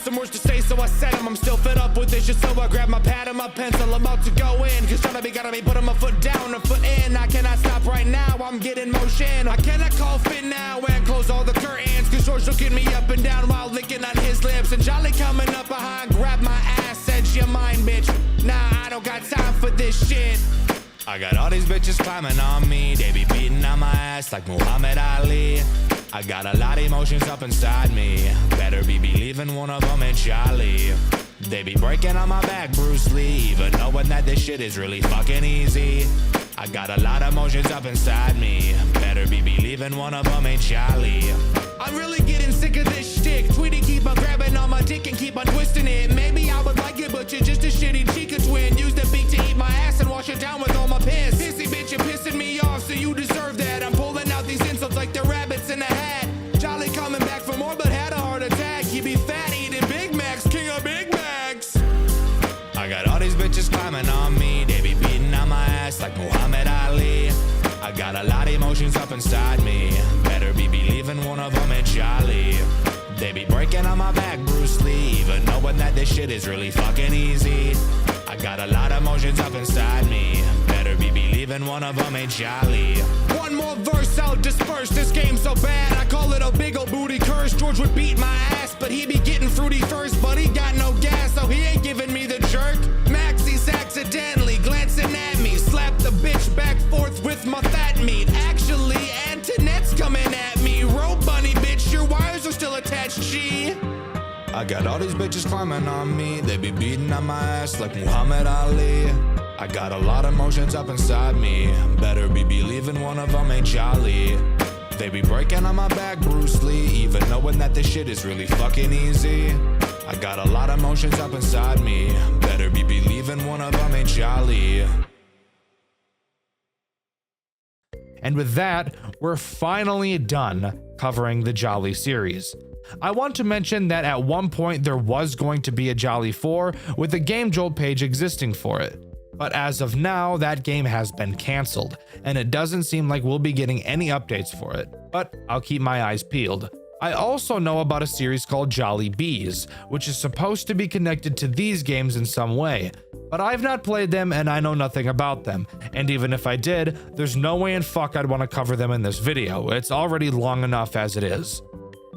Some words to say, so I said them. I'm still fed up with this shit, so I grab my pad and my pencil. I'm about to go in, cause trying to be gotta be putting my foot down, a foot in. I cannot stop right now, I'm getting motion. I cannot call fit now and close all the curtains, cause George looking me up and down while licking on his lips. And Jolly coming up behind, grab my ass, said you mine, bitch. Nah, I don't got time for this shit. I got all these bitches climbing on me, they be beating on my ass like Muhammad Ali. I got a lot of emotions up inside me, better be believing one of them ain't Jolly. They be breaking on my back, Bruce Lee, even knowing that this shit is really fucking easy. I got a lot of emotions up inside me, better be believing one of them ain't Jolly. I'm really getting sick of this shtick. Tweety keep on grabbing on my dick and keep on twisting it. Maybe I would like it, but you're just a shitty Chica twin. Use the beat to eat my ass and wash it down with all my piss. Pissy bitch, you're pissing me off, so you deserve that. I'm pulling out these insults like they're rabbits in a hat. Jolly coming back for more, but had a heart attack. You be fat eating Big Macs, king of Big Macs. I got all these bitches climbing on me, they be beating on my ass like Muhammad Ali. I got a lot of emotions up inside me, better be believing one of them ain't Jolly. They be breaking on my back, Bruce Lee, even knowing that this shit is really fucking easy. I got a lot of emotions up inside me, better be believing one of them ain't Jolly. One more verse, I'll disperse. This game so bad, I call it a big ol' booty curse. George would beat my ass, but he be getting fruity first. But he got no gas, so he ain't giving me the jerk. Maxie's accidentally glancing at me, slap the bitch back forth with my fat meat. Actually, Antoinette's coming at me. Rope bunny, bitch, your wires are still attached, G. I got all these bitches climbing on me, they be beating on my ass like Muhammad Ali. I got a lot of emotions up inside me, better be believing one of them ain't Jolly. They be breaking on my back, Bruce Lee, even knowing that this shit is really fucking easy. I got a lot of emotions up inside me, better be believing one of them ain't Jolly. And with that, we're finally done covering the Jolly series. I want to mention that at one point there was going to be a Jolly 4 with a Game Jolt page existing for it. But as of now, that game has been cancelled, and it doesn't seem like we'll be getting any updates for it, but I'll keep my eyes peeled. I also know about a series called Jolly Bees, which is supposed to be connected to these games in some way, but I've not played them and I know nothing about them, and even if I did, there's no way in fuck I'd want to cover them in this video. It's already long enough as it is.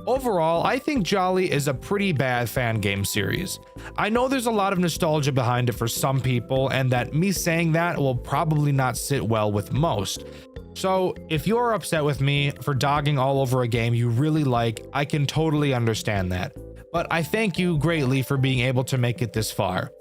Overall, I think Jolly is a pretty bad fan game series. I know there's a lot of nostalgia behind it for some people, and that me saying that will probably not sit well with most. So if you're upset with me for dogging all over a game you really like, I can totally understand that. But I thank you greatly for being able to make it this far.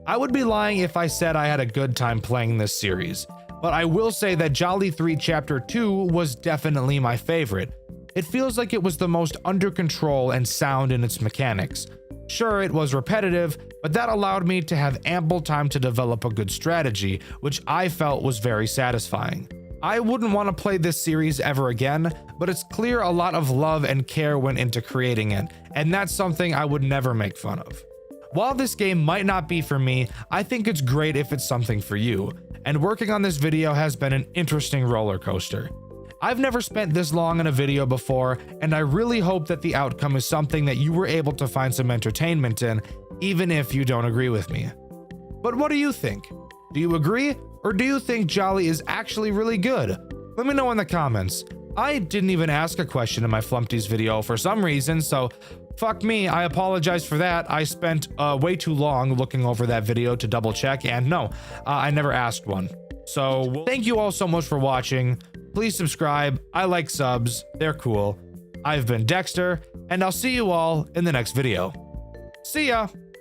I would be lying if I said I had a good time playing this series, but I will say that Jolly 3 Chapter 2 was definitely my favorite. It feels like it was the most under control and sound in its mechanics. Sure, it was repetitive, but that allowed me to have ample time to develop a good strategy, which I felt was very satisfying. I wouldn't want to play this series ever again, but it's clear a lot of love and care went into creating it, and that's something I would never make fun of. While this game might not be for me, I think it's great if it's something for you, and working on this video has been an interesting roller coaster. I've never spent this long in a video before, and I really hope that the outcome is something that you were able to find some entertainment in, even if you don't agree with me. But what do you think? Do you agree, or do you think Jolly is actually really good? Let me know in the comments. I didn't even ask a question in my Flumpties video for some reason, so fuck me, I apologize for that. I spent way too long looking over that video to double check, and no, I never asked one. So thank you all so much for watching. Please subscribe. I like subs. They're cool. I've been Dexter, and I'll see you all in the next video. See ya!